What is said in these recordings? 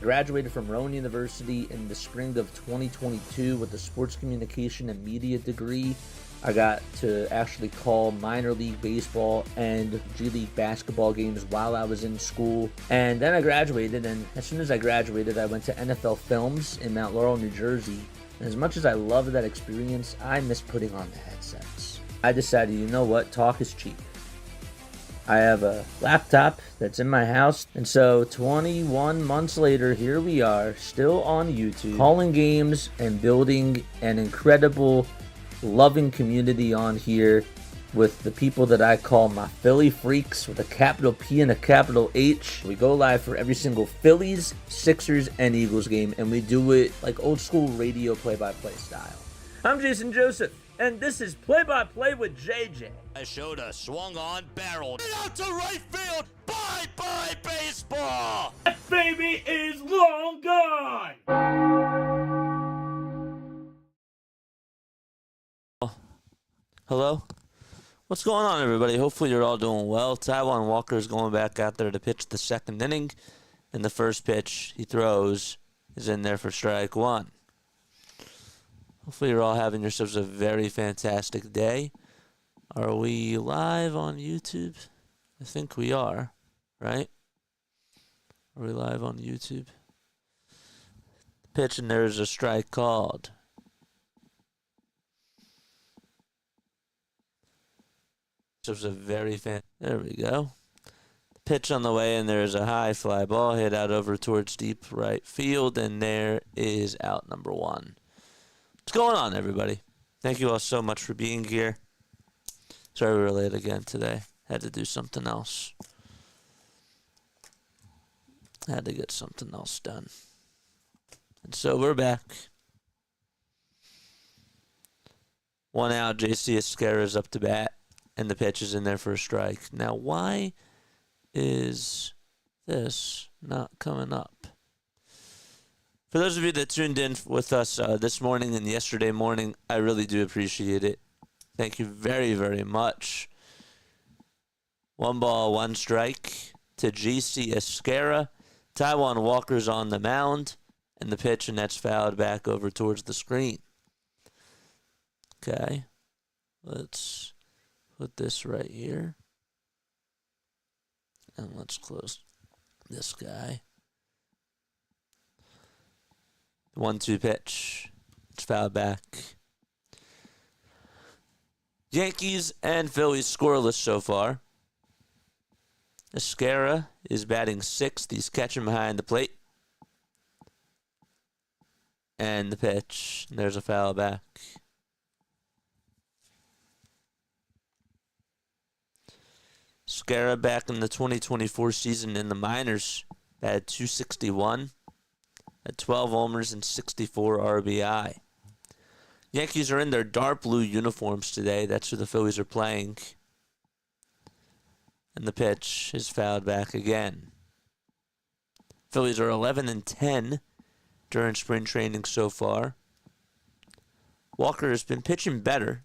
graduated from Rowan University in the spring of 2022 with a sports communication and media degree. I got to actually call minor league baseball and G League basketball games while I was in school. And then I graduated, and as soon as I graduated, I went to NFL Films in Mount Laurel, New Jersey. And as much as I loved that experience, I miss putting on the headsets. I decided, you know what, talk is cheap. I have a laptop that's in my house, and so 21 months later, here we are, still on YouTube, calling games and building an incredible, loving community on here with the people that I call my Philly freaks with a capital P and a capital H. We go live for every single Phillies, Sixers, and Eagles game, and we do it like old school radio play-by-play style. I'm Jason Joseph, and this is Play-by-Play with JJ. Showed swung on, barreled out to right field. Bye-bye baseball. That baby is long gone. Hello? What's going on, everybody? Hopefully you're all doing well. Taijuan Walker is going back out there to pitch the second inning. And the first pitch he throws is in there for strike one. Hopefully you're all having yourselves a very fantastic day. Are we live on YouTube? I think we are, right? Are we live on YouTube? Pitch, and there's a strike called. This was a very there we go. Pitch on the way, and there's a high fly ball hit out over towards deep right field, and there is out number one. What's going on, everybody? Thank you all so much for being here. Sorry we were late again today. Had to do something else. Had to get something else done. And so we're back. One out, JC Esquera's up to bat. And the pitch is in there for a strike. Now, why is this not coming up? For those of you that tuned in with us this morning and yesterday morning, I really do appreciate it. Thank you very, very much. 1 ball, 1 strike to JC Esquera. Taijuan Walker's on the mound. And the pitch, and that's fouled back over towards the screen. Okay. Let's put this right here. And let's close this guy. 1-2 pitch. It's fouled back. Yankees and Phillies scoreless so far. Esquera is batting 6th. He's catching behind the plate. And the pitch. There's a foul back. Esquera back in the 2024 season in the minors. Batted .261. Had 12 homers and 64 RBI. Yankees are in their dark blue uniforms today. That's who the Phillies are playing. And the pitch is fouled back again. Phillies are 11-10 during spring training so far. Walker has been pitching better.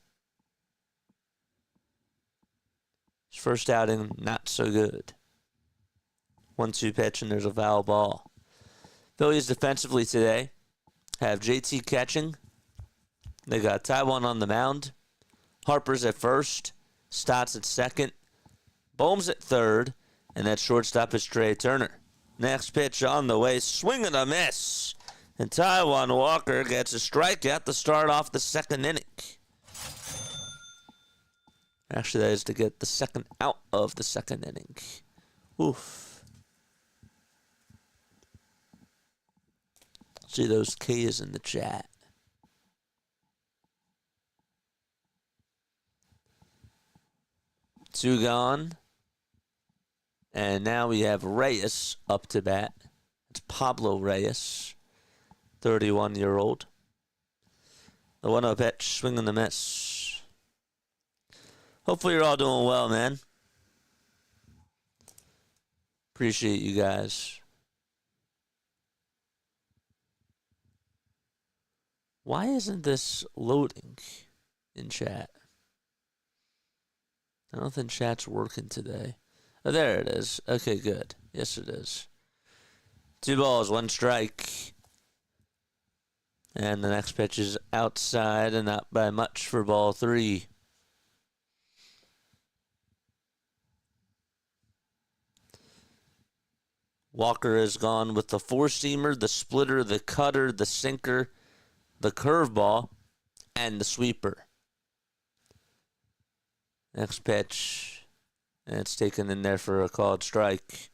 His first outing, not so good. 1-2 pitch, and there's a foul ball. Phillies defensively today have JT catching. They got Taijuan on the mound. Harper's at first. Stotts at second. Bohm's at third. And that shortstop is Trey Turner. Next pitch on the way. Swing and a miss. And Taijuan Walker gets a strikeout to start off the second inning. Actually, that is to get the second out of the second inning. Oof. See those K's in the chat. Two gone. And now we have Reyes up to bat. It's Pablo Reyes, 31-year-old. The 1-0 pitch, swing and a miss. Hopefully you're all doing well, man. Appreciate you guys. Why isn't this loading in chat? I don't think chat's working today. Oh, there it is. Okay, good. Yes, it is. 2 balls, 1 strike. And the next pitch is outside and not by much for ball 3. Walker has gone with the 4-seamer, the splitter, the cutter, the sinker, the curveball, and the sweeper. Next pitch, and it's taken in there for a called strike.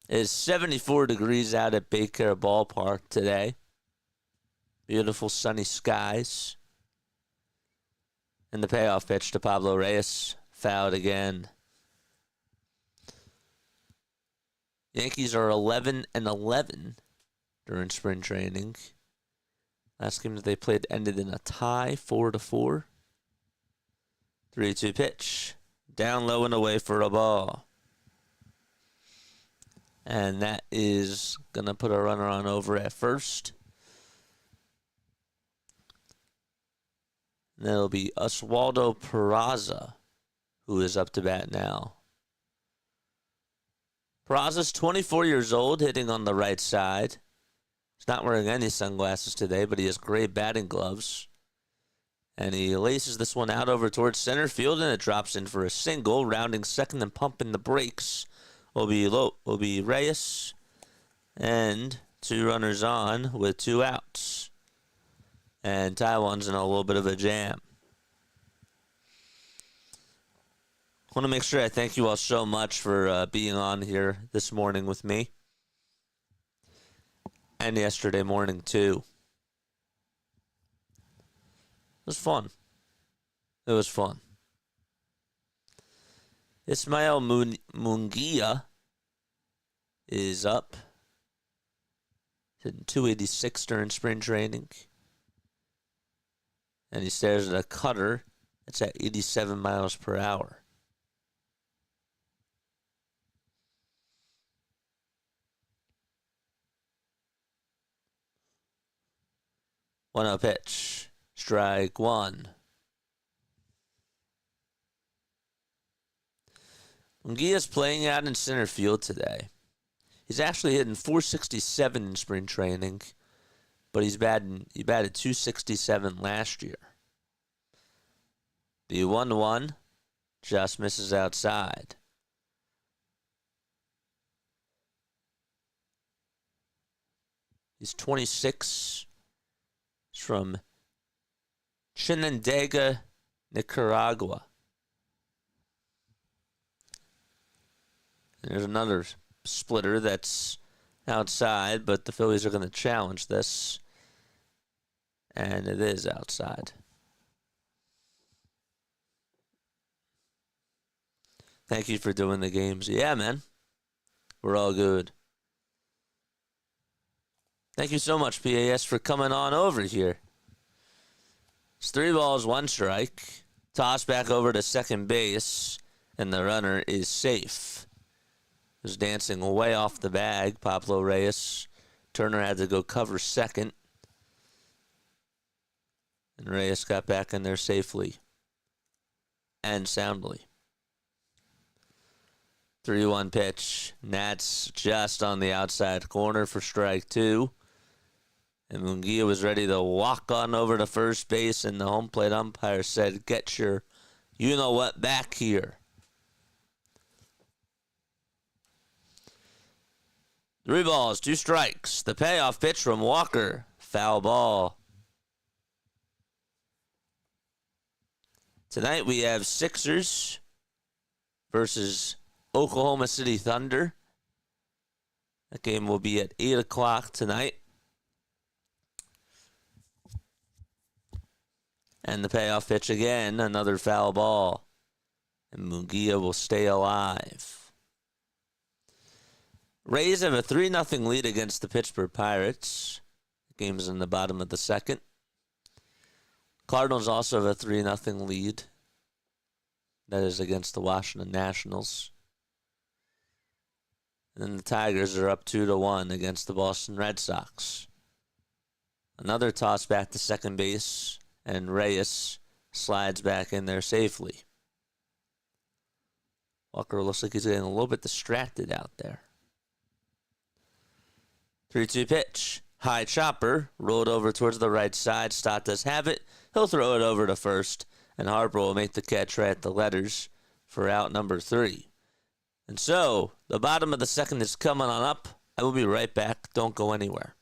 It is 74 degrees out at Baycare Ballpark today. Beautiful sunny skies. And the payoff pitch to Pablo Reyes, fouled again. Yankees are 11-11 during spring training. Last game that they played ended in a tie, 4-4. 3-2 pitch. Down low and away for a ball. And that is going to put a runner on over at first. And that'll be Oswaldo Peraza, who is up to bat now. Peraza's 24 years old, hitting on the right side. He's not wearing any sunglasses today, but he has gray batting gloves. And he laces this one out over towards center field, and it drops in for a single. Rounding second and pumping the brakes will be Reyes. And 2 runners on with 2 outs. And Taiwan's in a little bit of a jam. I want to make sure I thank you all so much for being on here this morning with me. And yesterday morning, too. It was fun. It was fun. Ismael Munguia is up. Hitting 286 during spring training. And he stares at a cutter that's at 87 miles per hour. 1-0 pitch. Strike 1. Munguia's playing out in center field today. He's actually hitting .467 in spring training, but he batted .267 last year. The 1-1 just misses outside. He's 26. He's from Chinandega, Nicaragua. There's another splitter that's outside, but the Phillies are going to challenge this. And it is outside. Thank you for doing the games. Yeah, man. We're all good. Thank you so much, PAS, for coming on over here. It's 3 balls, 1 strike. Toss back over to second base, and the runner is safe. Was dancing way off the bag, Pablo Reyes. Turner had to go cover second. And Reyes got back in there safely and soundly. 3-1 pitch. Nats just on the outside corner for strike 2. And Munguia was ready to walk on over to first base, and the home plate umpire said, "Get your you-know-what back here." 3 balls, 2 strikes. The payoff pitch from Walker. Foul ball. Tonight we have Sixers versus Oklahoma City Thunder. That game will be at 8 o'clock tonight. And the payoff pitch again, another foul ball. And Munguia will stay alive. Rays have a 3-0 lead against the Pittsburgh Pirates. The game's in the bottom of the second. Cardinals also have a 3-0 lead. That is against the Washington Nationals. And then the Tigers are up 2-1 against the Boston Red Sox. Another toss back to second base, and Reyes slides back in there safely. Walker looks like he's getting a little bit distracted out there. 3-2 pitch. High chopper. Rolled over towards the right side. Stott does have it. He'll throw it over to first. And Harper will make the catch right at the letters for out number 3. And so, the bottom of the second is coming on up. I will be right back. Don't go anywhere.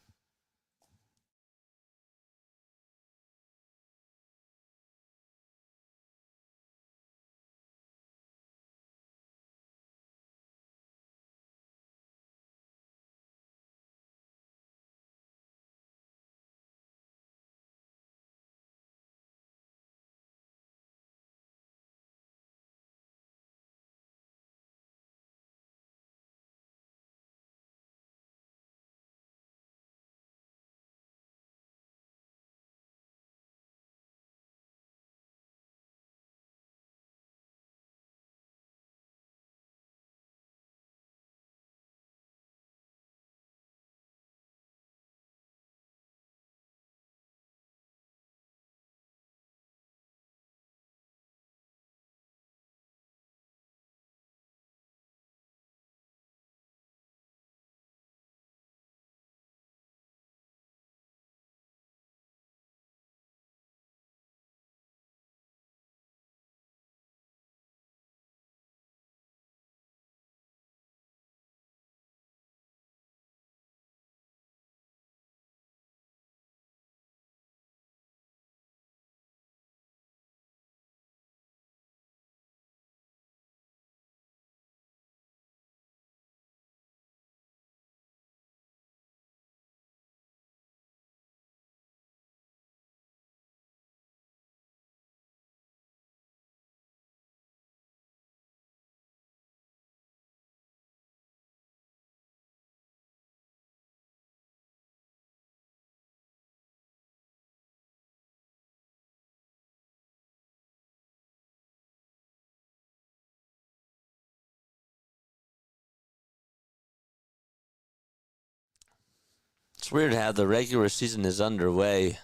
It's weird how the regular season is underway,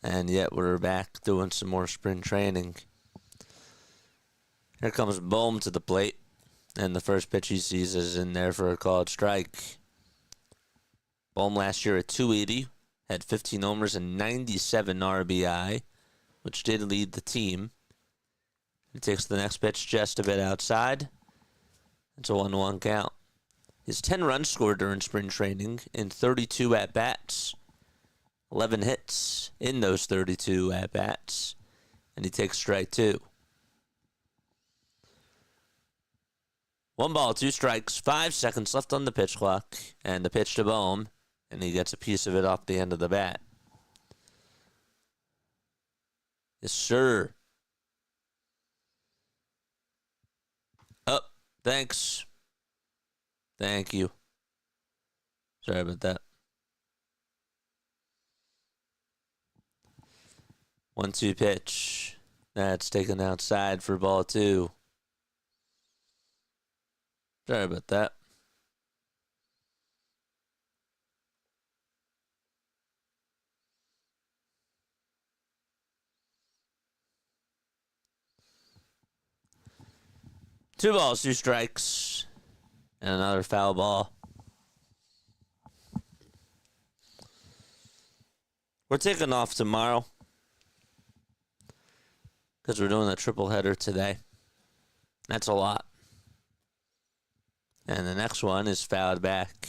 and yet we're back doing some more spring training. Here comes Bohm to the plate, and the first pitch he sees is in there for a called strike. Bohm last year at 280, had 15 homers and 97 RBI, which did lead the team. He takes the next pitch just a bit outside. It's a 1-1 count. His 10 runs scored during spring training in 32 at-bats. 11 hits in those 32 at-bats. And he takes strike 2. 1 ball, 2 strikes, 5 seconds left on the pitch clock. And the pitch to Bohm. And he gets a piece of it off the end of the bat. Yes, sir. Up. Thanks. Thank you. Sorry about that. 1-2 pitch. That's taken outside for ball 2. Sorry about that. Two balls, 2 strikes. And another foul ball. We're taking off tomorrow because we're doing a triple header today. That's a lot. And the next one is fouled back.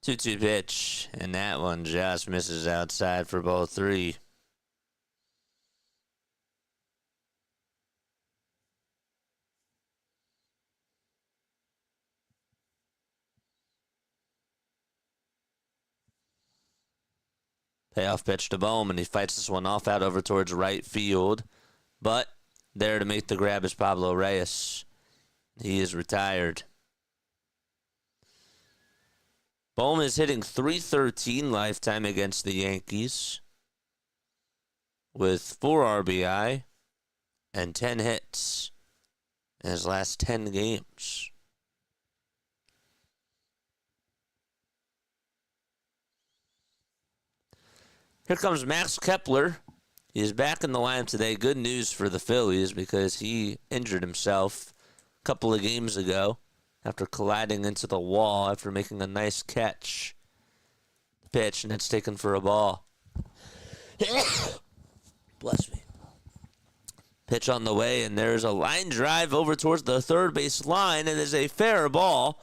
Two-two pitch, and that one just misses outside for ball 3. Payoff pitch to Bohm, and he fights this one off out over towards right field. But there to make the grab is Pablo Reyes. He is retired. Bohm is hitting .313 lifetime against the Yankees with 4 RBI, and 10 hits in his last 10 games. Here comes Max Kepler. He's back in the lineup today. Good news for the Phillies because he injured himself a couple of games ago after colliding into the wall after making a nice catch. Pitch, and it's taken for a ball. Bless me. Pitch on the way, and there's a line drive over towards the third base line. It is a fair ball.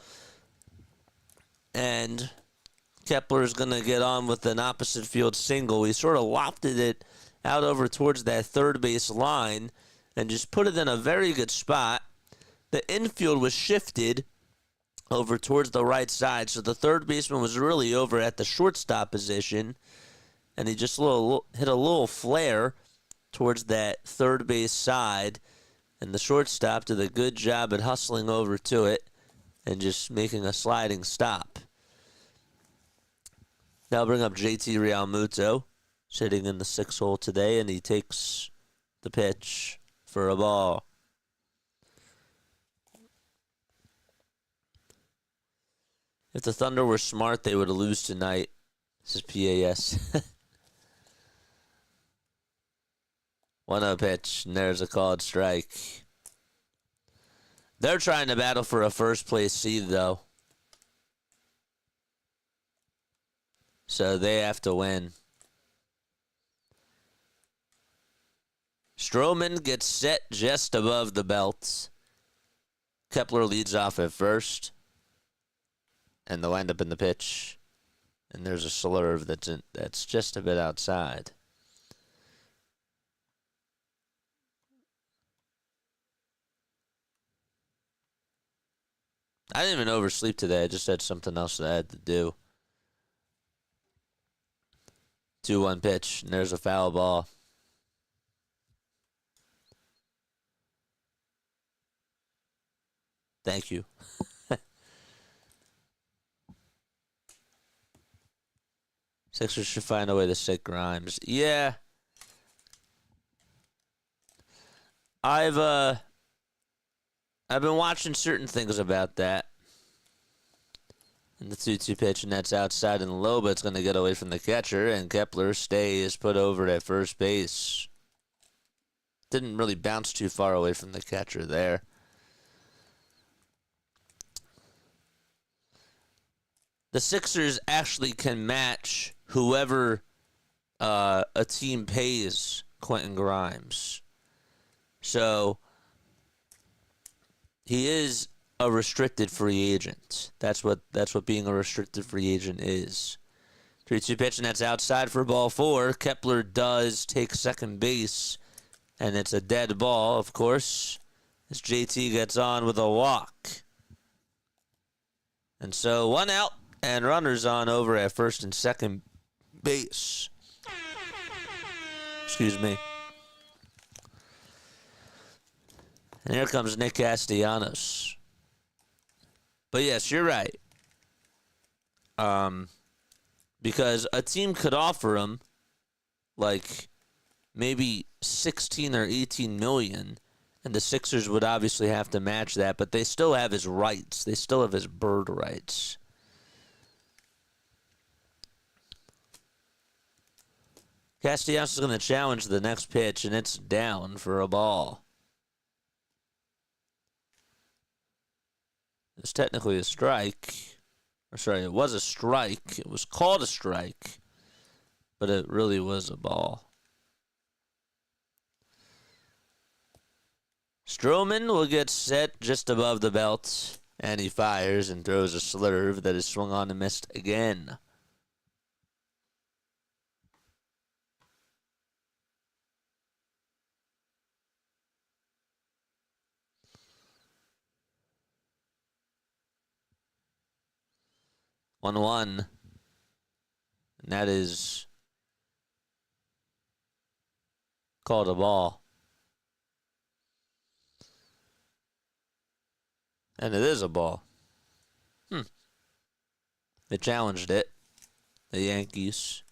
And Kepler is going to get on with an opposite field single. He sort of lofted it out over towards that third base line and just put it in a very good spot. The infield was shifted over towards the right side, so the third baseman was really over at the shortstop position, and he just hit a little flare towards that third base side, and the shortstop did a good job at hustling over to it and just making a sliding stop. Now bring up JT Realmuto, sitting in the 6th hole today, and he takes the pitch for a ball. If the Thunder were smart, they would lose tonight. This is PAS. 1-0 pitch, and there's a called strike. They're trying to battle for a first-place seed, though. So they have to win. Stroman gets set just above the belt. Kepler leads off at first. And they'll end up in the pitch. And there's a slurve that's just a bit outside. I didn't even oversleep today. I just had something else that I had to do. 2-1 pitch, and there's a foul ball. Thank you. Sixers should find a way to sit Grimes. Yeah. I've been watching certain things about that. And the 2-2 pitch, and that's outside and low, but it's going to get away from the catcher, and Kepler's stay is put over at first base. Didn't really bounce too far away from the catcher there. The Sixers actually can match whoever a team pays Quentin Grimes. So he is a restricted free agent. That's what being a restricted free agent is. 3-2 pitch, and that's outside for ball 4. Kepler does take second base, and it's a dead ball, of course, as JT gets on with a walk. And so 1 out, and runners on over at first and second base. Excuse me. And here comes Nick Castellanos. But yes, you're right. Because a team could offer him like maybe 16 or 18 million, and the Sixers would obviously have to match that, but they still have his rights. They still have his bird rights. Castellanos is going to challenge the next pitch, and it's down for a ball. It's technically a strike. Or sorry, it was a strike. It was called a strike, but it really was a ball. Stroman will get set just above the belt, and he fires and throws a slurve that is swung on and missed again. One, and that is called a ball. And it is a ball. They challenged it, the Yankees.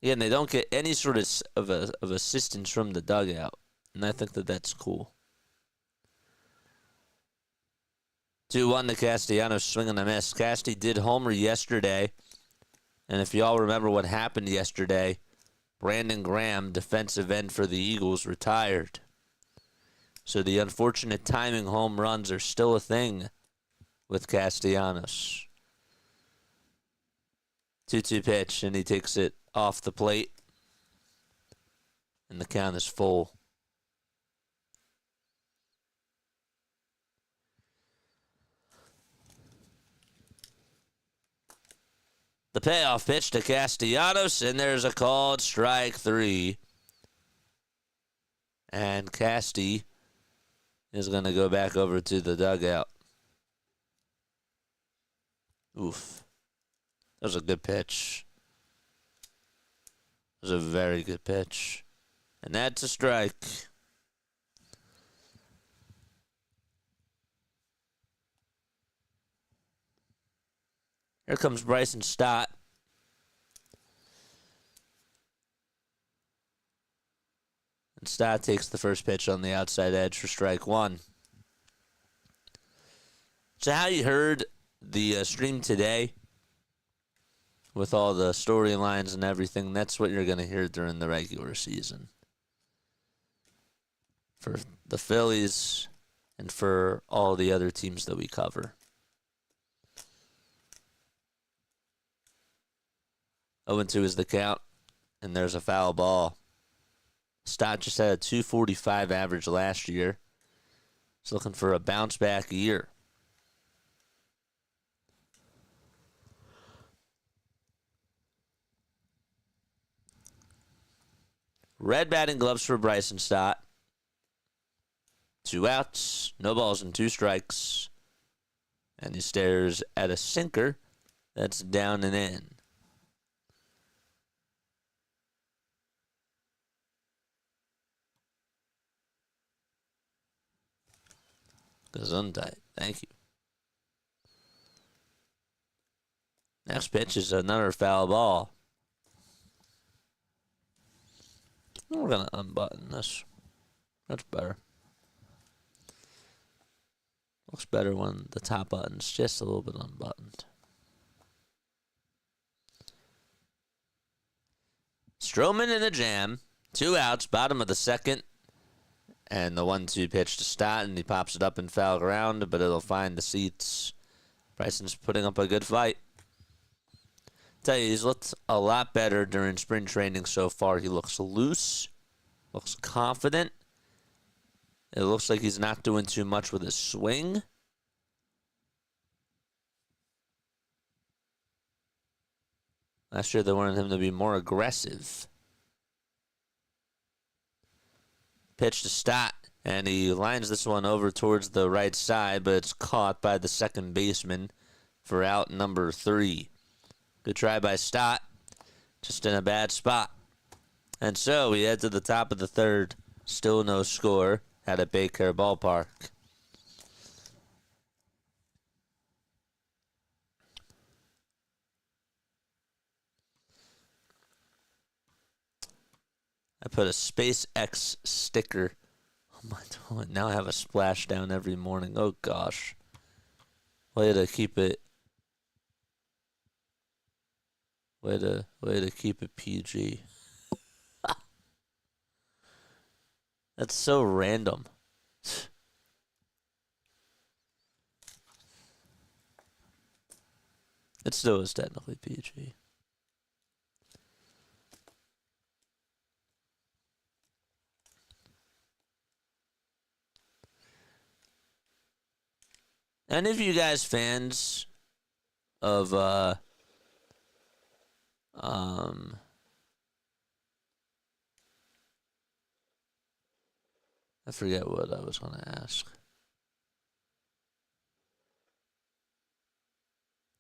Again, they don't get any sort of assistance from the dugout, and I think that that's cool. 2-1 to Castellanos, swing and a miss. Casty did homer yesterday, and if y'all remember what happened yesterday, Brandon Graham, defensive end for the Eagles, retired. So the unfortunate timing home runs are still a thing with Castellanos. 2-2 pitch, and he takes it off the plate, and the count is full. The payoff pitch to Castellanos, and there's a called strike 3. And Casty is going to go back over to the dugout. Oof. That was a good pitch. It was a very good pitch. And that's a strike. Here comes Bryson Stott. And Stott takes the first pitch on the outside edge for strike 1. So how you heard the stream today with all the storylines and everything, that's what you're going to hear during the regular season. For the Phillies and for all the other teams that we cover. 0-2 is the count, and there's a foul ball. Stott just had a .245 average last year. He's looking for a bounce-back year. Red batting gloves for Bryson Stott. 2 outs, no balls and 2 strikes. And he stares at a sinker that's down and in. Gesundheit. Thank you. Next pitch is another foul ball. We're going to unbutton this. That's better. Looks better when the top button's just a little bit unbuttoned. Stroman in the jam. 2 outs, bottom of the second. And the 1-2 pitch to Stott, and he pops it up in foul ground, but it'll find the seats. Bryson's putting up a good fight. Tell you, he's looked a lot better during spring training so far. He looks loose, looks confident. It looks like he's not doing too much with his swing. Last year they wanted him to be more aggressive. Pitch to Stott, and he lines this one over towards the right side, but it's caught by the second baseman for out number 3. Good try by Stott, just in a bad spot. And so we head to the top of the third. Still no score at Baker Ballpark. I put a SpaceX sticker on my toilet. Now I have a splashdown every morning. Oh, gosh. Way to keep it. Way to keep it PG. That's so random. It still is technically PG. Any of you guys fans of I forget what I was going to ask.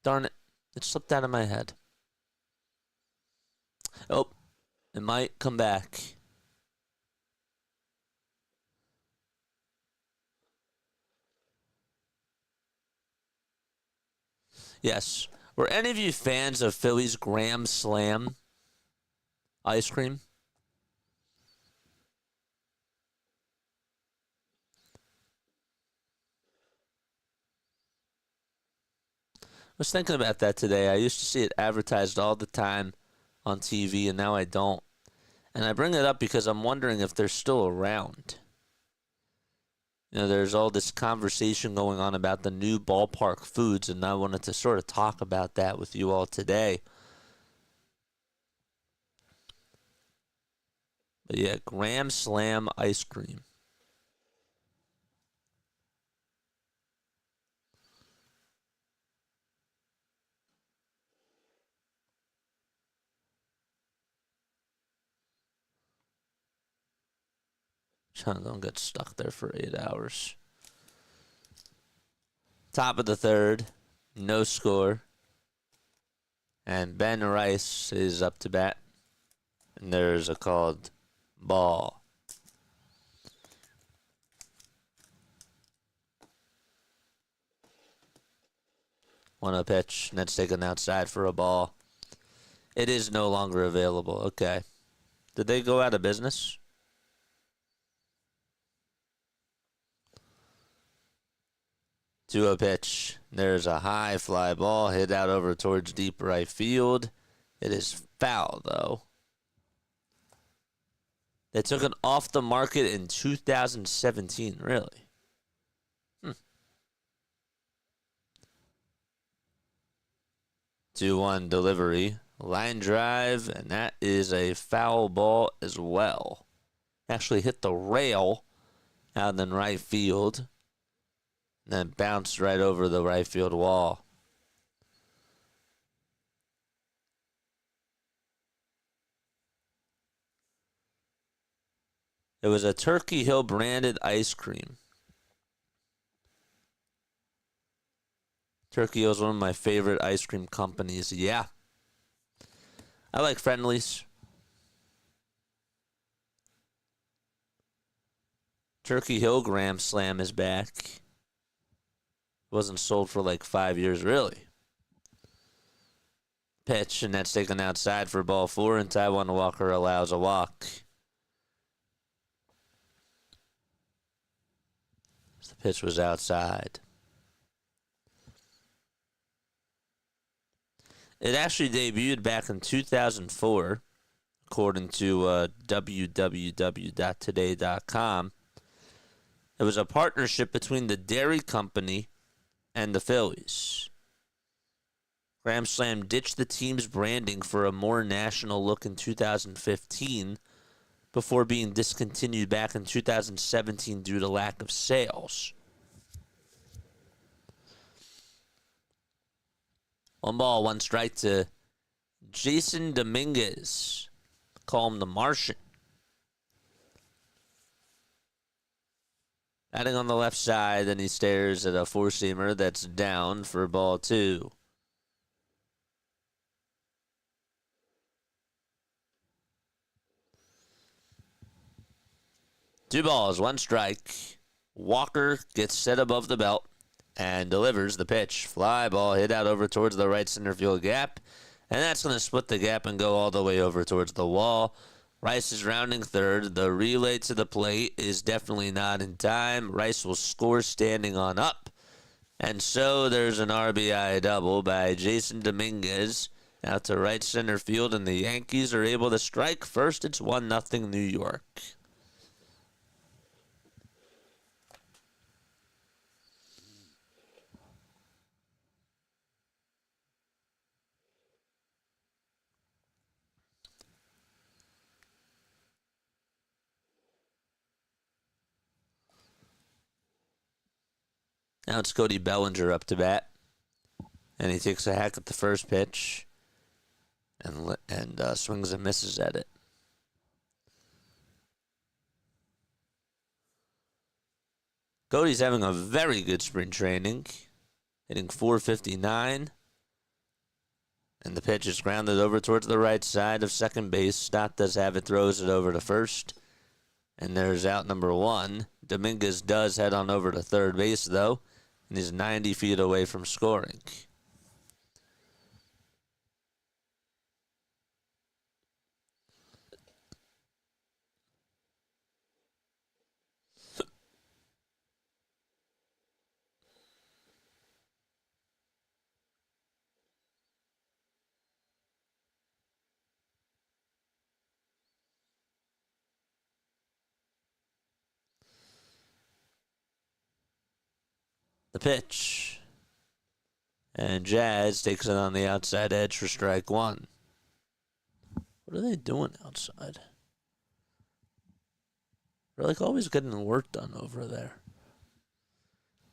Darn it. It slipped out of my head. Oh, it might come back. Yes. Were any of you fans of Phillies Grand Slam? ice cream. I was thinking about that today. I used to see it advertised all the time on TV, and now I don't. And I bring it up because I'm wondering if they're still around. You know, there's all this conversation going on about the new ballpark foods, and I wanted to sort of talk about that with you all today. But yeah, Graham Slam ice cream. Don't get stuck there for 8 hours. Top of the third, no score. And Ben Rice is up to bat. And there's a called ball. One a pitch, and that's taken outside for a ball. It is no longer available. Okay. Did they go out of business? To a pitch. There's a high fly ball hit out over towards deep right field. It is foul, though. They took it off the market in 2017, really. 2-1 delivery. Line drive, and that is a foul ball as well. Actually hit the rail out in right field. And then bounced right over the right field wall. It was a Turkey Hill branded ice cream. Turkey Hill is one of my favorite ice cream companies. Yeah. I like Friendlies. Turkey Hill Graham Slam is back. Wasn't sold for like 5 years, really. Pitch, and that's taken outside for ball 4, and Taiwan Walker allows a walk. The pitch was outside. It actually debuted back in 2004, according to www.today.com. It was a partnership between the dairy company and the Phillies. Graham Slam ditched the team's branding for a more national look in 2015 before being discontinued back in 2017 due to lack of sales. 1 ball, 1 strike to Jason Dominguez. Call him the Martian. Batting on the left side, then he stares at a four-seamer that's down for ball 2. Two balls, 1 strike. Walker gets set above the belt and delivers the pitch. Fly ball hit out over towards the right center field gap, and that's going to split the gap and go all the way over towards the wall. Rice is rounding third. The relay to the plate is definitely not in time. Rice will score standing on up. And so there's an RBI double by Jason Dominguez out to right center field, and the Yankees are able to strike first. It's 1-0 New York. Now it's Cody Bellinger up to bat. And he takes a hack at the first pitch and swings and misses at it. Cody's having a very good spring training, hitting .459. And the pitch is grounded over towards the right side of second base. Stott does have it, throws it over to first. And there's out number 1. Dominguez does head on over to third base, though. And he's 90 feet away from scoring. The pitch. And Jazz takes it on the outside edge for strike one. What are they doing outside? They're like always getting work done over there.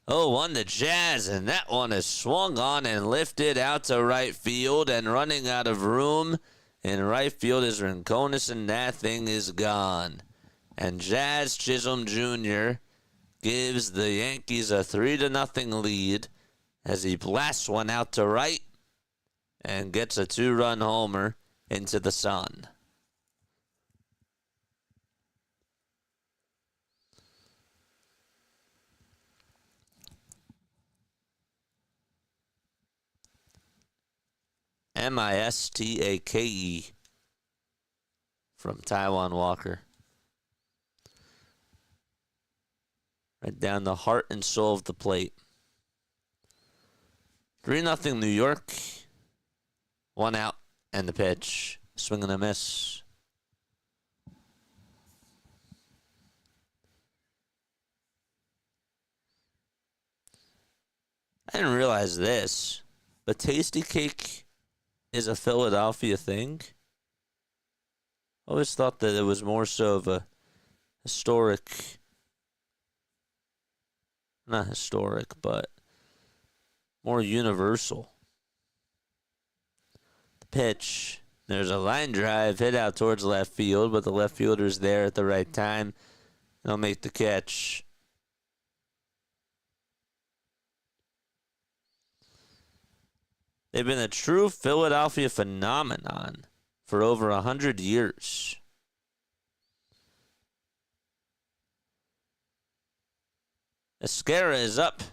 0-1 to Jazz, and that one is swung on and lifted out to right field, and running out of room in right field is Rincones, and that thing is gone. And Jazz Chisholm Jr. gives the Yankees a 3-0 lead as he blasts one out to right and gets a 2-run homer into the sun. Mistake from Taiwan Walker. Right down the heart and soul of the plate. 3-0 New York. 1 out and the pitch. Swing and a miss. I didn't realize this, but Tasty Cake is a Philadelphia thing. I always thought that it was more so of a not historic, but more universal. The pitch. There's a line drive hit out towards left field, but the left fielder's there at the right time. They'll make the catch. They've been a true Philadelphia phenomenon for over 100 years. Esquera is up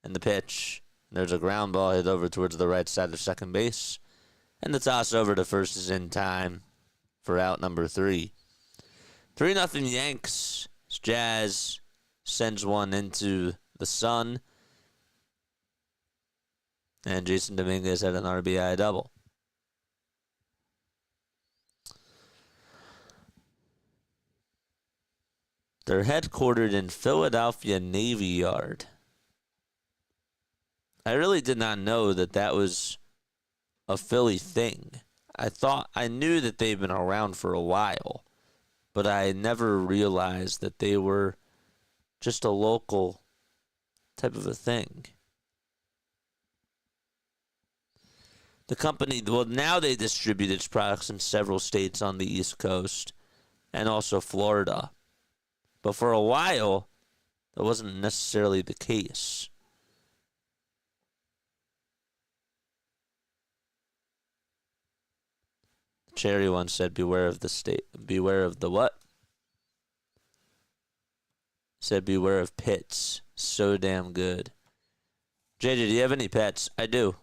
in the pitch. There's a ground ball hit over towards the right side of second base. And the toss over to first is in time for out number 3. 3-0 Yanks. Jazz sends one into the sun. And Jason Dominguez had an RBI double. They're headquartered in Philadelphia Navy Yard. I really did not know that that was a Philly thing. I knew that they've been around for a while, but I never realized that they were just a local type of a thing. The company, well, now they distribute its products in several states on the East Coast and also Florida. But for a while, that wasn't necessarily the case. Cherry once said, beware of the what? Said, beware of pits. So damn good. JJ, do you have any pets? I do.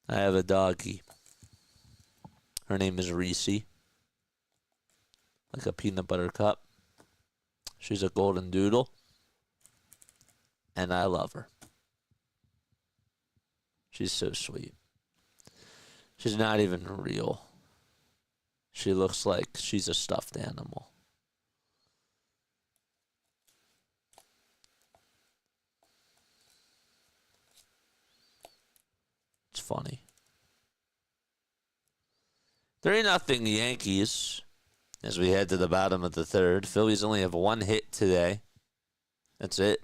I have a doggie. Her name is Reese. Like a peanut butter cup. She's a golden doodle. And I love her. She's so sweet. She's not even real. She looks like she's a stuffed animal. It's funny. 3-0 Yankees as we head to the bottom of the third. Phillies only have 1 hit today. That's it.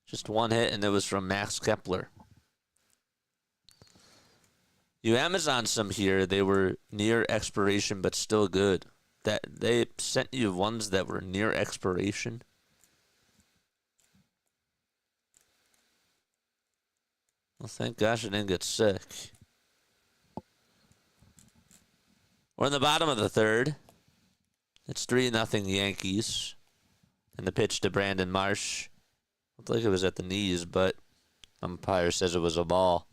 Just 1 hit, and it was from Max Kepler. You Amazon some here. They were near expiration, but still good. That they sent you ones that were near expiration. Well, thank gosh I didn't get sick. We're in the bottom of the third. It's 3-0 Yankees. And the pitch to Brandon Marsh. Looked like it was at the knees, but umpire says it was a ball.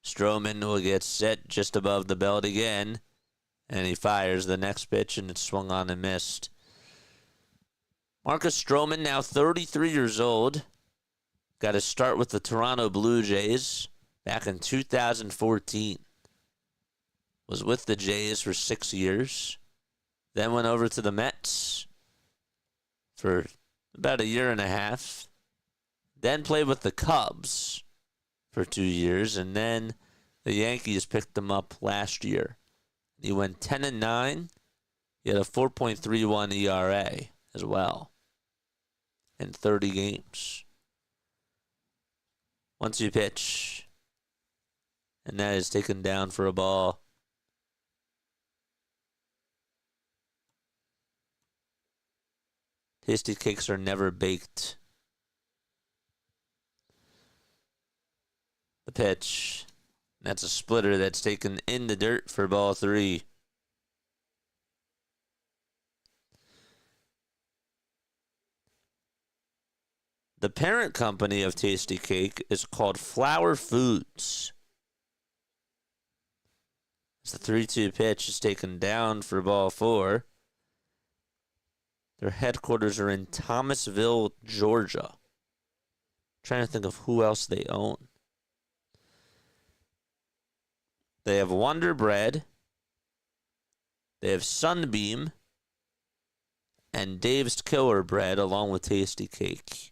Stroman will get set just above the belt again. And he fires the next pitch, and it's swung on and missed. Marcus Stroman, now 33 years old. Got to start with the Toronto Blue Jays back in 2014. Was with the Jays for 6 years. Then went over to the Mets for about a year and a half. Then played with the Cubs for 2 years. And then the Yankees picked him up last year. He went 10-9. He had a 4.31 ERA as well in 30 games. Once you pitch, and that is taken down for a ball. Tasty cakes are never baked. The pitch. That's a splitter that's taken in the dirt for ball 3. The parent company of Tasty Cake is called Flower Foods. As the 3-2 pitch is taken down for ball 4. Their headquarters are in Thomasville, Georgia. Trying to think of who else they own. They have Wonder Bread. They have Sunbeam. And Dave's Killer Bread along with Tasty Cake.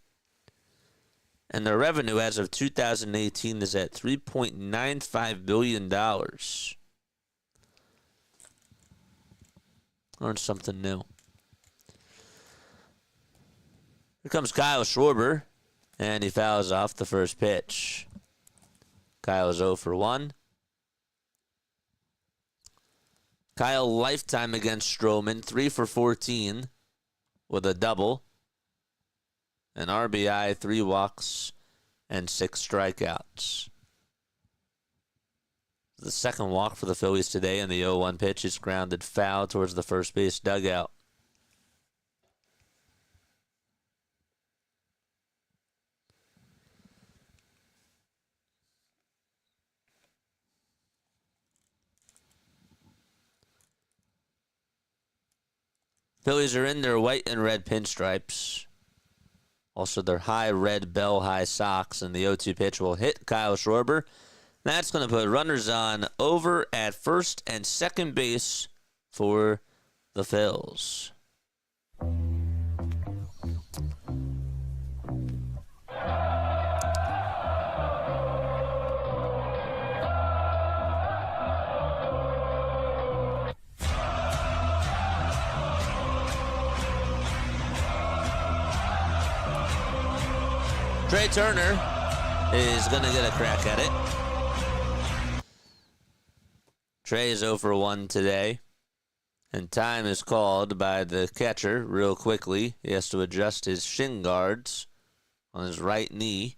And their revenue as of 2018 is at $3.95 billion. Learned something new. Here comes Kyle Schwarber, and he fouls off the first pitch. Kyle is 0 for 1. Kyle lifetime against Stroman, 3 for 14 with a double. An RBI, 3 walks, and 6 strikeouts. The second walk for the Phillies today, and the 0-1 pitch is grounded foul towards the first base dugout. Phillies are in their white and red pinstripes. Also, their high red bell high socks, and the 0-2 pitch will hit Kyle Schwarber. That's going to put runners on over at first and second base for the Phils. Trey Turner is going to get a crack at it. Trey is 0 for 1 today. And time is called by the catcher real quickly. He has to adjust his shin guards on his right knee.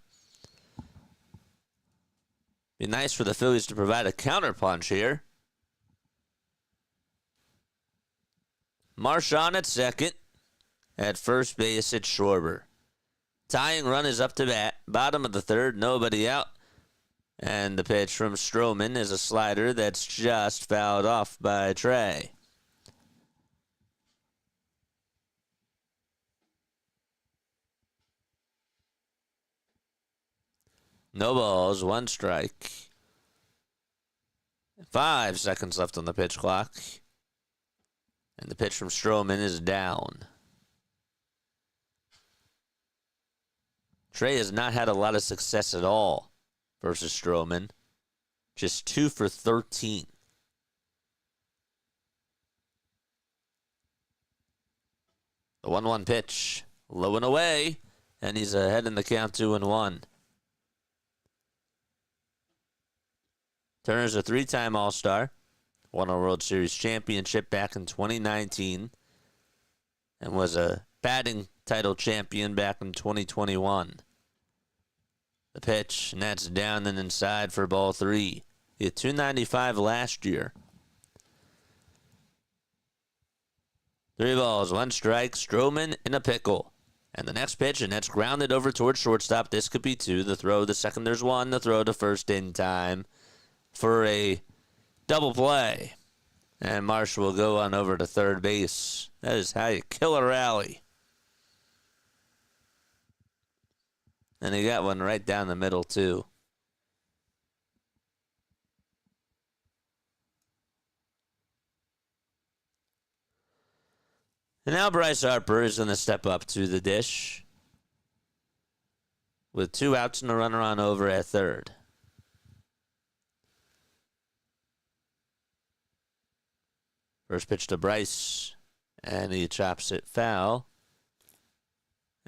Be nice for the Phillies to provide a counterpunch here. Marchand at second. At first base, it's Schwarber. Tying run is up to bat. Bottom of the third, nobody out. And the pitch from Stroman is a slider that's just fouled off by Trey. No balls, 1 strike. 5 seconds left on the pitch clock. And the pitch from Stroman is down. Trey has not had a lot of success at all versus Stroman. Just 2 for 13. The 1-1 pitch. Low and away. And he's ahead in the count 2-1. Turner's a 3-time All-Star. Won a World Series championship back in 2019. And was a batting title champion back in 2021. The pitch, and that's down and inside for ball 3. He had 295 last year. 3 balls, 1 strike. Stroman in a pickle. And the next pitch, and that's grounded over towards shortstop. This could be 2. The throw to second, there's 1. The throw to first in time for a double play. And Marsh will go on over to third base. That is how you kill a rally. And he got one right down the middle, too. And now Bryce Harper is going to step up to the dish with 2 outs and a runner on over at third. First pitch to Bryce, and he chops it foul.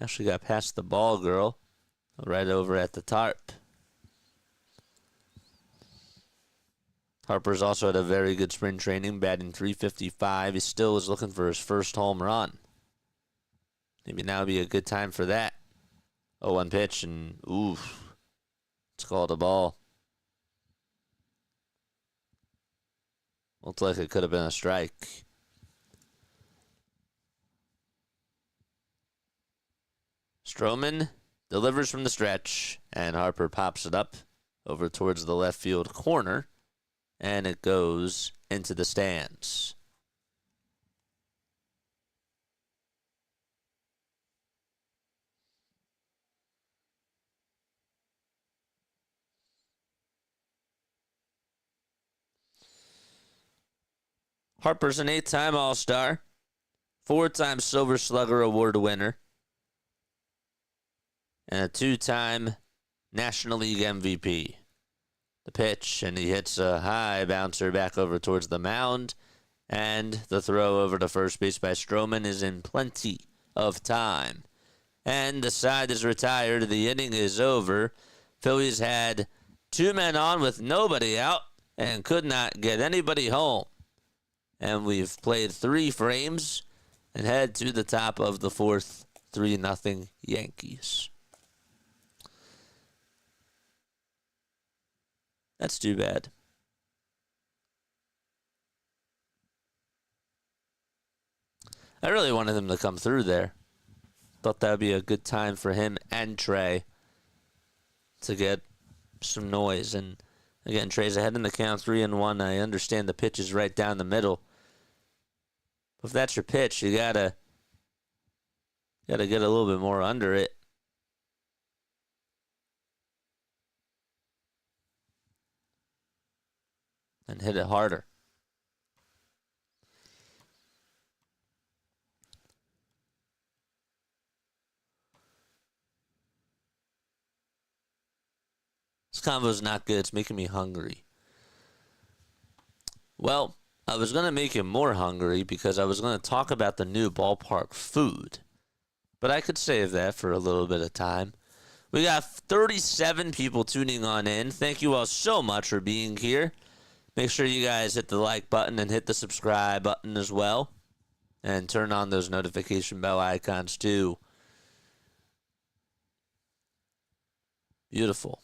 Actually got past the ball girl, right over at the tarp. Harper's also had a very good spring training, batting .355. He still is looking for his first home run. Maybe now would be a good time for that. 0-1 pitch, and oof, it's called a ball. Looked like it could have been a strike. Stroman delivers from the stretch, and Harper pops it up over towards the left field corner, and it goes into the stands. Harper's an 8-time All-Star, 4-time Silver Slugger Award winner, and a 2-time National League MVP. The pitch, and he hits a high bouncer back over towards the mound, and the throw over to first base by Stroman is in plenty of time. And the side is retired. The inning is over. Phillies had 2 men on with nobody out and could not get anybody home. And we've played 3 frames and head to the top of the 4th, 3-0 Yankees. That's too bad. I really wanted him to come through there. Thought that would be a good time for him and Trey to get some noise. And again, Trey's ahead in the count, 3-1. I understand the pitch is right down the middle. But if that's your pitch, you gotta get a little bit more under it. And hit it harder. This convo's not good. It's making me hungry. Well, I was going to make him more hungry because I was going to talk about the new ballpark food. But I could save that for a little bit of time. We got 37 people tuning on in. Thank you all so much for being here. Make sure you guys hit the like button and hit the subscribe button as well. And turn on those notification bell icons too. Beautiful.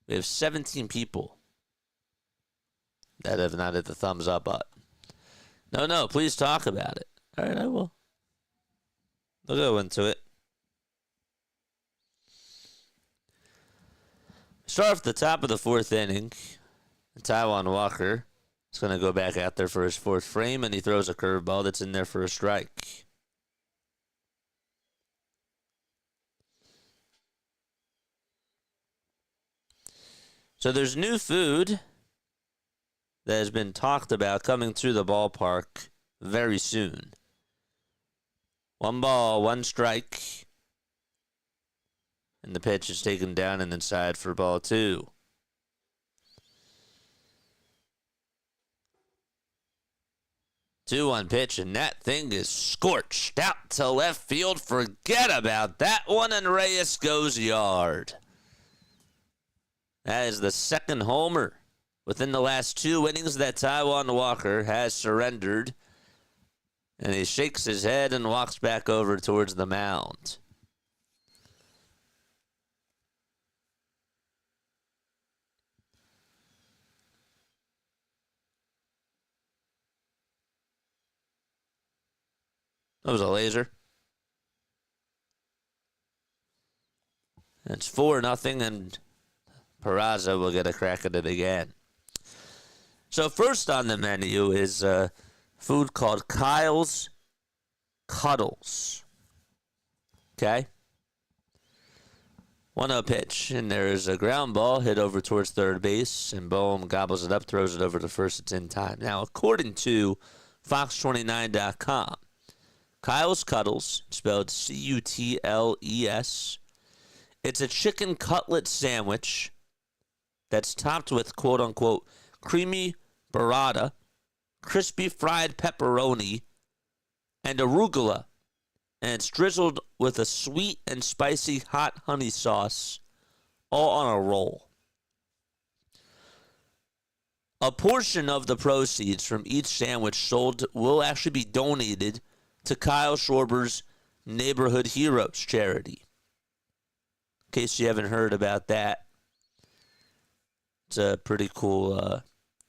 We have 17 people that have not hit the thumbs up button. No, please talk about it. All right, I will. I'll go into it. Start off the top of the 4th inning. Taijuan Walker is going to go back out there for his 4th frame, and he throws a curveball that's in there for a strike. So there's new food that has been talked about coming to the ballpark very soon. 1 ball, 1 strike. And the pitch is taken down and inside for ball 2. Two-one pitch, and that thing is scorched out to left field. Forget about that one, and Reyes goes yard. That is the 2nd homer within the last 2 innings that Taijuan Walker has surrendered. And he shakes his head and walks back over towards the mound. That was a laser. It's 4-0, and Peraza will get a crack at it again. So first on the menu is food called Kyle's Cuddles. Okay? 1-0 pitch, and there is a ground ball hit over towards third base, and Bohm gobbles it up, throws it over to first. It's in time. Now, according to Fox29.com, Kyle's Cuddles, spelled Cutles, it's a chicken cutlet sandwich that's topped with quote-unquote creamy burrata, crispy fried pepperoni, and arugula, and it's drizzled with a sweet and spicy hot honey sauce, all on a roll. A portion of the proceeds from each sandwich sold will actually be donated to Kyle Schwarber's Neighborhood Heroes charity. In case you haven't heard about that, it's a pretty cool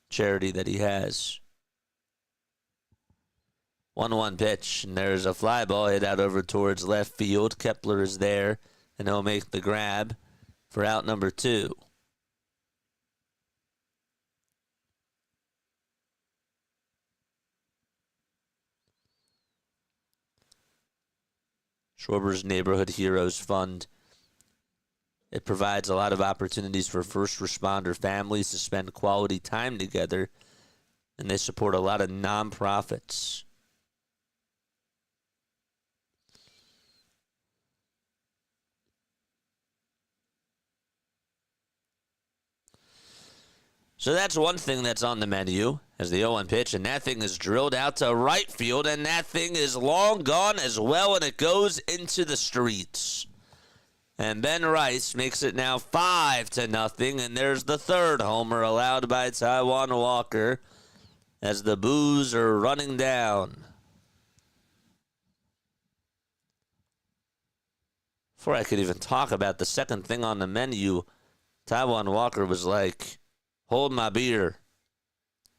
charity that he has. 1-1 pitch, and there's a fly ball hit out over towards left field. Kepler is there, and he'll make the grab for out number 2. Schwarber's Neighborhood Heroes Fund. It provides a lot of opportunities for first responder families to spend quality time together, and they support a lot of nonprofits. So that's one thing that's on the menu as the 0-1 pitch, and that thing is drilled out to right field, and that thing is long gone as well, and it goes into the streets. And Ben Rice makes it now 5-0, and there's the third homer allowed by Taijuan Walker as the boos are running down. Before I could even talk about the second thing on the menu, Taijuan Walker was like, "Hold my beer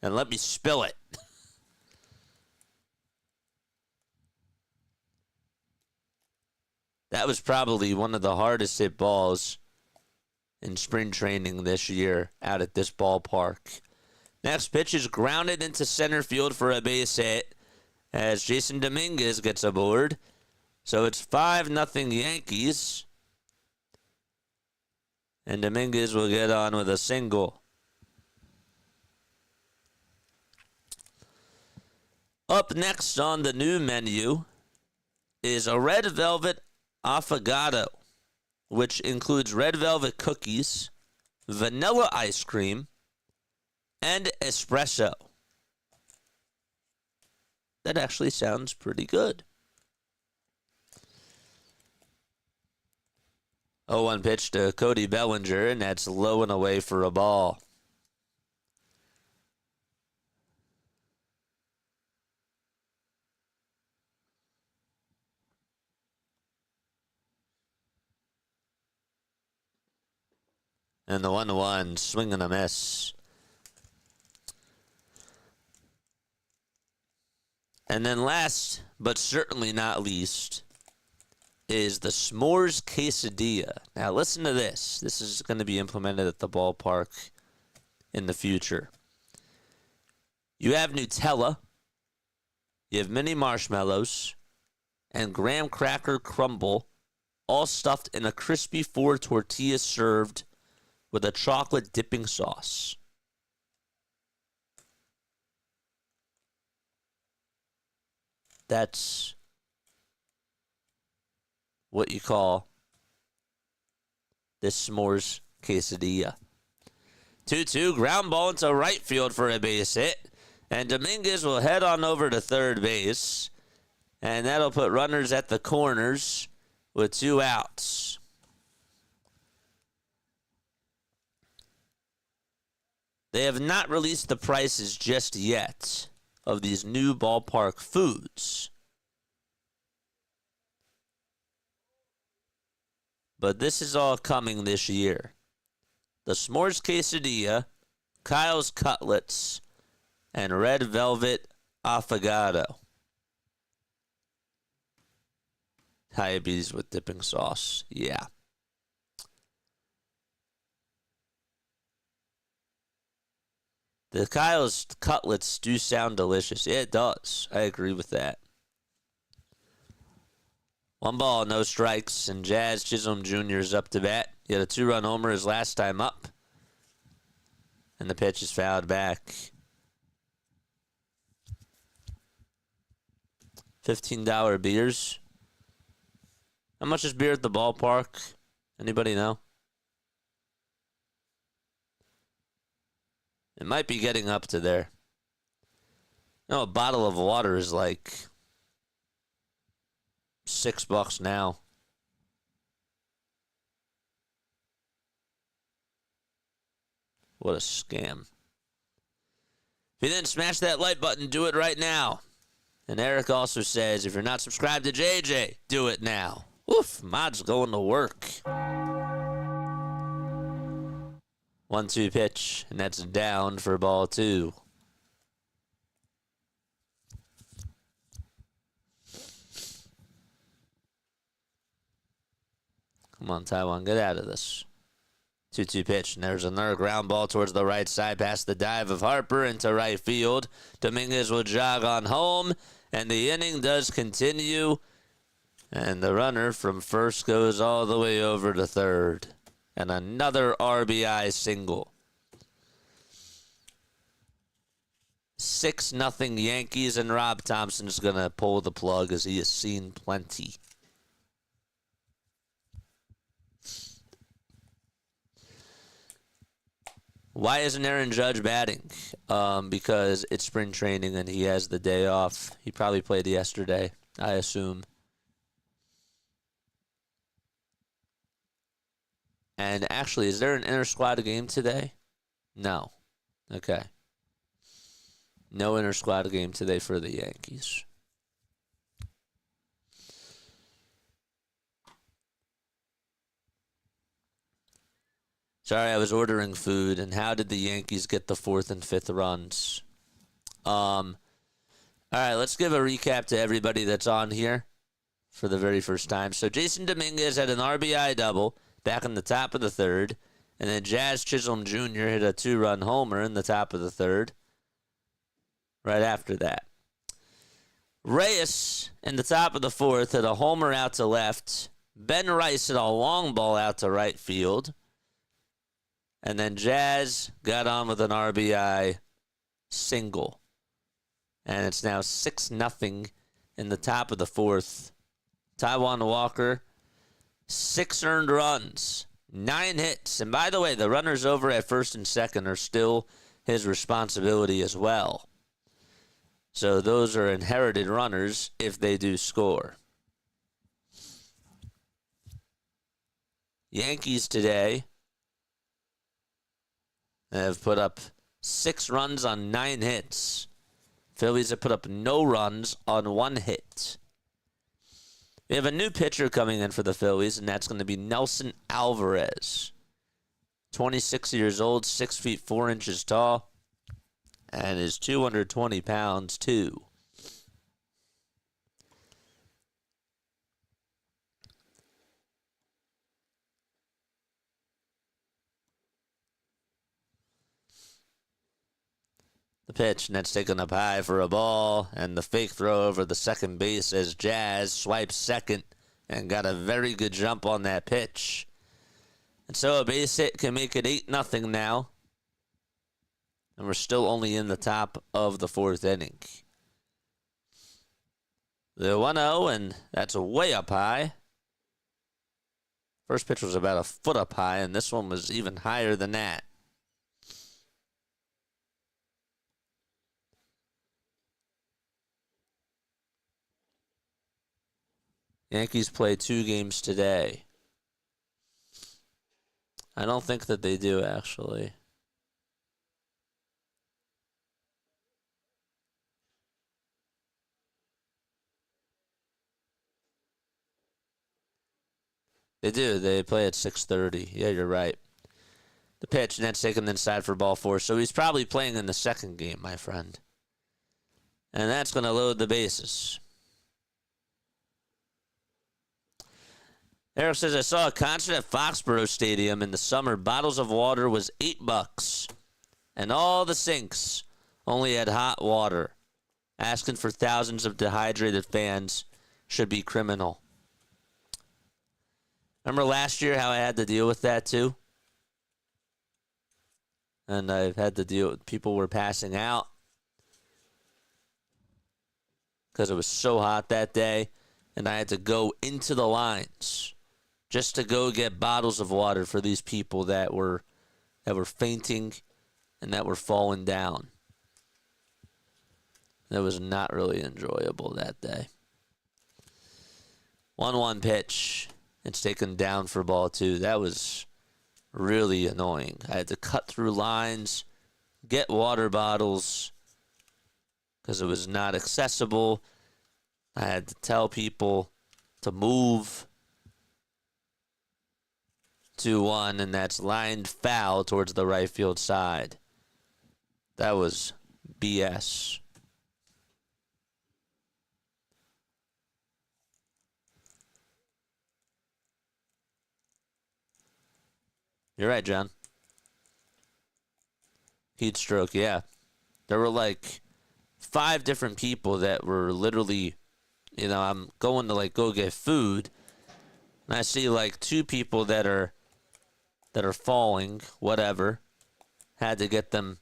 and let me spill it." That was probably one of the hardest hit balls in spring training this year out at this ballpark. Next pitch is grounded into center field for a base hit as Jason Dominguez gets aboard. So it's 5-0 Yankees. And Dominguez will get on with a single. Up next on the new menu is a red velvet affogato, which includes red velvet cookies, vanilla ice cream, and espresso. That actually sounds pretty good. 0-1 pitch to Cody Bellinger, and that's low and away for a ball. And the 1-1, swing and a miss. And then last, but certainly not least, is the s'mores quesadilla. Now listen to this. This is going to be implemented at the ballpark in the future. You have Nutella, you have mini marshmallows, and graham cracker crumble, all stuffed in a crispy 4 tortillas served with a chocolate dipping sauce. That's what you call this s'mores quesadilla. 2-2, ground ball into right field for a base hit. And Dominguez will head on over to third base. And that'll put runners at the corners with 2 outs. They have not released the prices just yet of these new ballpark foods. But this is all coming this year. The s'mores quesadilla, Kyle's cutlets, and red velvet affogato. Diabetes with dipping sauce. Yeah. The Kyle's cutlets do sound delicious. Yeah, it does. I agree with that. 1 ball, no strikes, and Jazz Chisholm Jr. is up to bat. He had a 2-run homer his last time up. And the pitch is fouled back. $15 beers. How much is beer at the ballpark? Anybody know? It might be getting up to there. No, a bottle of water is like $6 now. What a scam. If you didn't smash that like button, do it right now. And Eric also says, if you're not subscribed to JJ, do it now. Woof, mod's going to work. 1-2 pitch, and that's down for ball 2. Come on, Taiwan, get out of this. 2-2 pitch, and there's another ground ball towards the right side past the dive of Harper into right field. Dominguez will jog on home, and the inning does continue. And the runner from first goes all the way over to third. And another RBI single. 6-0 Yankees, and Rob Thompson's going to pull the plug as he has seen plenty. Why isn't Aaron Judge batting? Because it's spring training and he has the day off. He probably played yesterday, I assume. And actually, is there an inter-squad game today? No. Okay. No inter-squad game today for the Yankees. Sorry, I was ordering food. And how did the Yankees get the 4th and 5th runs? All right, let's give a recap to everybody that's on here for the very first time. So Jason Dominguez had an RBI double back in the top of the 3rd. And then Jazz Chisholm Jr. hit a 2-run homer in the top of the 3rd. Right after that. Reyes in the top of the 4th hit a homer out to left. Ben Rice hit a long ball out to right field. And then Jazz got on with an RBI single. And it's now 6-0 in the top of the 4th. Taijuan Walker, 6 earned runs, 9 hits. And by the way, the runners over at first and second are still his responsibility as well. So those are inherited runners if they do score. Yankees today have put up 6 runs on 9 hits. Phillies have put up no runs on 1 hit. We have a new pitcher coming in for the Phillies, and that's going to be Nelson Alvarez. 26 years old, 6 feet 4 inches tall, and is 220 pounds too. The pitch, and that's taken up high for a ball, and the fake throw over the second base as Jazz swipes second and got a very good jump on that pitch. And so a base hit can make it 8-0 now. And we're still only in the top of the 4th inning. The 1-0, and that's way up high. First pitch was about a foot up high, and this one was even higher than that. Yankees play 2 games today. I don't think that they do, actually. They do. They play at 6:30. Yeah, you're right. The pitch, and that's taken inside for ball 4. So he's probably playing in the second game, my friend. And that's going to load the bases. Eric says, I saw a concert at Foxborough Stadium in the summer. Bottles of water was $8. And all the sinks only had hot water. Asking for thousands of dehydrated fans should be criminal. Remember last year how I had to deal with that too? And I've had to deal with people were passing out because it was so hot that day. And I had to go into the lines just to go get bottles of water for these people that were fainting and that were falling down. That was not really enjoyable that day. 1-1 pitch. It's taken down for ball 2. That was really annoying. I had to cut through lines, get water bottles because it was not accessible. I had to tell people to move. 2-1, and that's lined foul towards the right field side. That was BS. You're right, John. Heat stroke, yeah. There were like 5 different people that were literally, I'm going to like go get food, and I see like 2 people that are falling, whatever. Had to get them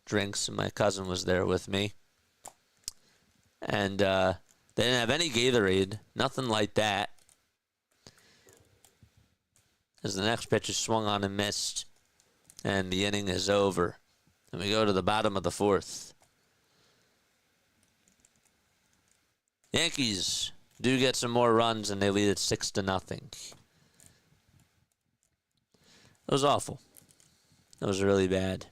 drinks, and my cousin was there with me. And they didn't have any Gatorade, nothing like that. As the next pitch is swung on and missed, and the inning is over. And we go to the bottom of the 4th. Yankees do get some more runs, and they lead it 6-0. It was awful. It was really bad.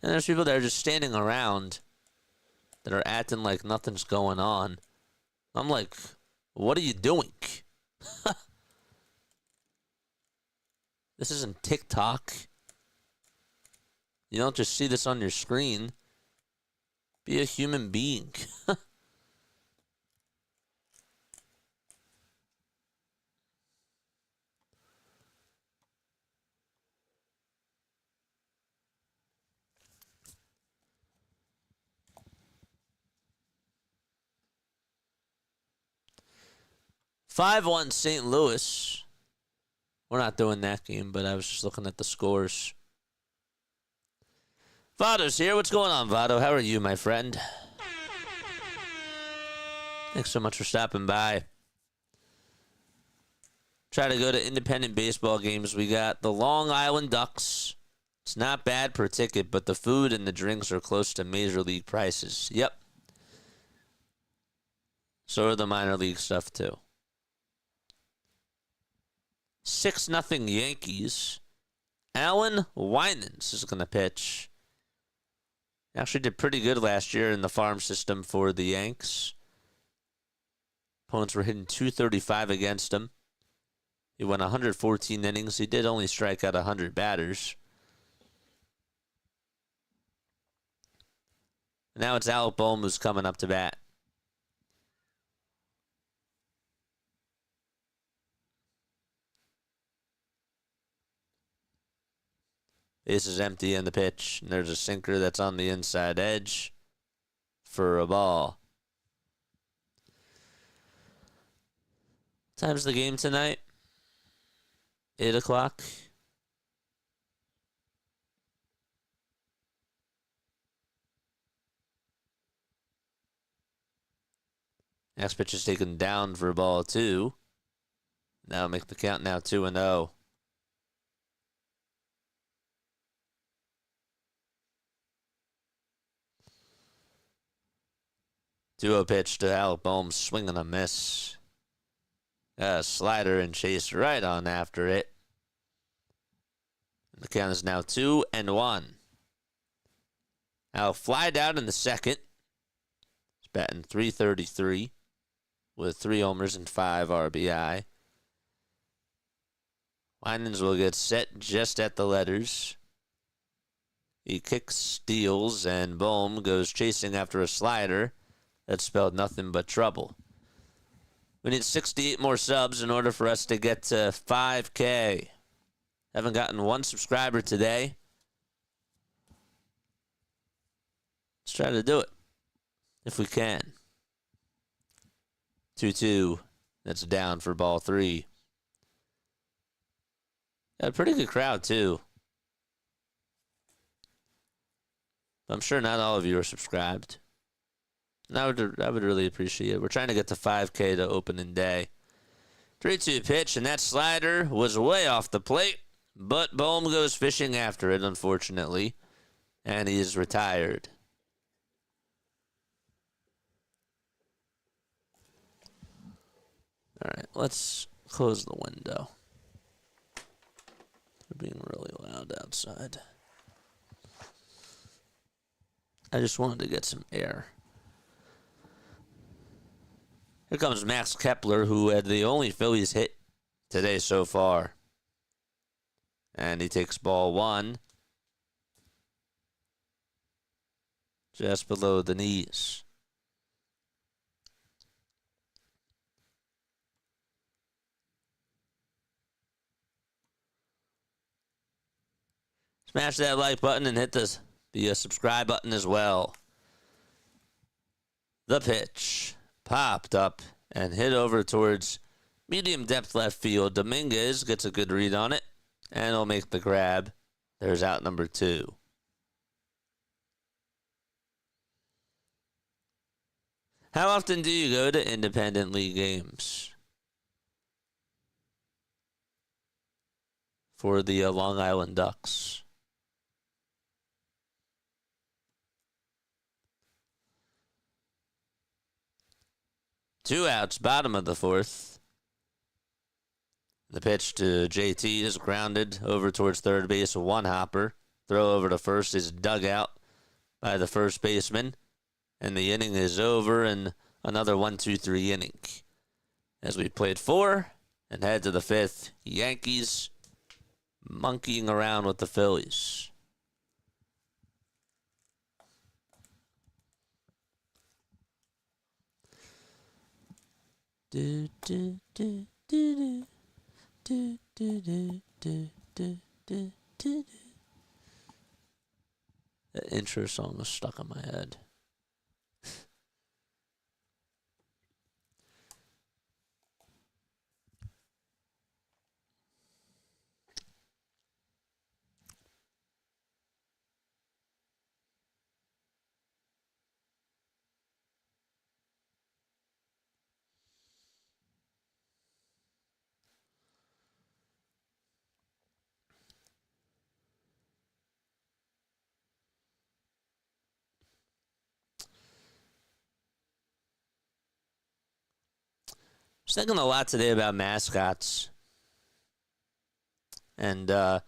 And there's people that are just standing around that are acting like nothing's going on. I'm like, what are you doing? This isn't TikTok. You don't just see this on your screen. Be a human being. 5-1 St. Louis. We're not doing that game, but I was just looking at the scores. Vado's here. What's going on, Vado? How are you, my friend? Thanks so much for stopping by. Try to go to independent baseball games. We got the Long Island Ducks. It's not bad per ticket, but the food and the drinks are close to major league prices. Yep. So are the minor league stuff, too. 6-0 Yankees. Alan Winans is going to pitch. Actually did pretty good last year in the farm system for the Yanks. Opponents were hitting .235 against him. He went 114 innings. He did only strike out 100 batters. Now it's Alec Bohm who's coming up to bat. Base is empty in the pitch, and there's a sinker that's on the inside edge for a ball. What time's the game tonight? 8 o'clock. Next pitch is taken down for ball 2. Now make the count now 2-0. Duo pitch to Alec Bohm, swing and a miss. Got a slider and chase right on after it. And the count is now 2-1. Now fly down in the second. He's batting .333 with 3 homers and 5 RBI. Winans will get set just at the letters. He kicks, steals, and Bohm goes chasing after a slider. That spelled nothing but trouble. We need 68 more subs in order for us to get to 5K. Haven't gotten 1 subscriber today. Let's try to do it. if we can. 2-2. That's down for ball 3. Got a pretty good crowd, too. I'm sure not all of you are subscribed. And I would really appreciate it. We're trying to get to 5K to opening day. 3-2 pitch, and that slider was way off the plate. But Bohm goes fishing after it, unfortunately. And he is retired. All right, let's close the window. They're being really loud outside. I just wanted to get some air. Here comes Max Kepler, who had the only Phillies hit today so far. And he takes ball 1. Just below the knees. Smash that like button and hit the subscribe button as well. The pitch popped up and hit over towards medium depth left field. Dominguez gets a good read on it, and he'll make the grab. There's out number 2. How often do you go to independent league games? For the Long Island Ducks. Two outs, bottom of the 4th. The pitch to JT is grounded over towards third base. A one-hopper. Throw over to first is dug out by the first baseman. And the inning is over, and another 1-2-3 inning. As we played 4 and head to the 5th, Yankees monkeying around with the Phillies. Do, do, do, do, do, do, do, do, do, do, do. That intro song was stuck in my head. I was thinking a lot today about mascots. And for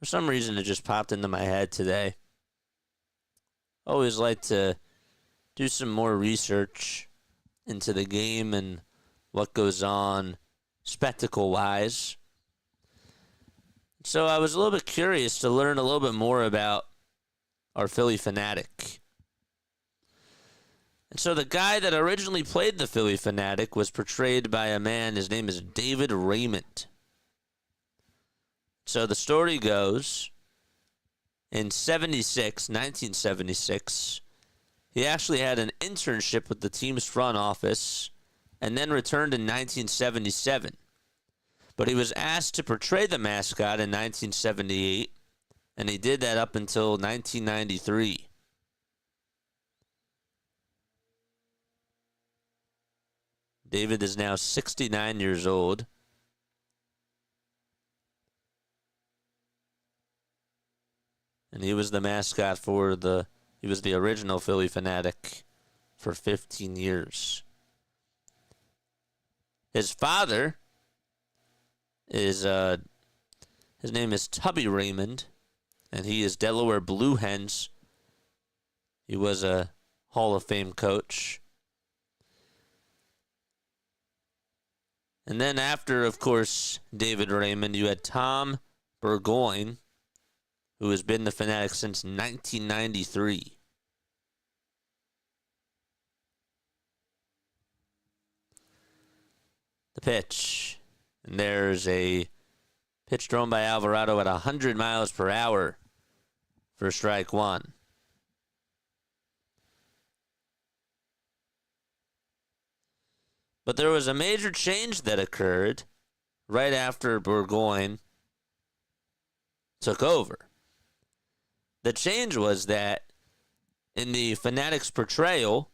some reason, it just popped into my head today. Always like to do some more research into the game and what goes on spectacle-wise. So I was a little bit curious to learn a little bit more about our Philly Fanatic. And so the guy that originally played the Philly Fanatic was portrayed by a man, his name is David Raymond. So the story goes, in 1976, he actually had an internship with the team's front office and then returned in 1977. But he was asked to portray the mascot in 1978, and he did that up until 1993. David is now 69 years old. And he was the mascot he was the original Philly Fanatic for 15 years. His father is, his name is Tubby Raymond, and he is Delaware Blue Hens. He was a Hall of Fame coach. And then after, of course, David Raymond, you had Tom Burgoyne, who has been the Fanatic since 1993. The pitch. And there's a pitch thrown by Alvarado at 100 miles per hour for strike 1. But there was a major change that occurred right after Burgoyne took over. The change was that in the Fanatics portrayal,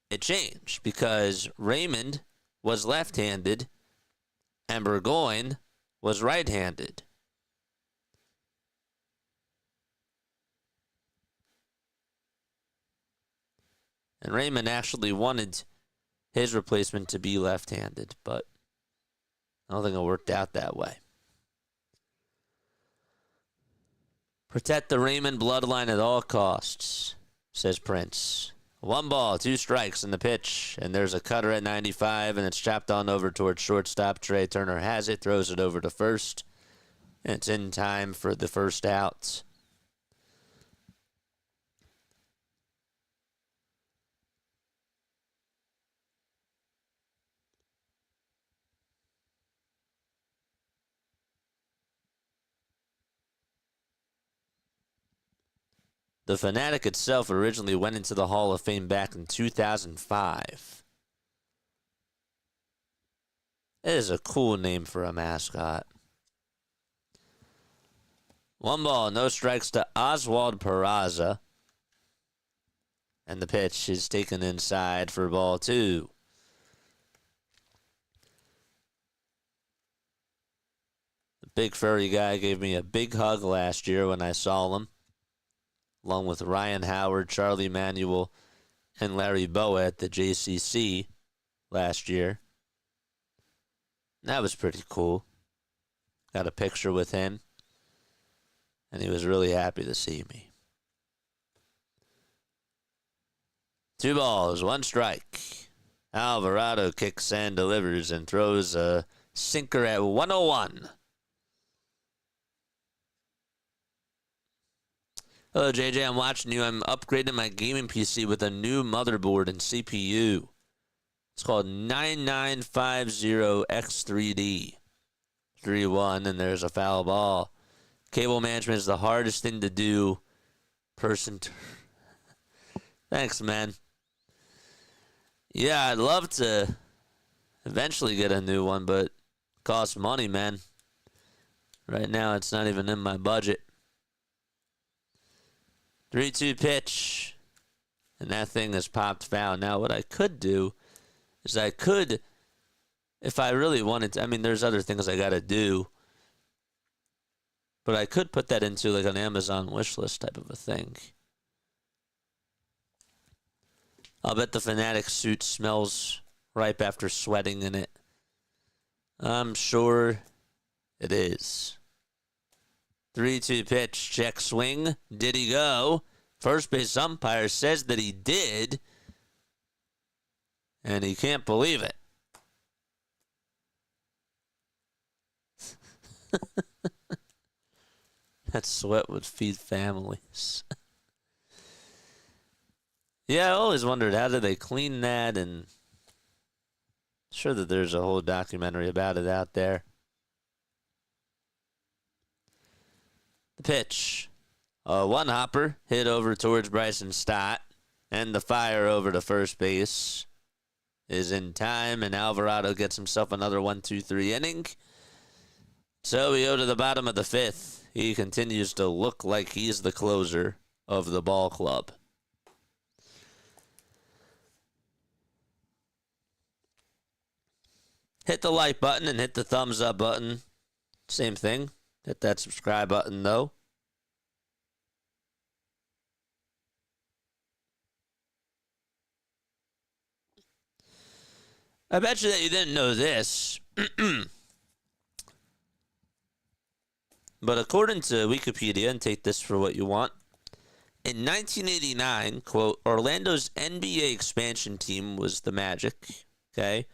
it changed because Raymond was left-handed and Burgoyne was right-handed. And Raymond actually wanted his replacement to be left-handed, but I don't think it worked out that way. Protect the Raymond bloodline at all costs, says Prince. 1 ball, 2 strikes in the pitch, and there's a cutter at 95, and it's chopped on over towards shortstop. Trey Turner has it, throws it over to first, and it's in time for the first out. The Fanatic itself originally went into the Hall of Fame back in 2005. It is a cool name for a mascot. 1 ball, no strikes to Oswald Peraza. And the pitch is taken inside for ball 2. The big furry guy gave me a big hug last year when I saw him, along with Ryan Howard, Charlie Manuel, and Larry Boa at the JCC last year. That was pretty cool. Got a picture with him, and he was really happy to see me. 2 balls, 1 strike. Alvarado kicks and delivers and throws a sinker at 101. Hello, JJ. I'm watching you. I'm upgrading my gaming PC with a new motherboard and CPU. It's called 9950X3D. 3-1, and there's a foul ball. Cable management is the hardest thing to do. Thanks, man. Yeah, I'd love to eventually get a new one, but it costs money, man. Right now, it's not even in my budget. 3-2 pitch. And that thing has popped foul. Now, what I could do is if I really wanted to, I mean, there's other things I got to do, but I could put that into like an Amazon wish list type of a thing. I'll bet the Fanatic suit smells ripe after sweating in it. I'm sure it is. 3-2 pitch, check swing. Did he go? First base umpire says that he did, and he can't believe it. That sweat would feed families. Yeah, I always wondered, how did they clean that? And I'm sure that there's a whole documentary about it out there. The pitch. A 1-hopper hit over towards Bryson Stott. And the fire over to first base is in time. And Alvarado gets himself another 1-2-3 inning. So we go to the bottom of the 5th. He continues to look like he's the closer of the ball club. Hit the like button and hit the thumbs up button. Same thing. Hit that subscribe button, though. I bet you that you didn't know this. But according to Wikipedia, and take this for what you want, in 1989, quote, Orlando's NBA expansion team was the Magic, okay,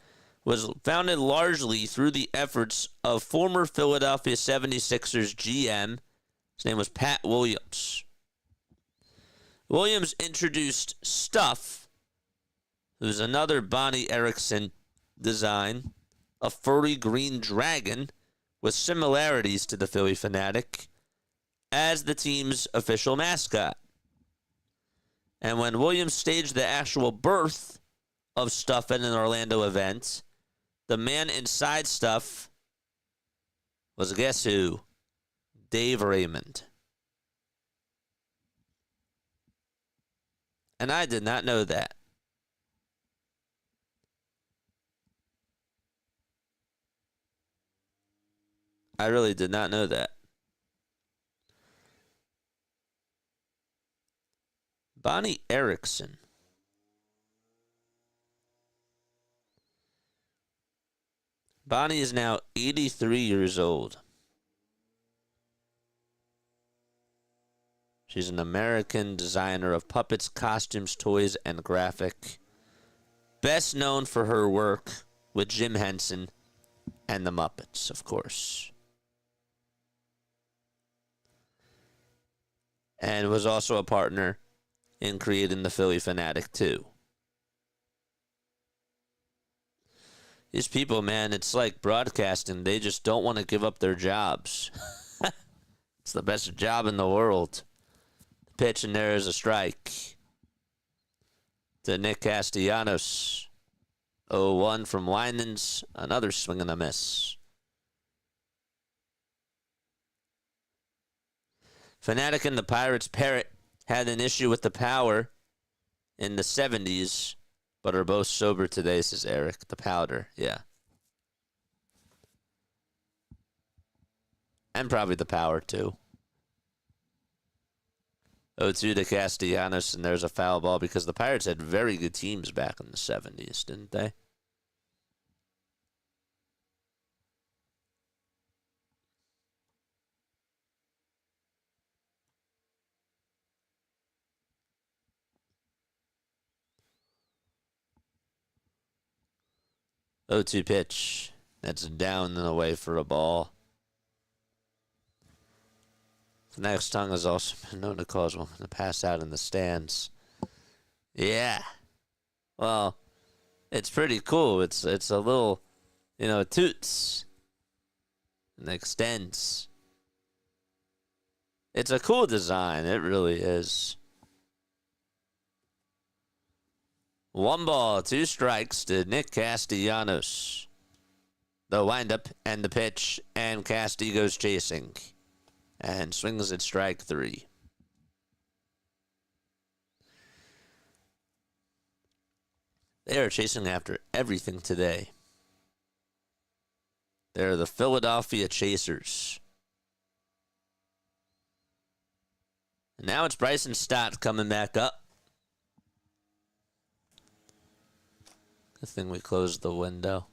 was founded largely through the efforts of former Philadelphia 76ers GM. His name was Pat Williams. Williams introduced Stuff, who's another Bonnie Erickson design, a furry green dragon with similarities to the Philly Fanatic, as the team's official mascot. And when Williams staged the actual birth of Stuff at an Orlando event, the man inside Stuff was, guess who? Dave Raymond. And I did not know that. I really did not know that. Bonnie Erickson. Bonnie is now 83 years old. She's an American designer of puppets, costumes, toys, and graphic. Best known for her work with Jim Henson and the Muppets, of course. And was also a partner in creating the Philly Fanatic, too. These people, man, it's like broadcasting. They just don't want to give up their jobs. It's the best job in the world. The pitch, and there is a strike to Nick Castellanos. 0-1 from Winans. Another swing and a miss. Fanatic and the Pirates Parrot had an issue with the power in the 70s, but are both sober today, says Eric. The powder, yeah. And probably the power, too. 0-2 to Castellanos, and there's a foul ball because the Pirates had very good teams back in the 70s, didn't they? O2 pitch. That's down and away for a ball. Fanatic's tongue has also been known to cause one to pass out in the stands. Yeah. Well, it's pretty cool. It's a little, it toots and extends. It's a cool design. It really is. 1 ball, 2 strikes to Nick Castellanos. The windup and the pitch, and Casti goes chasing and swings at strike 3. They are chasing after everything today. They're the Philadelphia Chasers. And now it's Bryson Stott coming back up. Good thing we closed the window.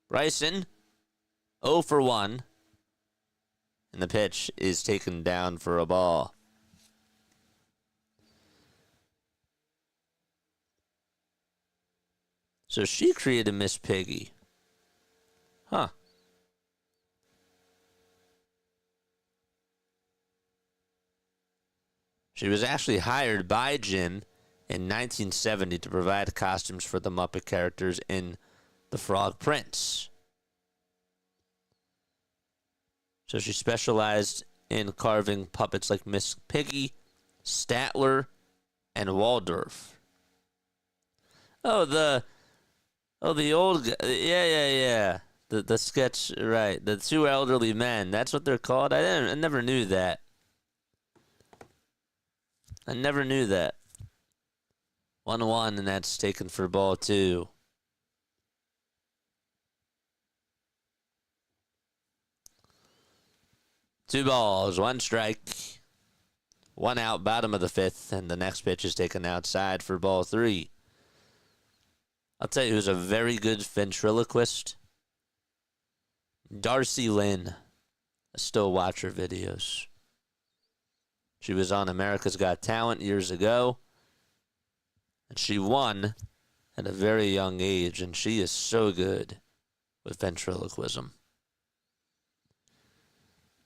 Bryson, 0 for 1. And the pitch is taken down for a ball. So she created Miss Piggy. Huh. She was actually hired by Jim in 1970 to provide costumes for the Muppet characters in The Frog Prince. So she specialized in carving puppets like Miss Piggy, Statler, and Waldorf. Oh, the old guy. Yeah. The sketch, right. The 2 elderly men. That's what they're called. I never knew that. I never knew that. 1-1, and that's taken for ball 2. Two balls, 1 strike. 1 out, bottom of the 5th, and the next pitch is taken outside for ball 3. I'll tell you who's a very good ventriloquist. Darcy Lynn. I still watch her videos. She was on America's Got Talent years ago. And she won at a very young age. And she is so good with ventriloquism.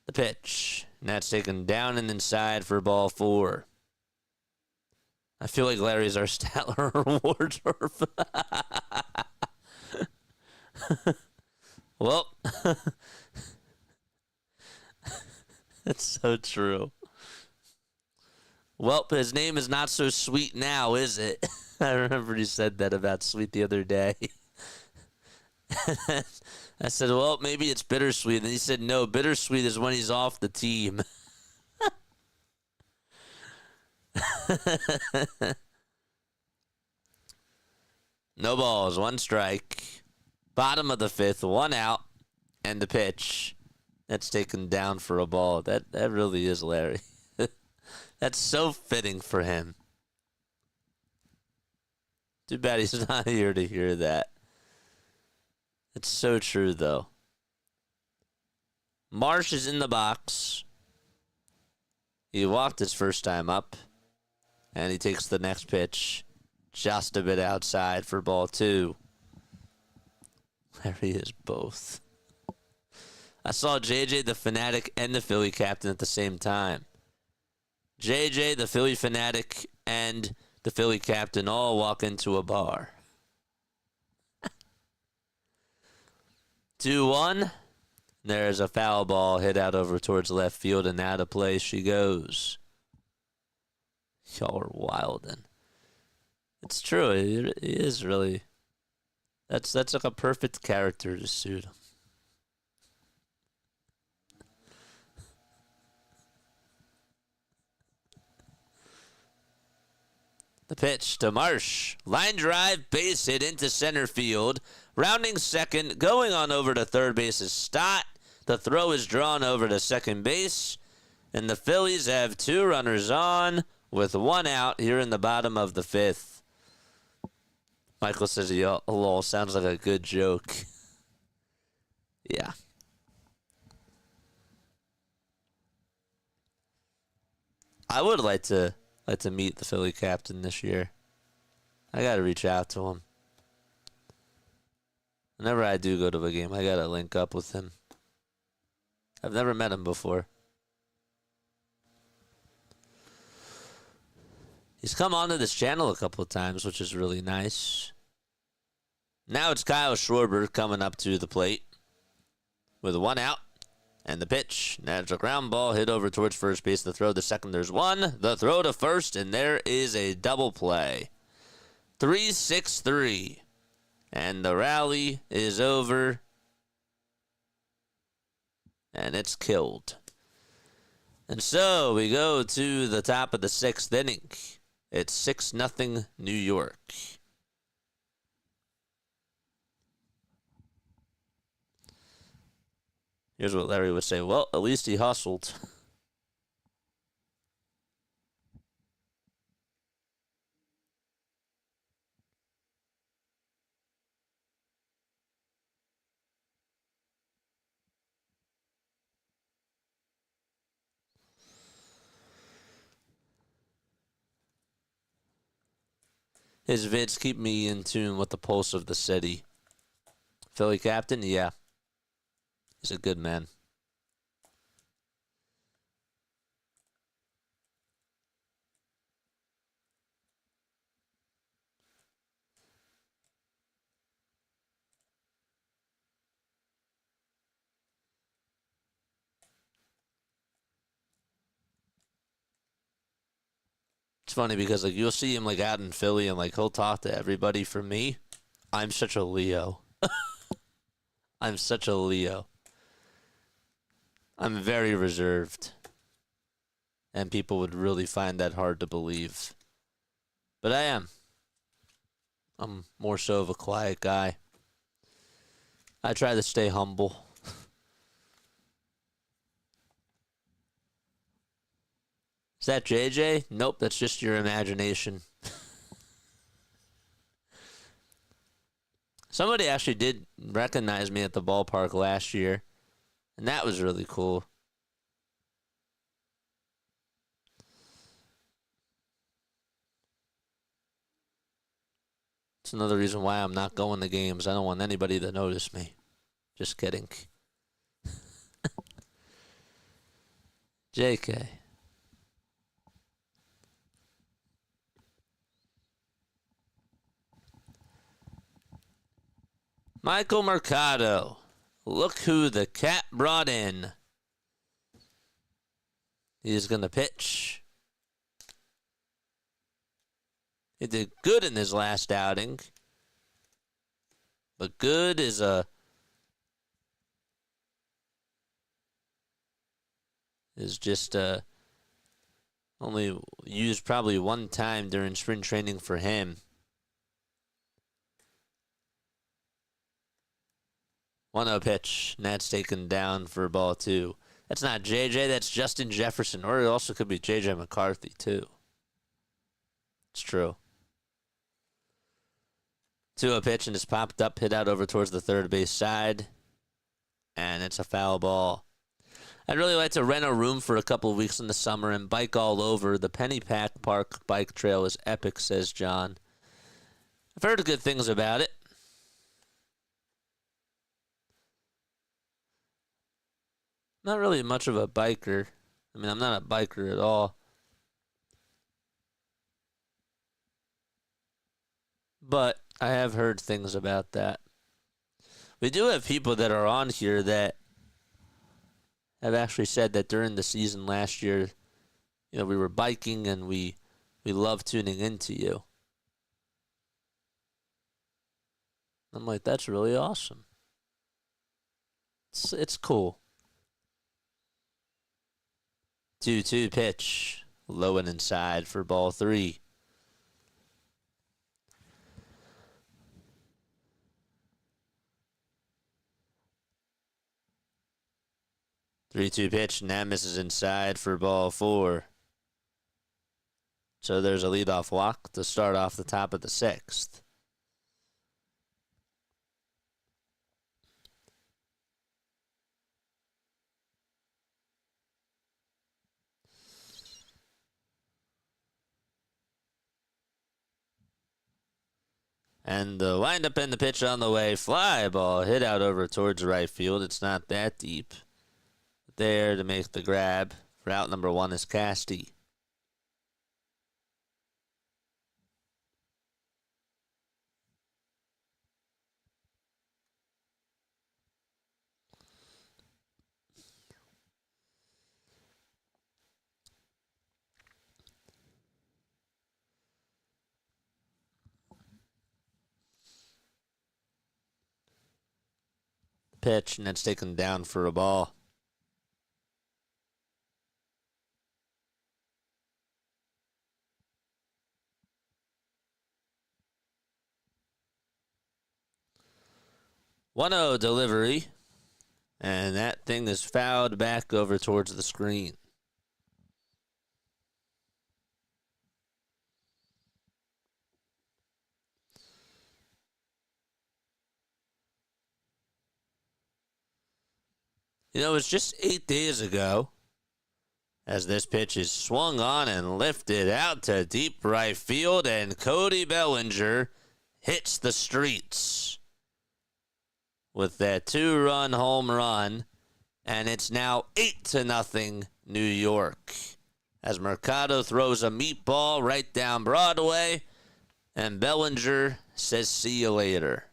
The pitch. And that's taken down and inside for ball 4. I feel like Larry's our Statler or Wardorf. Well, That's so true. Well, his name is not so sweet now, is it? I remember he said that about Sweet the other day. I said, well, maybe it's bittersweet. And he said, no, bittersweet is when he's off the team. No balls, 1 strike. Bottom of the 5th, 1 out, and the pitch. That's taken down for a ball. That really is Larry. That's so fitting for him. Too bad he's not here to hear that. It's so true, though. Marsh is in the box. He walked his first time up, and he takes the next pitch just a bit outside for ball 2. There he is, both. I saw JJ the Fanatic and the Philly captain at the same time. JJ, the Philly Fanatic, and the Philly captain all walk into a bar. 2-1. There's a foul ball hit out over towards left field, and out of play she goes. Y'all are wildin'. It's true. It is really. That's like a perfect character to suit him. The pitch to Marsh. Line drive, base hit into center field. Rounding second, going on over to third base is Stott. The throw is drawn over to second base. And the Phillies have 2 runners on with 1 out here in the bottom of the 5th. Michael says, lol, sounds like a good joke. Yeah. I would like to meet the Philly captain this year. I got to reach out to him. Whenever I do go to a game, I got to link up with him. I've never met him before. He's come onto this channel a couple of times, which is really nice. Now it's Kyle Schwarber coming up to the plate with 1 out. And the pitch. That's a ground ball hit over towards first base. The throw to second. There's 1. The throw to first. And there is a double play. 3-6-3. And the rally is over. And it's killed. And so we go to the top of the 6th inning. It's 6-0 New York. Here's what Larry would say. Well, at least he hustled. His vids keep me in tune with the pulse of the city. Philly captain, yeah. He's a good man. It's funny because like you'll see him like out in Philly and like he'll talk to everybody. For me, I'm such a Leo. I'm such a Leo. I'm very reserved. And people would really find that hard to believe. But I am. I'm more so of a quiet guy. I try to stay humble. Is that JJ? Nope, that's just your imagination. Somebody actually did recognize me at the ballpark last year, and that was really cool. It's another reason why I'm not going to games. I don't want anybody to notice me. Just kidding. JK. Michael Mercado. Look who the cat brought in. He's going to pitch. He did good in his last outing. But good is just only used probably one time during spring training for him. 1-0 pitch, and that's taken down for ball 2. That's not JJ, that's Justin Jefferson, or it also could be JJ McCarthy too. It's true. 2-0 pitch, and it's popped up, hit out over towards the third base side, and it's a foul ball. I'd really like to rent a room for a couple of weeks in the summer and bike all over. The Pennypack Park bike trail is epic, says John. I've heard good things about it. Not really much of a biker. I mean, I'm not a biker at all. But I have heard things about that. We do have people that are on here that have actually said that during the season last year, you know, we were biking and we love tuning into you. I'm like, that's really awesome. It's cool. 2-2 pitch, low and inside for ball 3. Three-two pitch, and that misses inside for ball 4. So there's a leadoff walk to start off the top of the 6th. And the windup and the pitch on the way. Fly ball hit out over towards right field. It's not that deep. There to make the grab for out number 1 is Casty. Pitch, and it's taken down for a ball. One 0 delivery, and that thing is fouled back over towards the screen. You know, it was just 8 days ago as this pitch is swung on and lifted out to deep right field, and Cody Bellinger hits the streets with that 2-run home run, and it's now 8-0 New York as Mercado throws a meatball right down Broadway, and Bellinger says, "See you later."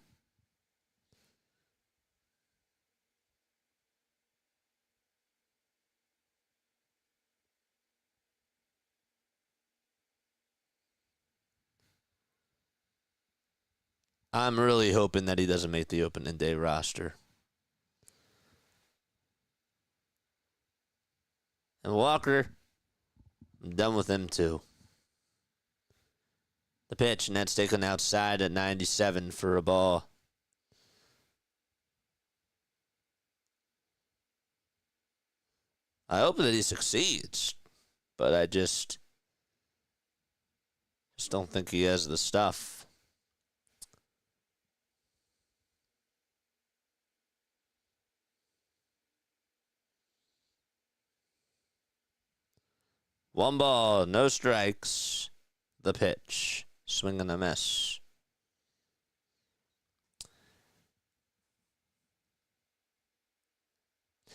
I'm really hoping that he doesn't make the opening day roster. And Walker, I'm done with him too. The pitch, and that's taken outside at 97 for a ball. I hope that he succeeds, but I just don't think he has the stuff. One ball, no strikes. The pitch. Swing and a miss.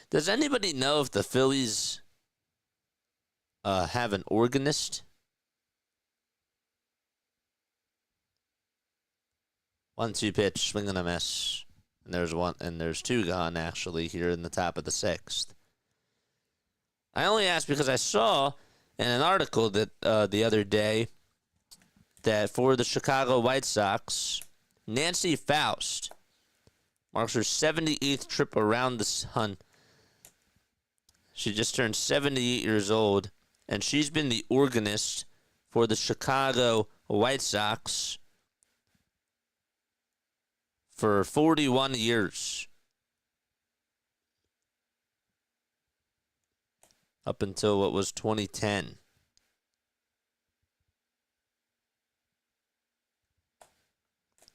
Does anybody know if the Phillies have an organist? 1-2 pitch, swing and a miss. And there's 2 gone actually here in the top of the 6th. I only asked because I saw in an article that the other day that for the Chicago White Sox, Nancy Faust marks her 78th trip around the sun. She just turned 78 years old, and she's been the organist for the Chicago White Sox for 41 years. Up until what was 2010.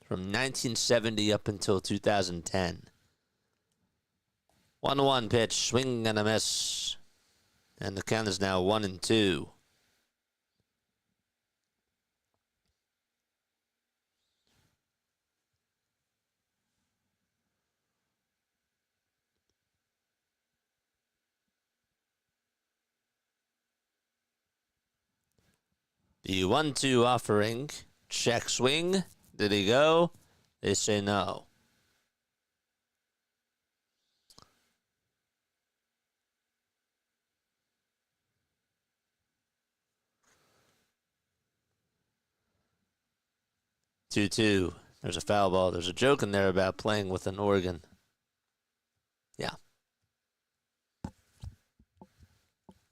From 1970 up until 2010. 1-1 pitch, swing and a miss. And the count is now 1-2. The 1-2 offering. Check swing. Did he go? They say no. Two. There's a foul ball. There's a joke in there about playing with an organ. Yeah.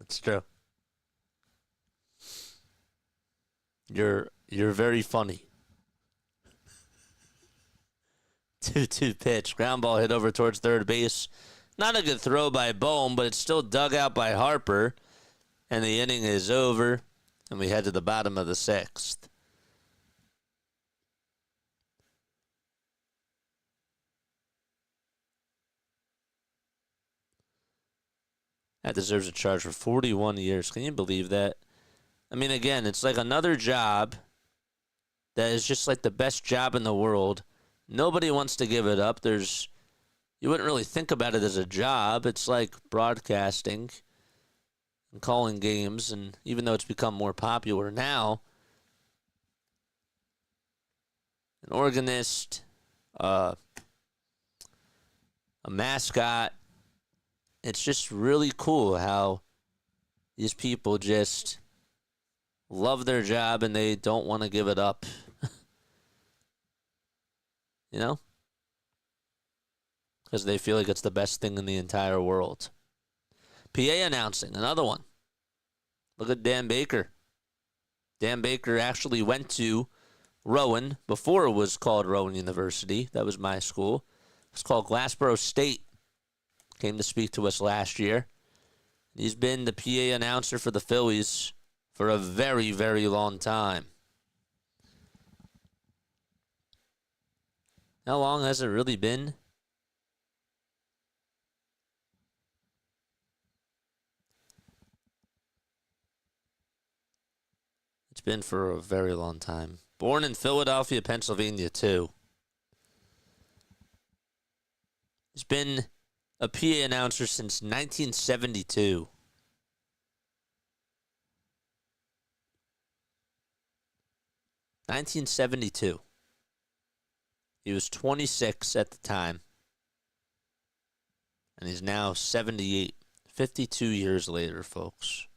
That's true. You're very funny. 2-2 pitch. Ground ball hit over towards third base. Not a good throw by Bohm, but it's still dug out by Harper. And the inning is over. And we head to the bottom of the sixth. That deserves a charge for 41 years. Can you believe that? I mean, again, it's like another job that is just like the best job in the world. Nobody wants to give it up. You wouldn't really think about it as a job. It's like broadcasting and calling games, and even though it's become more popular now, an organist, a mascot, it's just really cool how these people just love their job and they don't want to give it up. You know? Because they feel like it's the best thing in the entire world. PA announcing, another one. Look at Dan Baker. Dan Baker actually went to Rowan before it was called Rowan University. That was my school. It was called Glassboro State. Came to speak to us last year. He's been the PA announcer for the Phillies for a very, very long time. How long has it really been? It's been for a very long time. Born in Philadelphia, Pennsylvania, too. He's been a PA announcer since 1972. He was 26 at the time. And he's now 78. 52 years later, folks.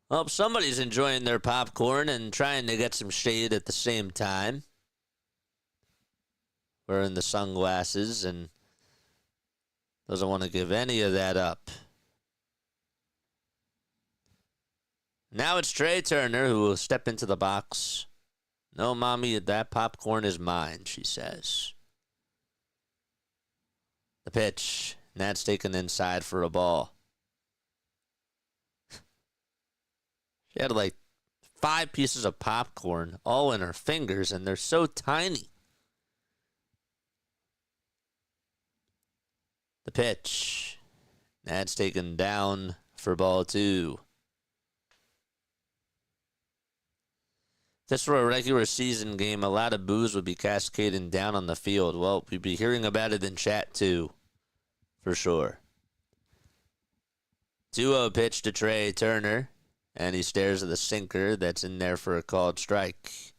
Well, somebody's enjoying their popcorn and trying to get some shade at the same time. Wearing the sunglasses and doesn't want to give any of that up. Now it's Trey Turner who will step into the box. No, Mommy, that popcorn is mine, she says. The pitch. Nat's taken inside for a ball. She had like 5 pieces of popcorn all in her fingers, and they're so tiny. The pitch. Nat's taken down for ball 2. If this were a regular season game, a lot of boos would be cascading down on the field. Well, we'd be hearing about it in chat too, for sure. 2-0 pitch to Trey Turner. And he stares at the sinker that's in there for a called strike.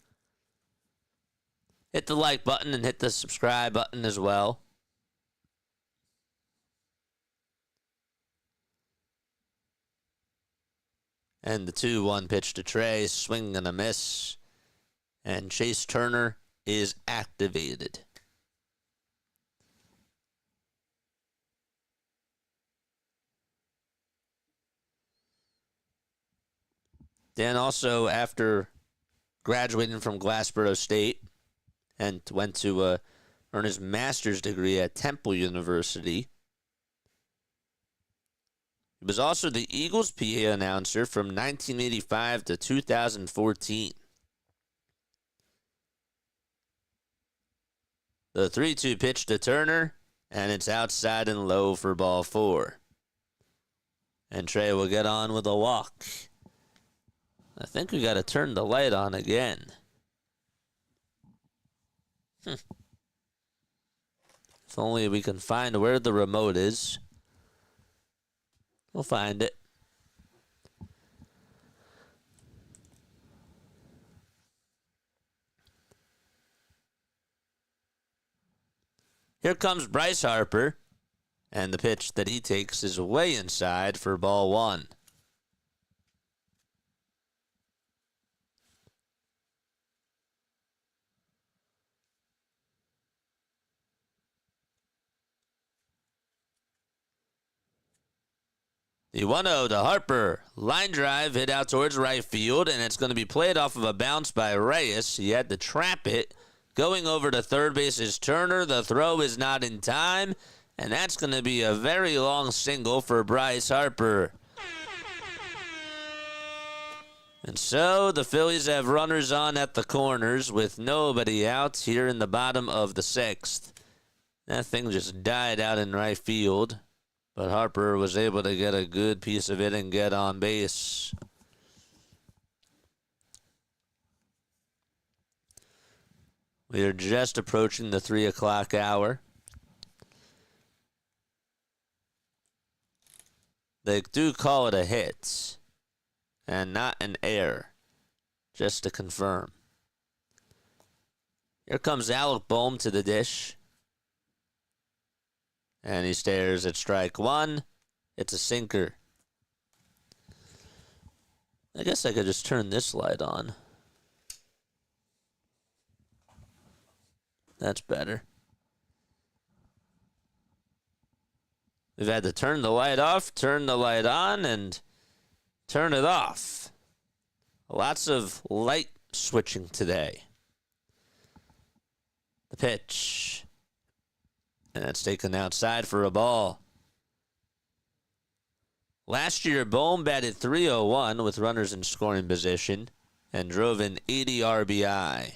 Hit the like button and hit the subscribe button as well. And the 2-1 pitch to Trey, swing and a miss. And Chase Turner is activated. Dan also, after graduating from Glassboro State and went to earn his master's degree at Temple University, he was also the Eagles PA announcer from 1985 to 2014. The 3-2 pitch to Turner, and it's outside and low for ball 4. And Trey will get on with a walk. I think we got to turn the light on again. If only we can find where the remote is. We'll find it. Here comes Bryce Harper, and the pitch that he takes is way inside for ball 1. The 1-0 to Harper. Line drive hit out towards right field, and it's going to be played off of a bounce by Reyes. He had to trap it. Going over to third base is Turner. The throw is not in time, and that's going to be a very long single for Bryce Harper. And so the Phillies have runners on at the corners with nobody out here in the bottom of the 6th. That thing just died out in right field. But Harper was able to get a good piece of it and get on base. We are just approaching the 3 o'clock hour. They do call it a hit and not an error, just to confirm. Here comes Alec Bohm to the dish. And he stares at strike 1. It's a sinker. I guess I could just turn this light on. That's better. We've had to turn the light off, turn the light on, and turn it off. Lots of light switching today. The pitch. And it's taken outside for a ball. Last year, Bohm batted .301 with runners in scoring position and drove in 80 RBI.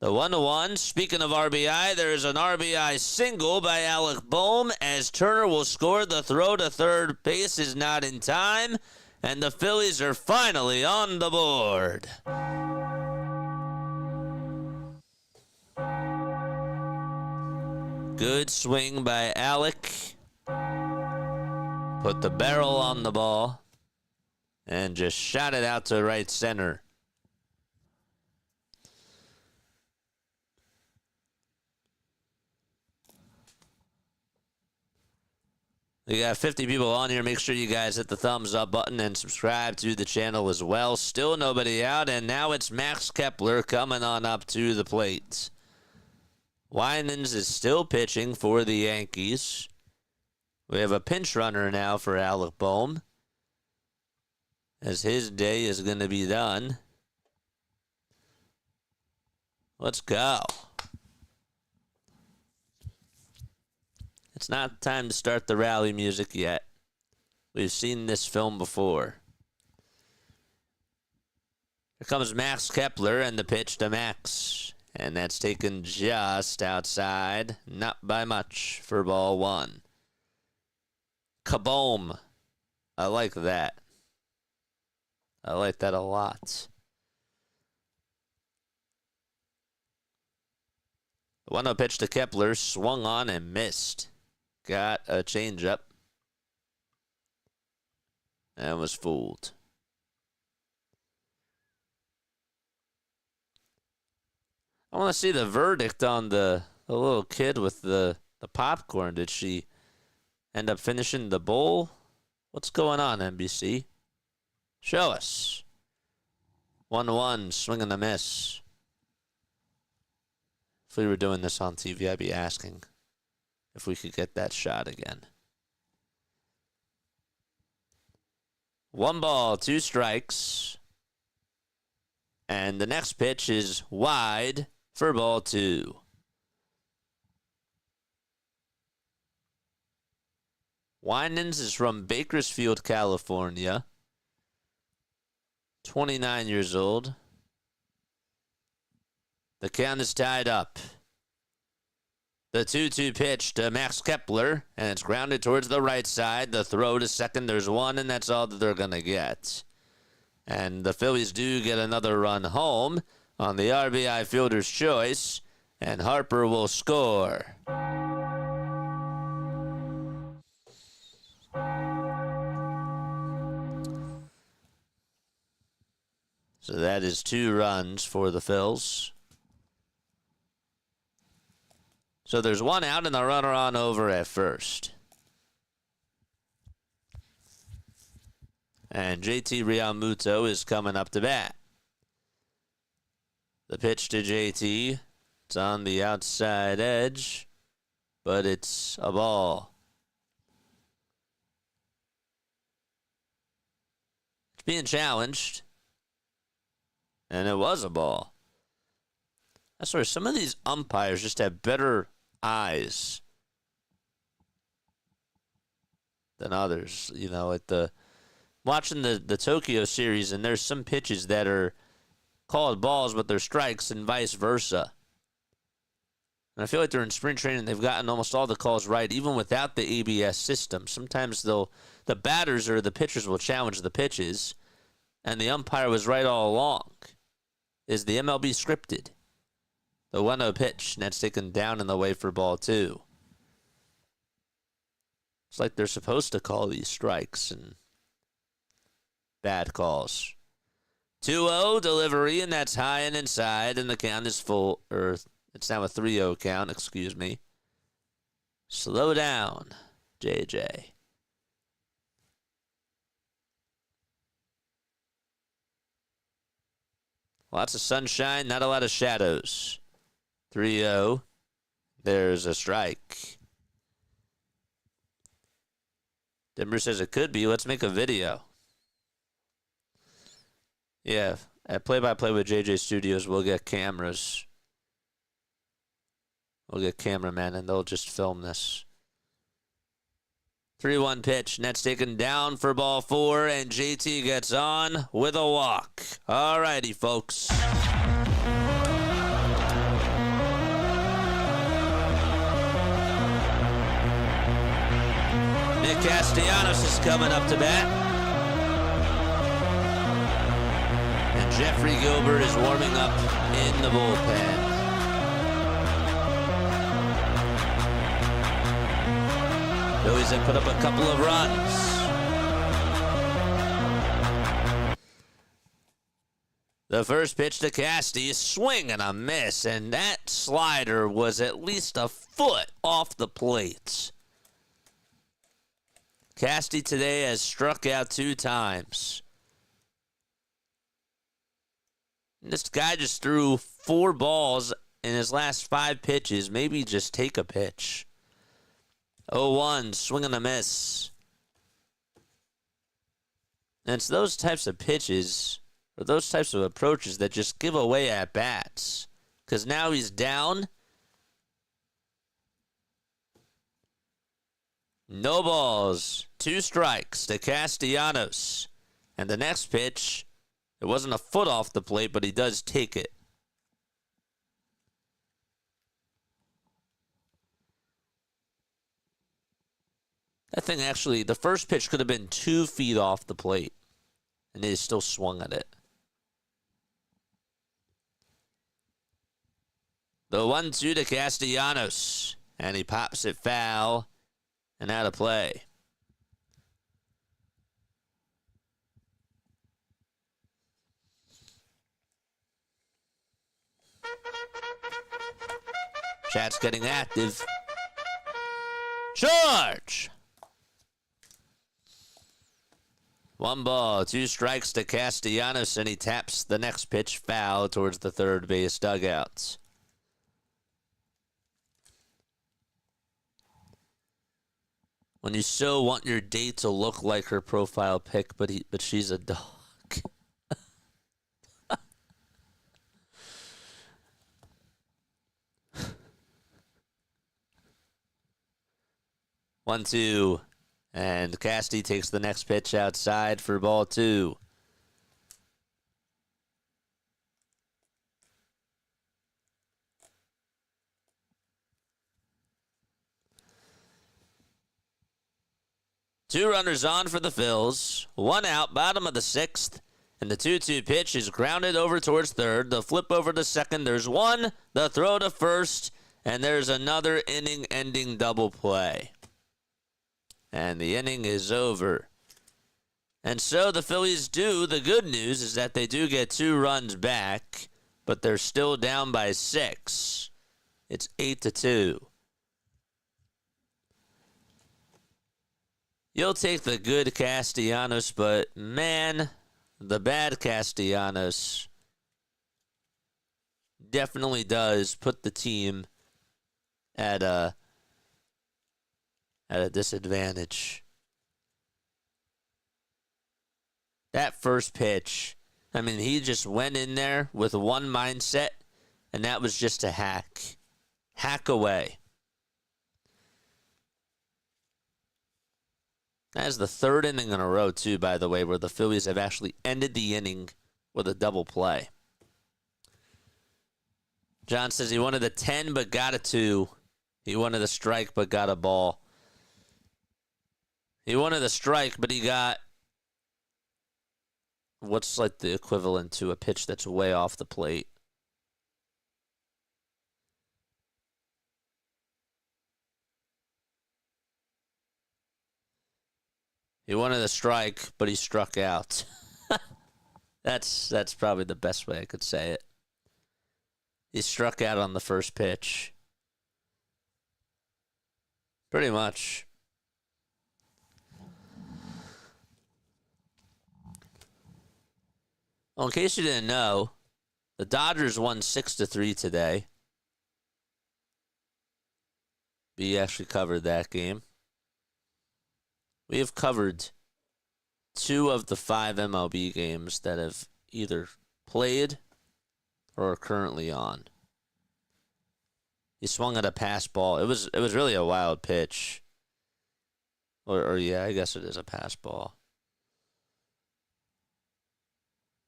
The 1-1, speaking of RBI, there is an RBI single by Alec Bohm as Turner will score. The throw to third base is not in time, and the Phillies are finally on the board. Good swing by Alec. Put the barrel on the ball and just shot it out to right center. We got 50 people on here. Make sure you guys hit the thumbs up button and subscribe to the channel as well. Still nobody out, and now it's Max Kepler coming on up to the plate. Winans is still pitching for the Yankees. We have a pinch runner now for Alec Bohm, as his day is going to be done. Let's go. It's not time to start the rally music yet. We've seen this film before. Here comes Max Kepler and the pitch to Max. And that's taken just outside. Not by much for ball 1. Kaboom. I like that. I like that a lot. The 1-0 pitch to Kepler, swung on and missed. Got a changeup. And was fooled. I want to see the verdict on the little kid with the popcorn. Did she end up finishing the bowl? What's going on, NBC? Show us. 1-1, swing and a miss. If we were doing this on TV, I'd be asking if we could get that shot again. 1 ball, 2 strikes. And the next pitch is wide for ball 2. Winans is from Bakersfield, California. 29 years old. The count is tied up. The 2-2 pitch to Max Kepler, and it's grounded towards the right side. The throw to second, there's 1, and that's all that they're going to get. And the Phillies do get another run home on the RBI fielder's choice, and Harper will score. So that is 2 runs for the Phils. So there's 1 out and the runner on over at first. And JT Realmuto is coming up to bat. The pitch to JT. It's on the outside edge, but it's a ball. It's being challenged. And it was a ball. I swear, some of these umpires just have better eyes than others. You know, at watching the Tokyo series, and there's some pitches that are called balls, but they're strikes, and vice versa. And I feel like during spring training, they've gotten almost all the calls right, even without the ABS system. Sometimes the batters or the pitchers will challenge the pitches, and the umpire was right all along. Is the MLB scripted? The 1-0 pitch, and that's taken down and away for ball 2. It's like they're supposed to call these strikes and bad calls. 2-0 delivery, and that's high and inside, and the count is full, or it's now a 3-0 count, excuse me. Slow down, JJ. Lots of sunshine, not a lot of shadows. 3-0. There's a strike. Denver says it could be. Let's make a video. Yeah, at Play-by-Play with JJ Studios, we'll get cameras. We'll get cameramen, and they'll just film this. 3-1 pitch, and that's taken down for ball 4, and JT gets on with a walk. All righty, folks. Nick Castellanos is coming up to bat. And Jeffrey Gilbert is warming up in the bullpen. Phillies have put up a couple of runs. The first pitch to Casty, swing and a miss, and that slider was at least a foot off the plate. Casty today has struck out 2 times. This guy just threw 4 balls in his last 5 pitches. Maybe just take a pitch. 0-1, swing and a miss. And it's those types of pitches, or those types of approaches, that just give away at bats. Because now he's down. No balls, 2 strikes to Castellanos. And the next pitch, it wasn't a foot off the plate, but he does take it. That thing actually, the first pitch could have been 2 feet off the plate, and he still swung at it. The 1-2 to Castellanos, and he pops it foul and out of play. Chat's getting active. Charge! 1 ball, 2 strikes to Castellanos, and he taps the next pitch foul towards the third base dugouts. When you so want your date to look like her profile pic, but she's a dog. 1-2. And Casty takes the next pitch outside for ball 2. Two runners on for the Phils. 1 out, bottom of the 6th. And the 2-2 pitch is grounded over towards third. The flip over to second. There's 1. The throw to first. And there's another inning-ending double play. And the inning is over. And so the Phillies do. The good news is that they do get 2 runs back, but they're still down by 6. It's 8-2. You'll take the good Castellanos, but man, the bad Castellanos definitely does put the team at a disadvantage. That first pitch, I mean, he just went in there with one mindset, and that was just a hack. Hack away. That is the 3rd inning in a row, too, by the way, where the Phillies have actually ended the inning with a double play. John says he wanted a 10 but got a 2. He wanted a strike but got a ball. He wanted a strike, but he got what's like the equivalent to a pitch that's way off the plate. He wanted a strike, but he struck out. That's probably the best way I could say it. He struck out on the first pitch. Pretty much. Well, in case you didn't know, the Dodgers won 6-3 today. We actually covered that game. We have covered 2 of the 5 MLB games that have either played or are currently on. He swung at a pass ball. It was really a wild pitch. Or yeah, I guess it is a pass ball.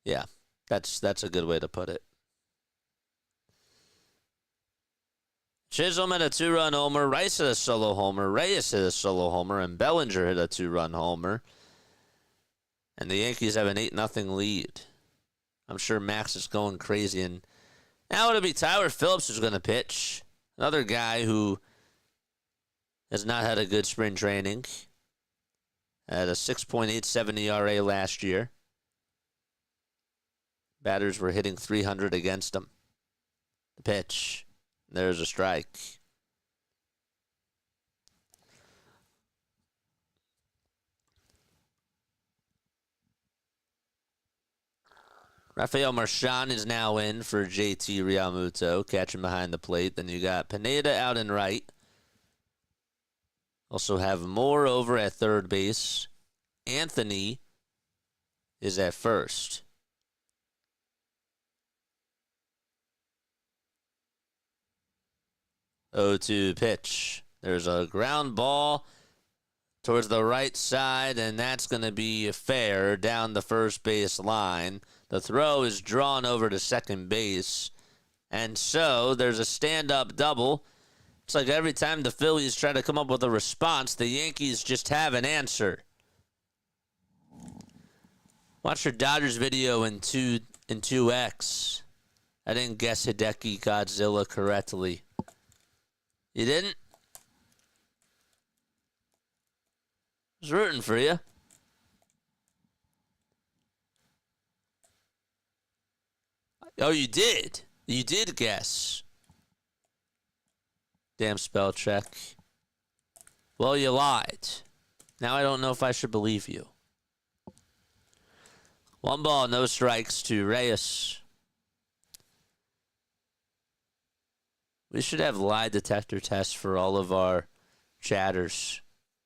Yeah, that's a good way to put it. Chisholm hit a 2-run homer, Rice hit a solo homer, Reyes hit a solo homer, and Bellinger hit a 2-run homer. And the Yankees have an 8-0 lead. I'm sure Max is going crazy. And now it'll be Tyler Phillips who's going to pitch. Another guy who has not had a good spring training. Had a 6.87 ERA last year. Batters were hitting 300 against him. The pitch. There's a strike. Rafael Marchand is now in for JT Realmuto, catching behind the plate. Then you got Pineda out in right. Also have Moore over at third base. Anthony is at first. 0-2 pitch. There's a ground ball towards the right side, and that's going to be fair down the first base line. The throw is drawn over to second base, and so there's a stand-up double. It's like every time the Phillies try to come up with a response, the Yankees just have an answer. Watch your Dodgers video in 2X. I didn't guess Hideki Godzilla correctly. You didn't? I was rooting for you. Oh, you did? You did guess. Damn spell check. Well, you lied. Now I don't know if I should believe you. 1 ball, no strikes to Reyes. We should have lie detector tests for all of our chatters.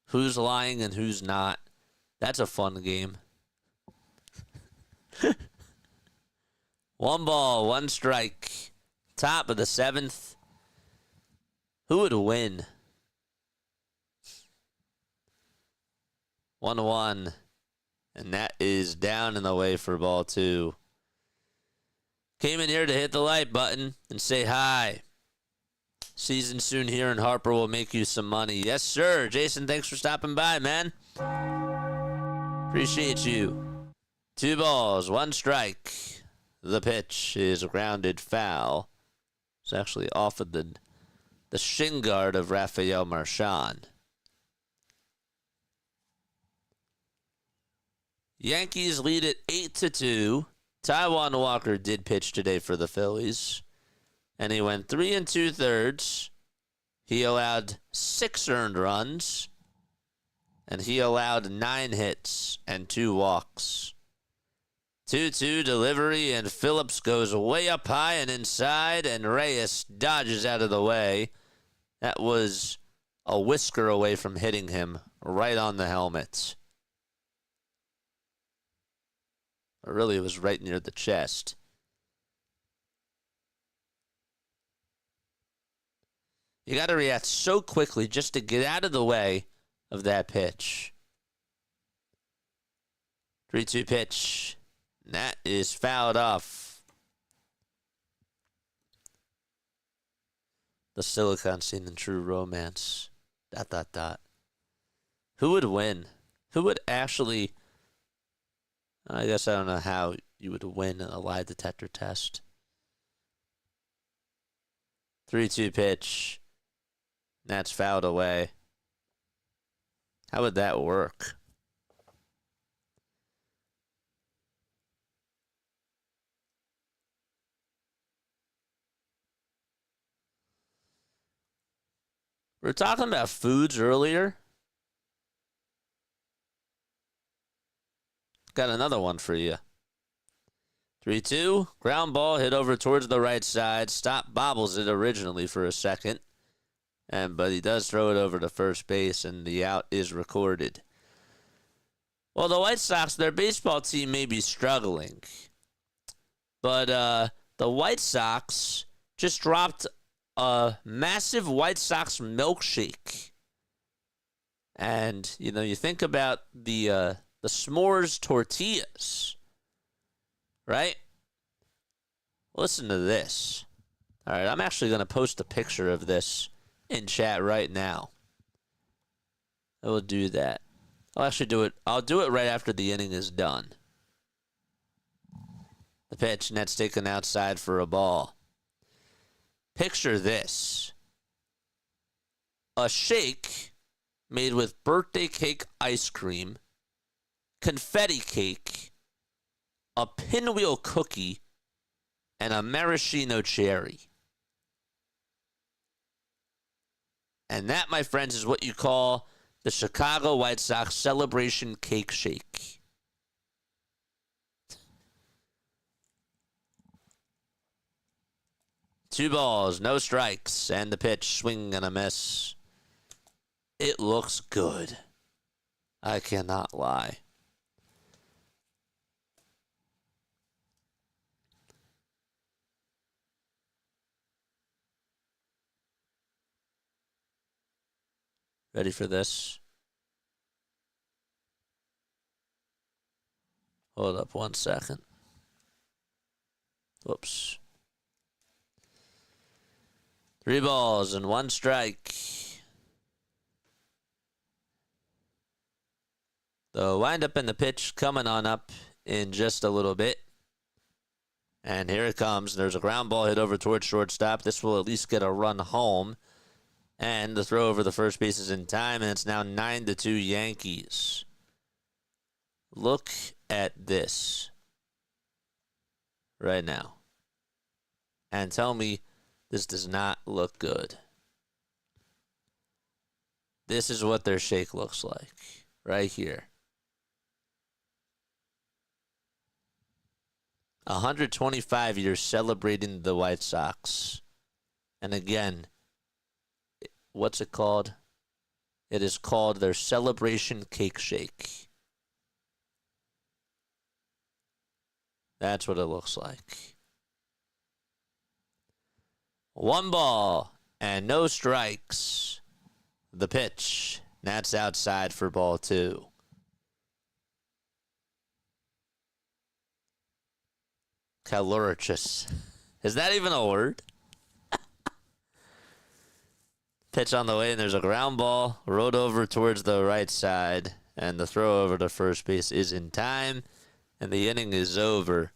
Who's lying and who's not. That's a fun game. 1 ball, 1 strike. Top of the 7th. Who would win? 1-1. And that is down and away for ball 2. Came in here to hit the like button and say hi. Season soon here, and Harper will make you some money. Yes, sir. Jason, thanks for stopping by, man. Appreciate you. 2 balls, 1 strike. The pitch is a grounded foul. It's actually off of the shin guard of Rafael Marchand. Yankees lead it 8-2. Taijuan Walker did pitch today for the Phillies, and he went 3 2/3. He allowed 6 earned runs, and he allowed 9 hits and 2 walks. 2-2 delivery, and Phillips goes way up high and inside, and Reyes dodges out of the way. That was a whisker away from hitting him right on the helmet. Or really, it was right near the chest. You got to react so quickly just to get out of the way of that pitch. 3-2 pitch. That is fouled off. The silicon scene in True Romance. ... Who would win? Who would actually... I guess I don't know how you would win a lie detector test. 3-2 pitch. That's fouled away. How would that work? We were talking about foods earlier. Got another one for you. 3-2. Ground ball hit over towards the right side. Stop bobbles it originally for a second. But he does throw it over to first base, and the out is recorded. Well, the White Sox, their baseball team may be struggling. But the White Sox just dropped a massive White Sox milkshake. And, you think about the s'mores tortillas, right? Listen to this. All right, I'm actually going to post a picture of this in chat right now. I will do that. I'll actually do it. I'll do it right after the inning is done. The pitch, and that's taken outside for a ball. Picture this. A shake made with birthday cake ice cream, confetti cake, a pinwheel cookie, and a maraschino cherry. And that, my friends, is what you call the Chicago White Sox Celebration Cake Shake. Two balls, no strikes, and the pitch, swing and a miss. It looks good. I cannot lie. Ready for this? Hold up 1 second. Whoops. 3 balls and 1 strike. The windup and the pitch coming on up in just a little bit. And here it comes. There's a ground ball hit over towards shortstop. This will at least get a run home. And the throw over the first base is in time, and it's now 9-2 Yankees. Look at this right now. And tell me this does not look good. This is what their shake looks like right here. 125 years celebrating the White Sox. And again, what's it called? It is called their Celebration Cake Shake. That's what it looks like. 1 ball and no strikes. The pitch. That's outside for ball 2. Caloricious. Is that even a word? Pitch on the way, and there's a ground ball. Rode over towards the right side, and the throw over to first base is in time, and the inning is over.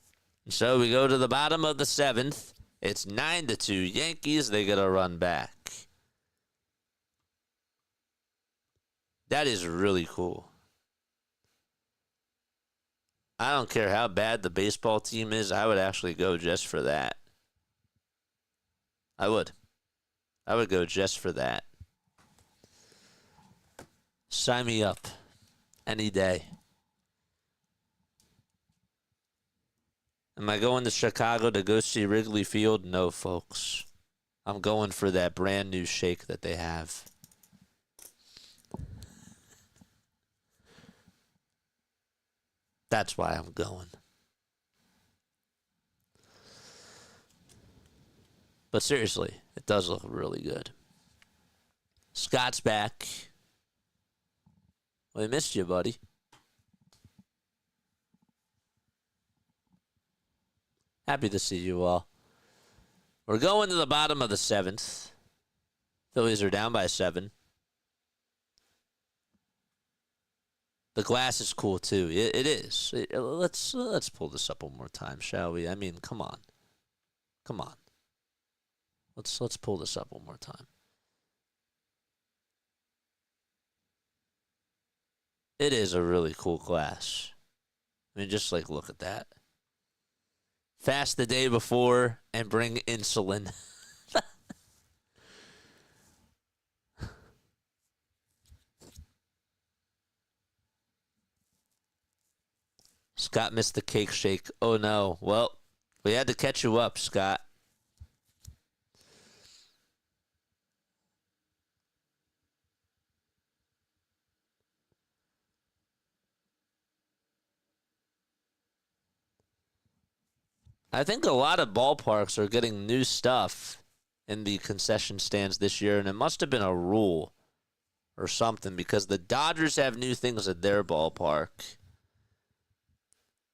So we go to the bottom of the 7th. It's 9-2 Yankees. They get a run back. That is really cool. I don't care how bad the baseball team is. I would actually go just for that. I would go just for that. Sign me up. Any day. Am I going to Chicago to go see Wrigley Field? No, folks. I'm going for that brand new shake that they have. That's why I'm going. But seriously, it does look really good. Scott's back. We missed you, buddy. Happy to see you all. We're going to the bottom of the 7th. Phillies are down by 7. The glass is cool too. It is. Let's pull this up one more time, shall we? I mean, come on. Let's pull this up one more time. It is a really cool glass. I mean, just like look at that. Fast the day before and bring insulin. Scott missed the cake shake. Oh no. Well, we had to catch you up, Scott. I think a lot of ballparks are getting new stuff in the concession stands this year, and it must have been a rule or something because the Dodgers have new things at their ballpark.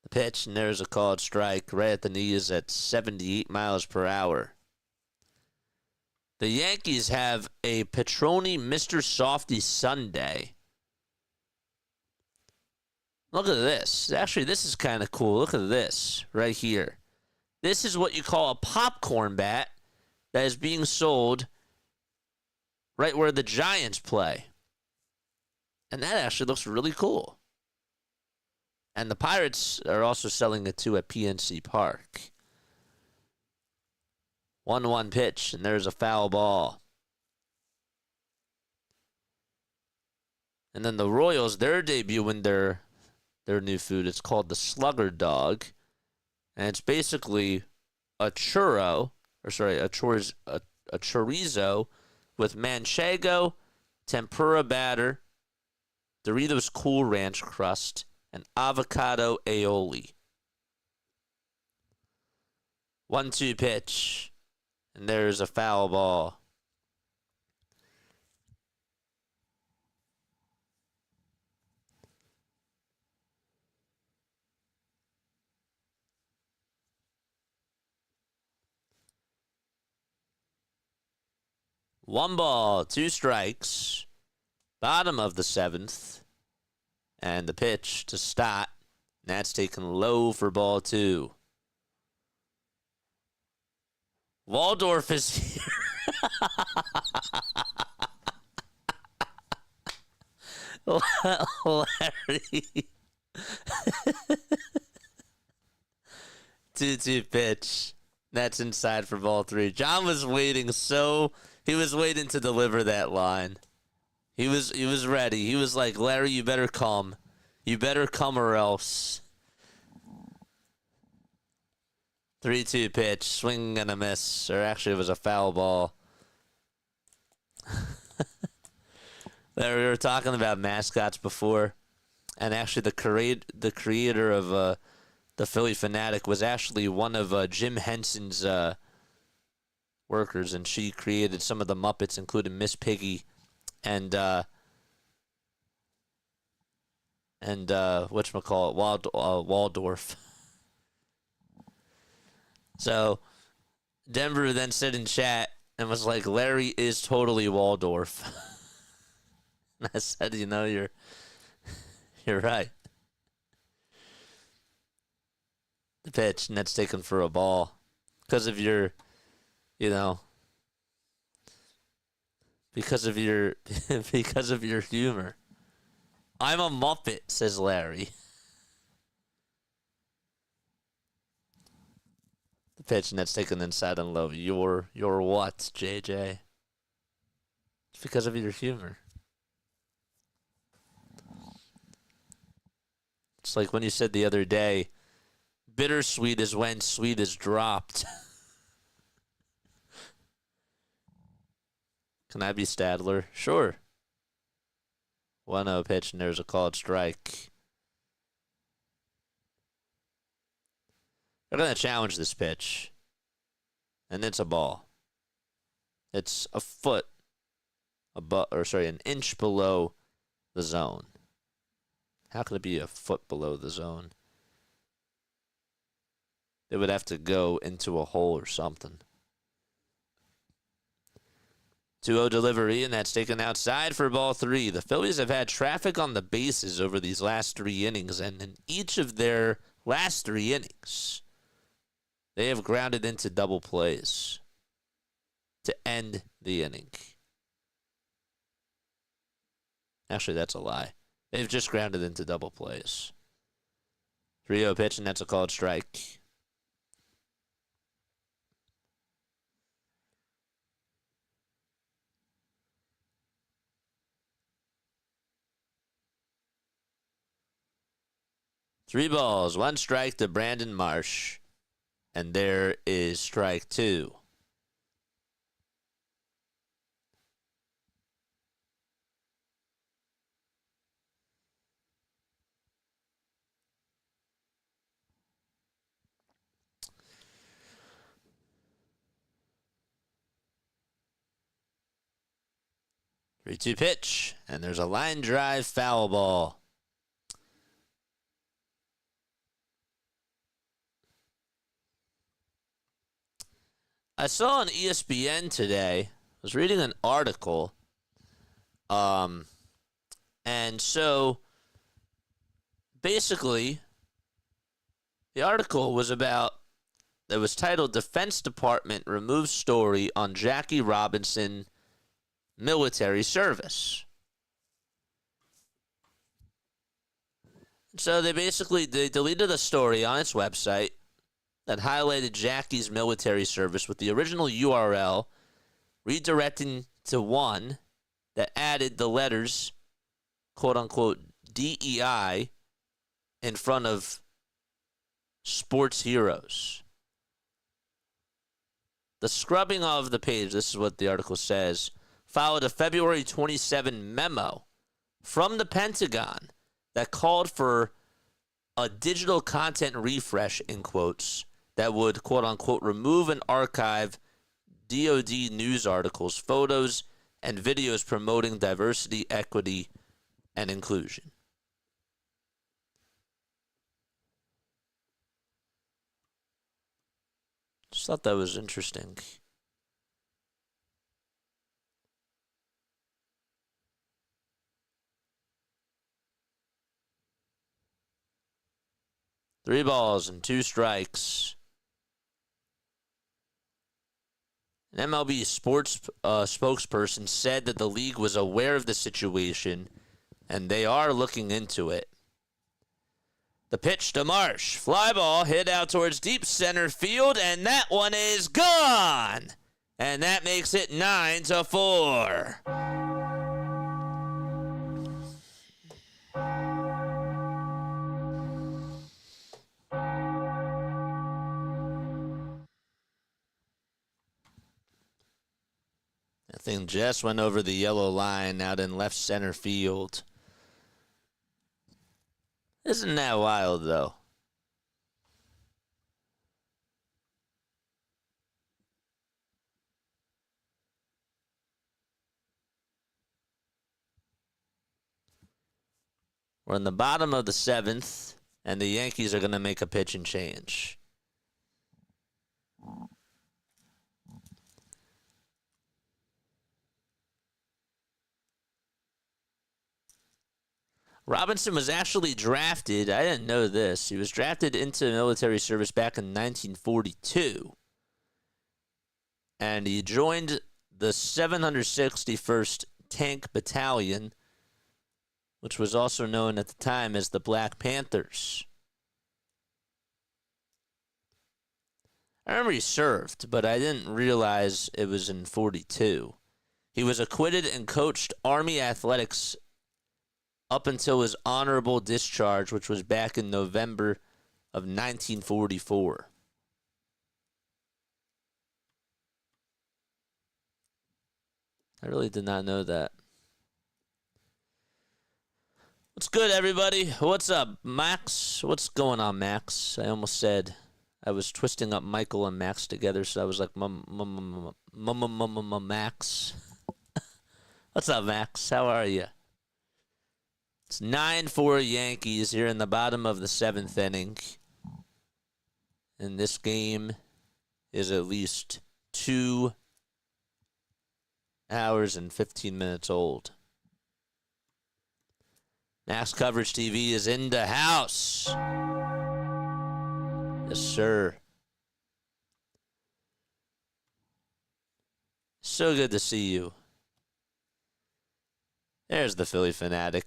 The pitch, and there's a called strike right at the knees at 78 miles per hour. The Yankees have a Petroni Mr. Softy Sunday. Look at this. Actually, this is kind of cool. Look at this right here. This is what you call a popcorn bat that is being sold right where the Giants play. And that actually looks really cool. And the Pirates are also selling it too at PNC Park. 1-1 pitch, and there's a foul ball. And then the Royals, they're debuting their new food. It's called the Slugger Dog. And it's basically a chorizo with manchego, tempura batter, Doritos Cool Ranch crust, and avocado aioli. 1-2 pitch, and there's a foul ball. One ball, 2 strikes. Bottom of the 7th. And the pitch to Stott. That's taken low for ball 2. Waldorf is here. Larry. 2-2 pitch. That's inside for ball 3. John was waiting he was waiting to deliver that line. He was ready. He was like, Larry, you better come. You better come or else. 3-2 pitch, swing and a miss. Or actually, it was a foul ball. There, we were talking about mascots before. And actually, the creator of the Philly Fanatic was actually one of Jim Henson's workers. And she created some of the Muppets, including Miss Piggy and whatchamacallit, Waldorf. So Denver then said in chat and was like, Larry is totally Waldorf. And I said, you're right. The pitch, and that's taken for a ball. Because of your, because of your humor. I'm a Muppet, says Larry. The pitch, and that's taken inside and low. You're what, JJ? It's because of your humor. It's like when you said the other day, bittersweet is when sweet is dropped. Can I be Stadler? Sure. 1-0 pitch, and there's a called strike. They're going to challenge this pitch. And it's a ball. It's an inch below the zone. How could it be a foot below the zone? They would have to go into a hole or something. 2-0 delivery, and that's taken outside for ball 3. The Phillies have had traffic on the bases over these last 3 innings, and in each of their last 3 innings, they have grounded into double plays to end the inning. Actually, that's a lie. They've just grounded into double plays. 3-0 pitch, and that's a called strike. Three balls, 1 strike to Brandon Marsh. And there is strike 2. Three-two pitch, and there's a line drive foul ball. I saw on ESPN today, I was reading an article, and so basically the article was titled Defense Department Removes Story on Jackie Robinson Military Service. So they deleted a story on its website that highlighted Jackie's military service with the original URL redirecting to one that added the letters, quote-unquote, DEI in front of sports heroes. The scrubbing of the page, this is what the article says, followed a February 27 memo from the Pentagon that called for a digital content refresh, in quotes, that would, quote-unquote, remove and archive DoD news articles, photos, and videos promoting diversity, equity, and inclusion. Just thought that was interesting. Three balls and 2 strikes. An MLB sports spokesperson said that the league was aware of the situation and they are looking into it. The pitch to Marsh. Fly ball hit out towards deep center field, and that one is gone. And that makes it 9-4. ball just went over the yellow line out in left center field. Isn't that wild, though? We're in the bottom of the 7th, and the Yankees are going to make a pitch and change. Robinson was actually drafted. I didn't know this. He was drafted into military service back in 1942. And he joined the 761st Tank Battalion, which was also known at the time as the Black Panthers. I remember he served, but I didn't realize it was in 42. He was acquitted and coached Army athletics up until his honorable discharge, which was back in November of 1944. I really did not know that. What's good, everybody? What's up, Max? What's going on, Max? I almost said I was twisting up Michael and Max together, so I was like, Max. What's up, Max? How are you? It's 9-4 Yankees here in the bottom of the 7th inning. And this game is at least 2 hours and 15 minutes old. Max Coverage TV is in the house. Yes, sir. So good to see you. There's the Philly fanatic.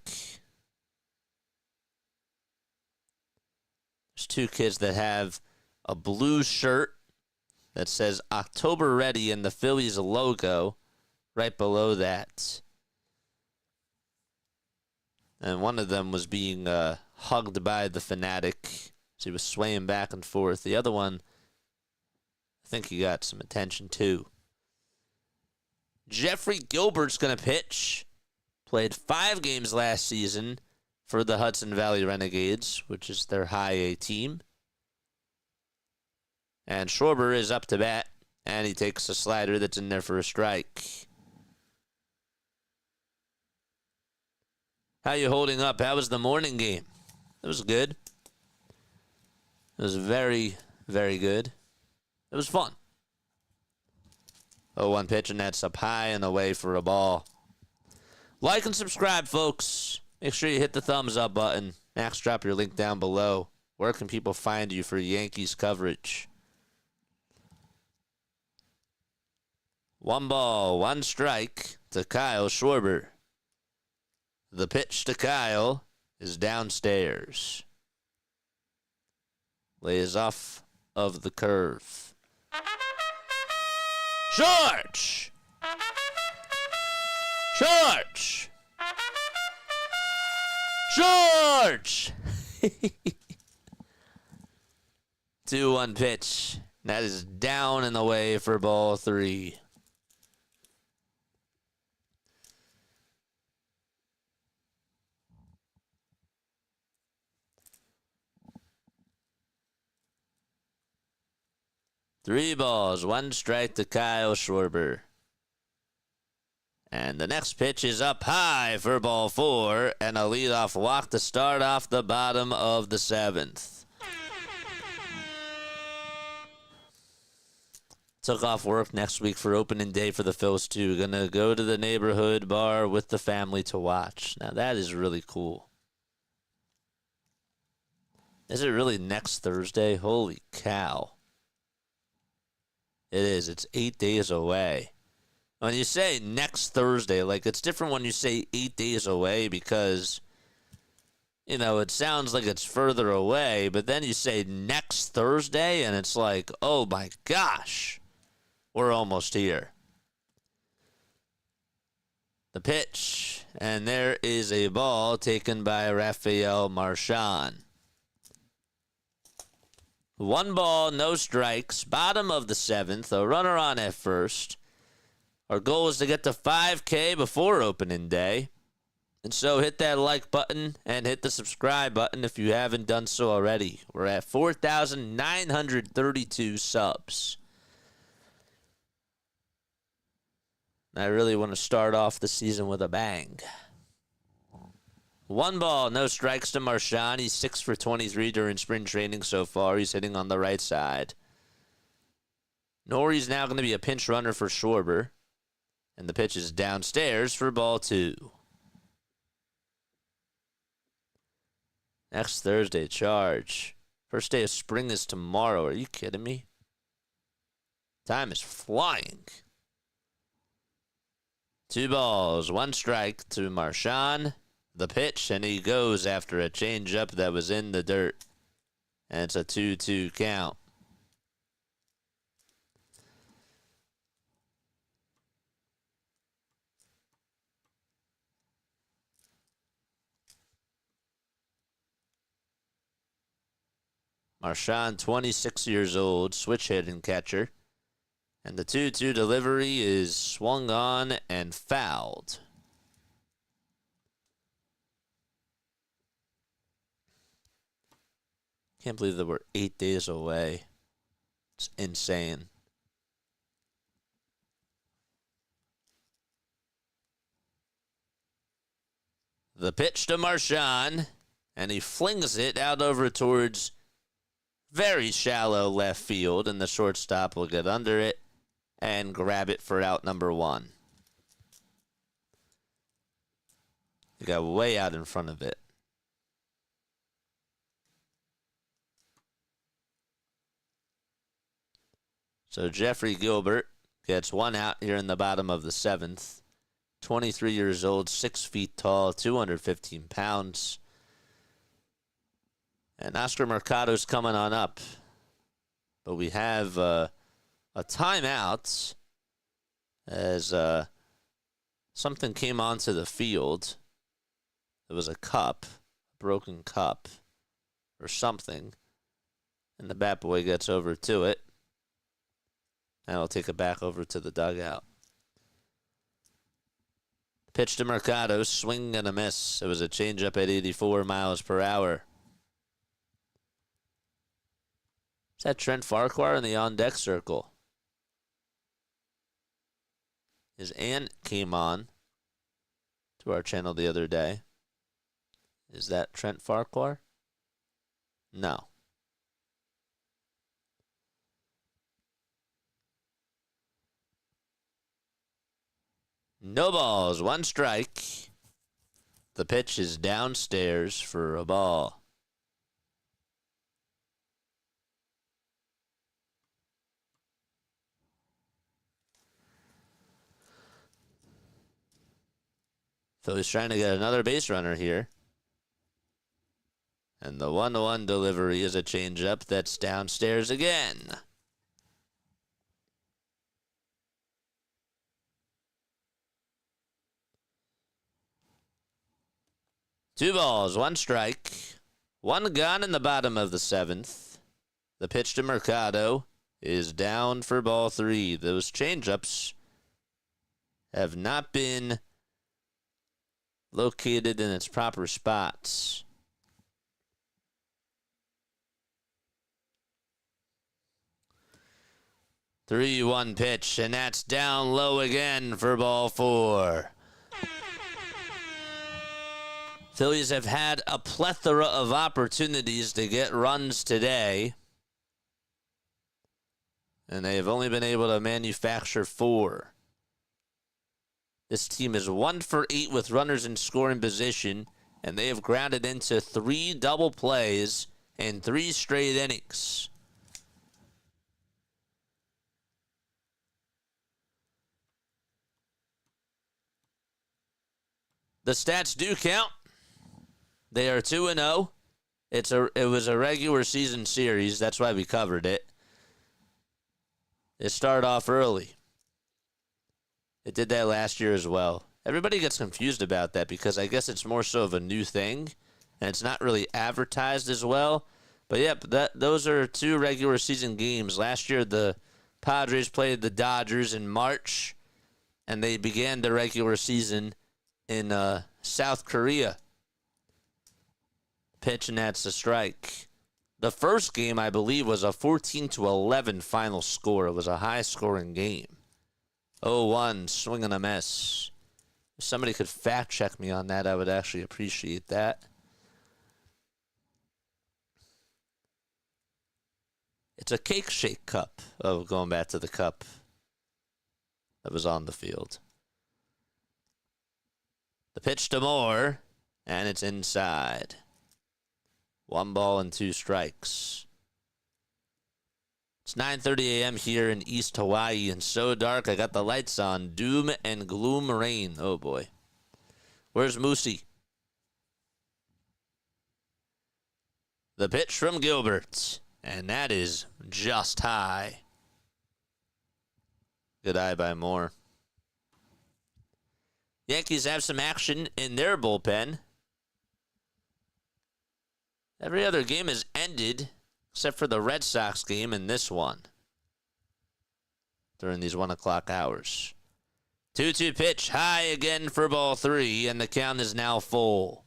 There's 2 kids that have a blue shirt that says October Ready and the Phillies logo right below that. And one of them was being hugged by the fanatic as he was swaying back and forth. The other one, I think he got some attention too. Jeffrey Gilbert's going to pitch. Played 5 games last season for the Hudson Valley Renegades, which is their high A team. And Schwarber is up to bat, and he takes a slider that's in there for a strike. How you holding up? How was the morning game? It was good. It was very, very good. It was fun. 0-1 pitch, and that's up high and away for a ball. Like and subscribe, folks. Make sure you hit the thumbs up button. Max, drop your link down below. Where can people find you for Yankees coverage? 1 ball, 1 strike to Kyle Schwarber. The pitch to Kyle is downstairs. Lays off of the curve. George! George! George! 2-1 pitch. That is down and away for ball 3. Three balls, 1 strike to Kyle Schwarber. And the next pitch is up high for ball 4 and a leadoff walk to start off the bottom of the 7th. Took off work next week for opening day for the Phils too. Gonna go to the neighborhood bar with the family to watch. Now that is really cool. Is it really next Thursday? Holy cow. It is. It's 8 days away. When you say next Thursday, like it's different when you say 8 days away because, you know, it sounds like it's further away, but then you say next Thursday and it's like, oh my gosh, we're almost here. The pitch, and there is a ball taken by Rafael Marchand. 1 ball, no strikes, bottom of the 7th, a runner on at first. Our goal is to get to 5K before opening day. And so hit that like button and hit the subscribe button if you haven't done so already. We're at 4,932 subs. I really want to start off the season with a bang. 1 ball, no strikes to Marchand. He's 6 for 23 during spring training so far. He's hitting on the right side. Nori's now going to be a pinch runner for Schwarber. And the pitch is downstairs for ball 2. Next Thursday, charge. First day of spring is tomorrow. Are you kidding me? Time is flying. 2 balls, 1 strike to Marchand. The pitch, and he goes after a changeup that was in the dirt. And it's a 2-2 count. Marchand, 26 years old, switch hitting catcher. And the 2-2 delivery is swung on and fouled. Can't believe that we're 8 days away. It's insane. The pitch to Marchand, and he flings it out over towards very shallow left field, and the shortstop will get under it and grab it for out number 1. He got way out in front of it. So Jeffrey Gilbert gets 1 out here in the bottom of the 7th. 23 years old, 6 feet tall, 215 pounds. And Oscar Mercado's coming on up. But we have a timeout as something came onto the field. It was a cup, a broken cup, or something. And the bat boy gets over to it. And I'll take it back over to the dugout. Pitch to Mercado, swing and a miss. It was a changeup at 84 miles per hour. Is that Trent Farquhar in the on-deck circle? His aunt came on to our channel the other day. Is that Trent Farquhar? No. No balls, 1 strike. The pitch is downstairs for a ball. Phillies trying to get another base runner here. And the 1-1 delivery is a changeup that's downstairs again. Two balls, 1 strike. 1 gone in the bottom of the 7th. The pitch to Mercado is down for ball 3. Those changeups have not been located in its proper spots. Three, 1 pitch, and that's down low again for ball 4. Phillies have had a plethora of opportunities to get runs today, and they have only been able to manufacture 4. This team is 1 for 8 with runners in scoring position, and they have grounded into 3 double plays in 3 straight innings. The stats do count. They are 2-0. It was a regular season series. That's why we covered it. It started off early. It did that last year as well. Everybody gets confused about that because I guess it's more so of a new thing, and it's not really advertised as well. But yep, those are 2 regular season games. Last year, the Padres played the Dodgers in March, and they began the regular season in South Korea. Pitch, and that's a strike. The first game, I believe, was a 14-11 final score. It was a high-scoring game. 0-1, swing and a miss. If somebody could fact-check me on that, I would actually appreciate that. It's a cake shake cup. Oh, going back to the cup that was on the field. The pitch to Moore, and it's inside. 1 ball and 2 strikes. It's 9:30 a.m. here in East Hawaii, and so dark I got the lights on. Doom and gloom rain. Oh, boy. Where's Moosey? The pitch from Gilbert, and that is just high. Good eye by Moore. Yankees have some action in their bullpen. Every other game has ended except for the Red Sox game and this one during these 1 o'clock hours. 2-2 pitch, high again for ball 3, and the count is now full.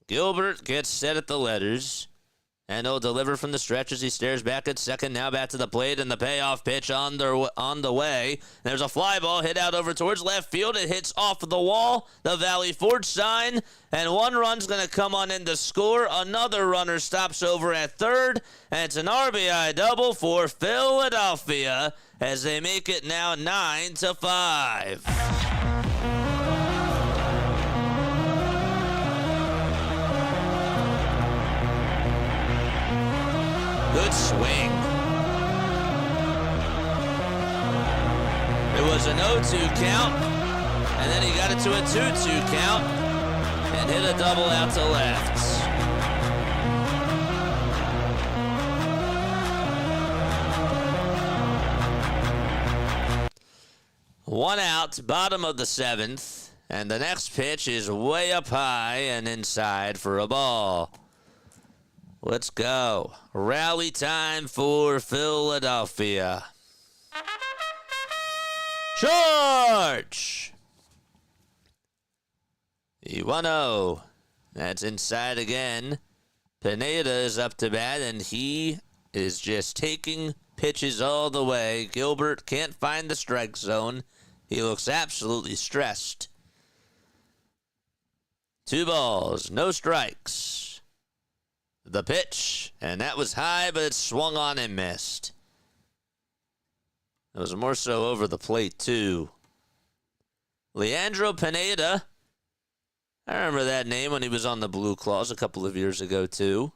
Gilbert gets set at the letters, and he'll deliver from the stretch as he stares back at second. Now back to the plate, and the payoff pitch on the way. There's a fly ball hit out over towards left field. It hits off the wall, the Valley Forge sign, and 1 run's going to come on in to score. Another runner stops over at third, and it's an RBI double for Philadelphia as they make it now 9-5. Good swing. It was an 0-2 count, and then he got it to a 2-2 count and hit a double out to left. One out, bottom of the 7th, and the next pitch is way up high and inside for a ball. Let's go. Rally time for Philadelphia. Charge! 1-0. That's inside again. Pineda is up to bat, and he is just taking pitches all the way. Gilbert can't find the strike zone. He looks absolutely stressed. 2 balls, no strikes. The pitch, and that was high, but it swung on and missed. It was more so over the plate, too. Leandro Pineda. I remember that name when he was on the Blue Claws a couple of years ago, too.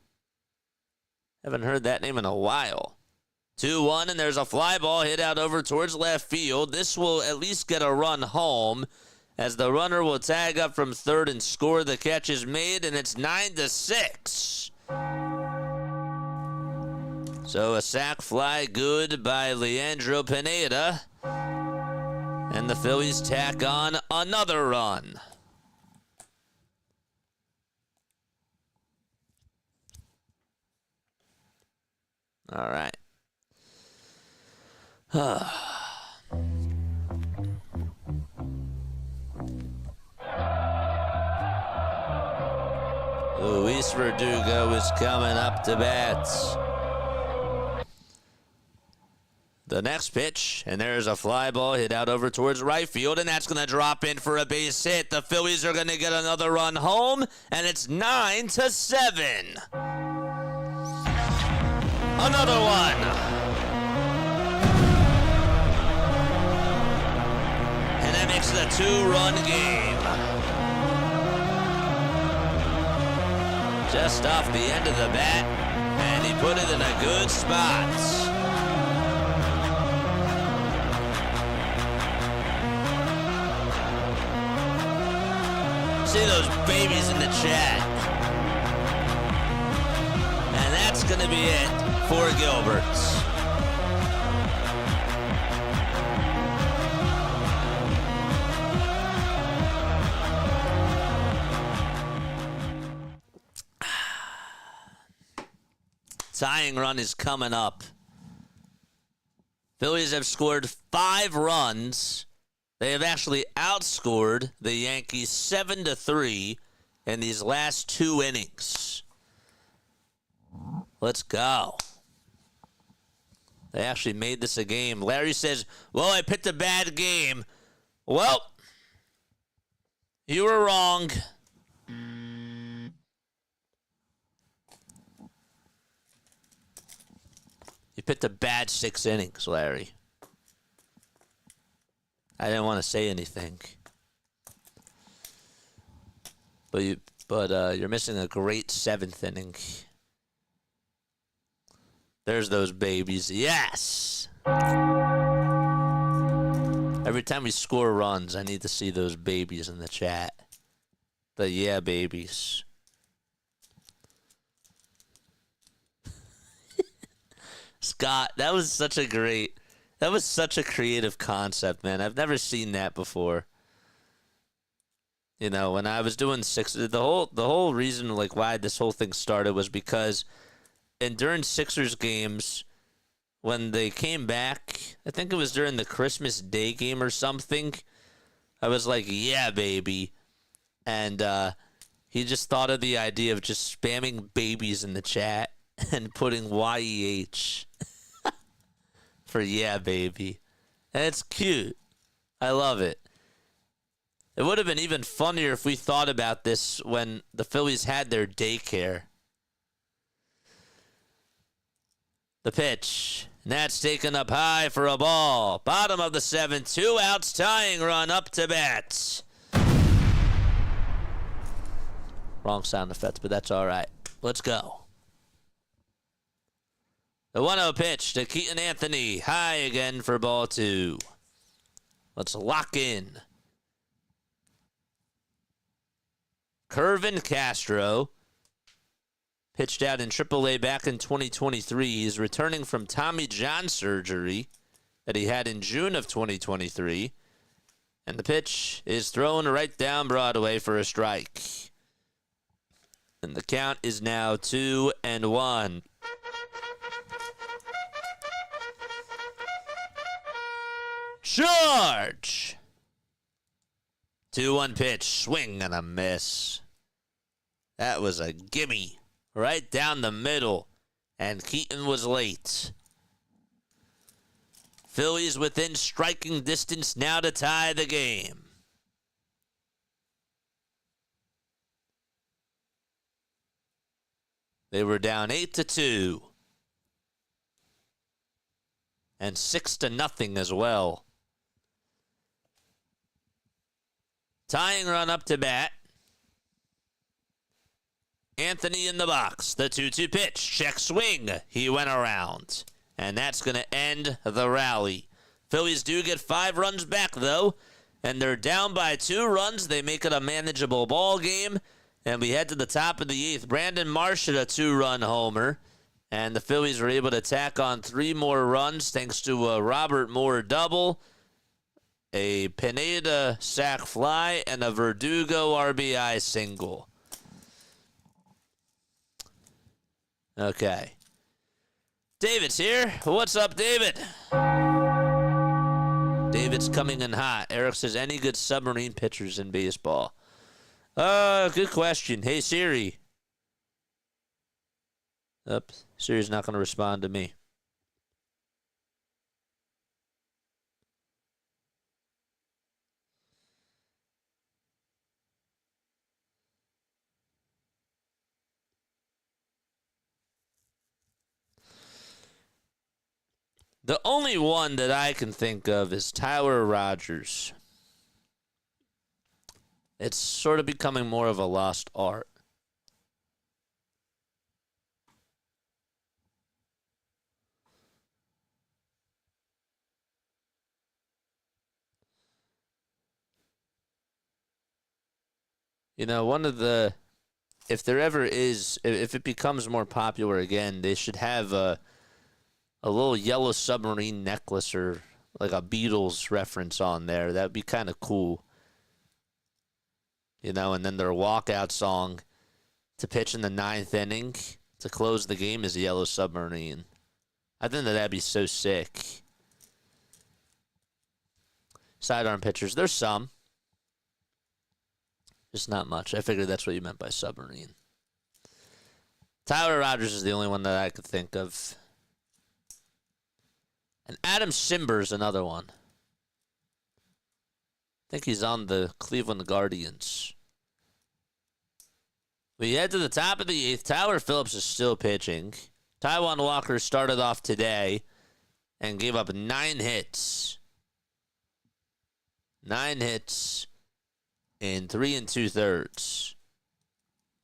Haven't heard that name in a while. 2-1, and there's a fly ball hit out over towards left field. This will at least get a run home, as the runner will tag up from third and score. The catch is made, and it's 9-6. So a sac fly good by Leandro Pineda. And the Phillies tack on another run. All right. Luis Verdugo is coming up to bat. The next pitch, and there's a fly ball hit out over towards right field, and that's going to drop in for a base hit. The Phillies are going to get another run home, and it's 9-7. Another one. And that makes it a 2-run game. Just off the end of the bat, and he put it in a good spot. See those babies in the chat. And that's going to be it for Gilbert. Tying run is coming up. Phillies have scored 5 runs. They have actually outscored the Yankees 7-3 in these last 2 innings. Let's go. They actually made this a game. Larry says, well, I picked a bad game. Well, you were wrong. You picked a bad 6 innings, Larry. I didn't want to say anything. But you're missing a great 7th inning. There's those babies. Yes! Every time we score runs, I need to see those babies in the chat. The yeah babies. Scott, that was such a creative concept, man. I've never seen that before. You know, when I was doing Sixers, the whole reason like why this whole thing started was because during Sixers games, when they came back, I think it was during the Christmas Day game or something, I was like, yeah, baby. And he just thought of the idea of just spamming babies in the chat and putting YEH for yeah, baby. And it's cute. I love it. It would have been even funnier if we thought about this when the Phillies had their daycare. The pitch. And that's taken up high for a ball. Bottom of the 7th. 2 outs. Tying run up to bat. Wrong sound effects, but that's all right. Let's go. The 1-0 pitch to Keaton Anthony. High again for ball 2. Let's lock in. Kervin Castro pitched out in AAA back in 2023. He's returning from Tommy John surgery that he had in June of 2023. And the pitch is thrown right down Broadway for a strike. And the count is now 2-1. Charge! 2-1 pitch, swing and a miss. That was a gimme right down the middle, and Keaton was late. Phillies within striking distance now to tie the game. They were down 8-2 and 6-0 as well. Tying run up to bat. Anthony in the box. The 2-2 pitch. Check swing. He went around. And that's going to end the rally. Phillies do get 5 runs back, though. And they're down by 2 runs. They make it a manageable ball game. And we head to the top of the 8th. Brandon Marsh hit a 2-run homer. And the Phillies were able to tack on 3 more runs thanks to a Robert Moore double, a Pineda sac fly, and a Verdugo RBI single. Okay. David's here. What's up, David? David's coming in hot. Eric says, any good submarine pitchers in baseball? Good question. Hey, Siri. Oops. Siri's not going to respond to me. The only one that I can think of is Tyler Rogers. It's sort of becoming more of a lost art. You know, if there ever is, if it becomes more popular again, they should have a little yellow submarine necklace or like a Beatles reference on there. That would be kind of cool. You know, and then their walkout song to pitch in the 9th inning to close the game is a yellow submarine. I think that'd be so sick. Sidearm pitchers, there's some. Just not much. I figured that's what you meant by submarine. Tyler Rogers is the only one that I could think of. And Adam Simber's another one. I think he's on the Cleveland Guardians. We head to the top of the 8th. Tyler Phillips is still pitching. Taijuan Walker started off today and gave up 9 hits. 9 hits in 3 2/3.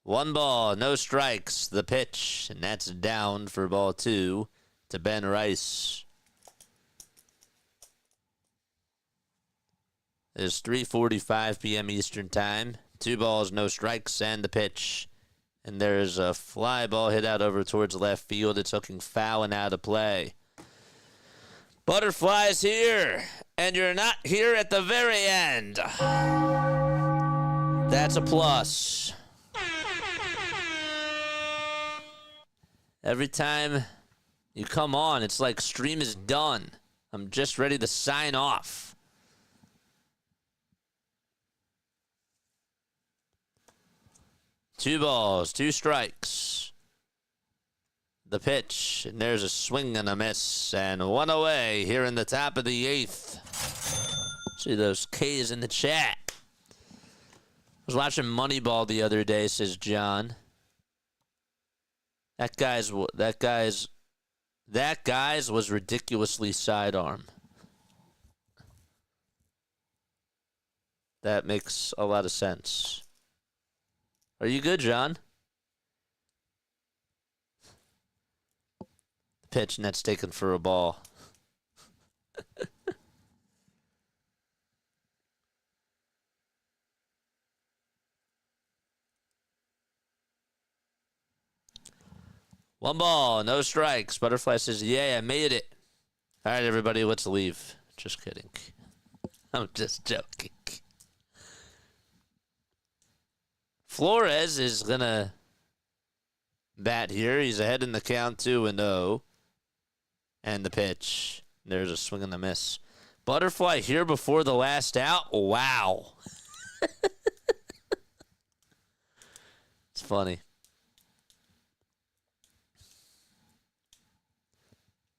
1 ball, no strikes. The pitch, and that's down for ball 2 to Ben Rice. It's 3:45 p.m. Eastern Time. 2 balls, no strikes, and the pitch. And there's a fly ball hit out over towards left field. It's looking foul and out of play. Butterfly's here, and you're not here at the very end. That's a plus. Every time you come on, it's like stream is done. I'm just ready to sign off. Two balls, 2 strikes. The pitch, and there's a swing and a miss, and 1 away here in the top of the 8th. See those K's in the chat. I was watching Moneyball the other day, says John. That guy's was ridiculously sidearm. That makes a lot of sense. Are you good, John? Pitch, and that's taken for a ball. One ball, no strikes. Butterfly says, "Yeah, I made it." All right, everybody, let's leave. Just kidding. I'm just joking. Flores is going to bat here. He's ahead in the count 2-0. And the pitch. There's a swing and a miss. Butterfly here before the last out. Wow. It's funny.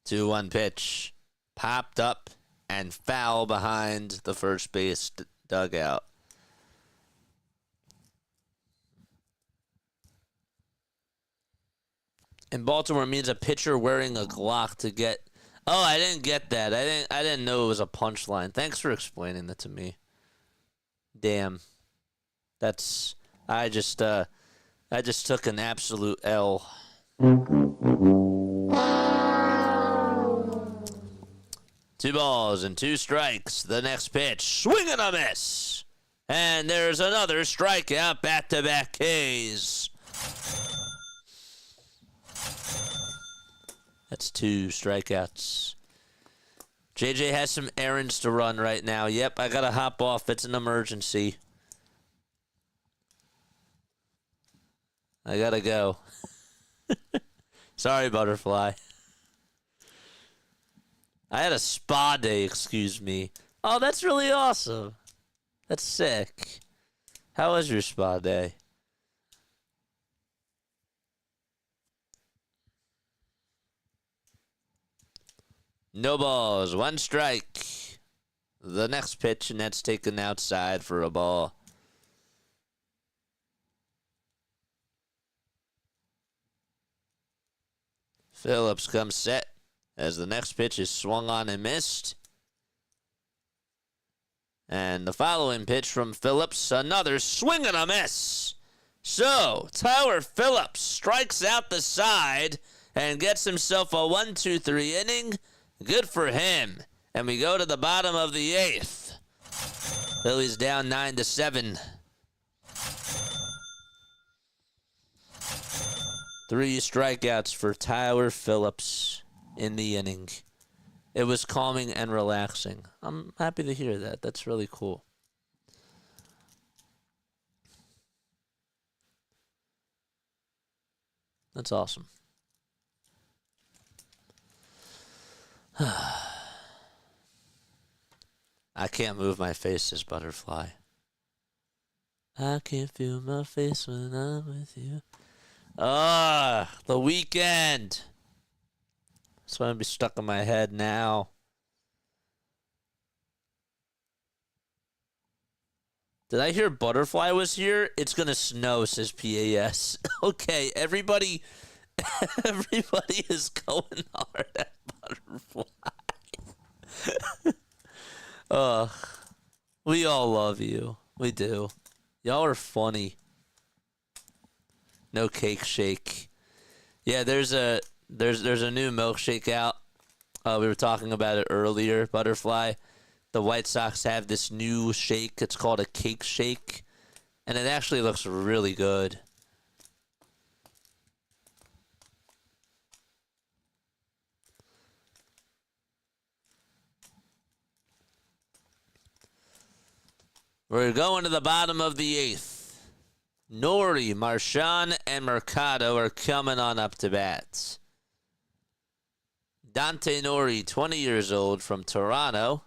2-1 pitch. Popped up and foul behind the first base dugout. In Baltimore, it means a pitcher wearing a Glock to get. Oh, I didn't get that. I didn't know it was a punchline. Thanks for explaining that to me. Damn. That's. I just took an absolute L. 2 balls and 2 strikes. The next pitch, swing and a miss. And there's another strikeout, back-to-back Ks. That's 2 strikeouts. JJ has some errands to run right now. Yep, I got to hop off. It's an emergency. I got to go. Sorry, Butterfly. I had a spa day, excuse me. Oh, that's really awesome. That's sick. How was your spa day? No balls, 1 strike. The next pitch, and that's taken outside for a ball. Phillips comes set as the next pitch is swung on and missed. And the following pitch from Phillips, another swing and a miss. So, Tyler Phillips strikes out the side and gets himself a 1-2-3 inning. Good for him. And we go to the bottom of the 8th. Phillies down 9-7. 3 strikeouts for Tyler Phillips in the inning. It was calming and relaxing. I'm happy to hear that. That's really cool. That's awesome. I can't move my face, says Butterfly. I can't feel my face when I'm with you. The weekend. That's going to be stuck in my head now. Did I hear Butterfly was here? It's going to snow, says PAS. Okay, everybody is going hard at Butterfly. We all love you. We do. Y'all are funny. No cake shake. Yeah, there's a new milkshake out. We were talking about it earlier, Butterfly. The White Sox have this new shake. It's called a cake shake, and it actually looks really good. We're going to the bottom of the 8th. Nori, Marchand, and Mercado are coming on up to bat. Dante Nori, 20 years old, from Toronto.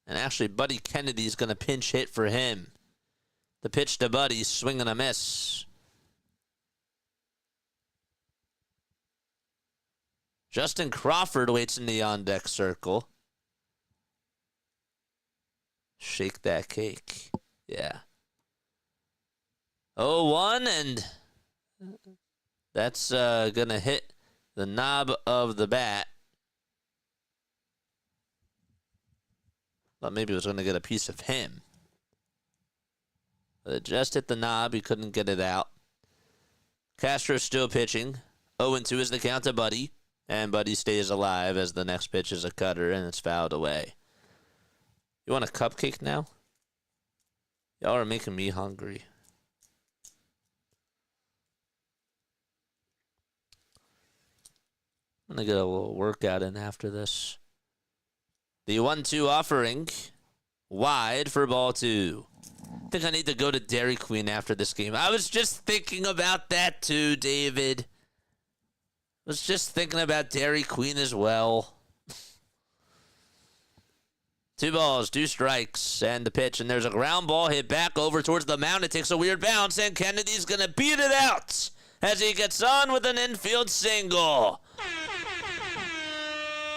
And actually, Buddy Kennedy's going to pinch hit for him. The pitch to Buddy, swing and a miss. Justin Crawford waits in the on-deck circle. Shake that cake. Yeah. 0-1, and that's going to hit the knob of the bat. Thought maybe it was going to get a piece of him. But it just hit the knob. He couldn't get it out. Castro still pitching. 0-2 is the count to Buddy. And Buddy stays alive as the next pitch is a cutter, and it's fouled away. You want a cupcake now? Y'all are making me hungry. I'm going to get a little workout in after this. The 1-2 offering. Wide for ball 2. I think I need to go to Dairy Queen after this game. I was just thinking about that too, David. Was just thinking about Dairy Queen as well. 2 balls, 2 strikes, and the pitch. And there's a ground ball hit back over towards the mound. It takes a weird bounce, and Kennedy's going to beat it out as he gets on with an infield single.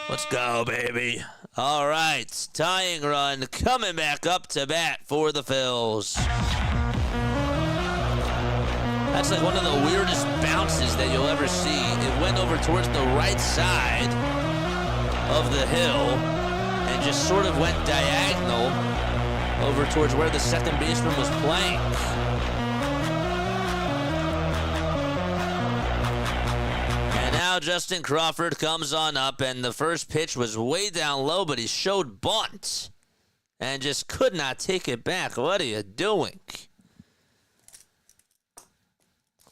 Let's go, baby. All right, tying run coming back up to bat for the Phils. That's like one of the weirdest bounces that you'll ever see. It went over towards the right side of the hill and just sort of went diagonal over towards where the second baseman was playing. And now Justin Crawford comes on up, and the first pitch was way down low, but he showed bunt and just could not take it back. What are you doing?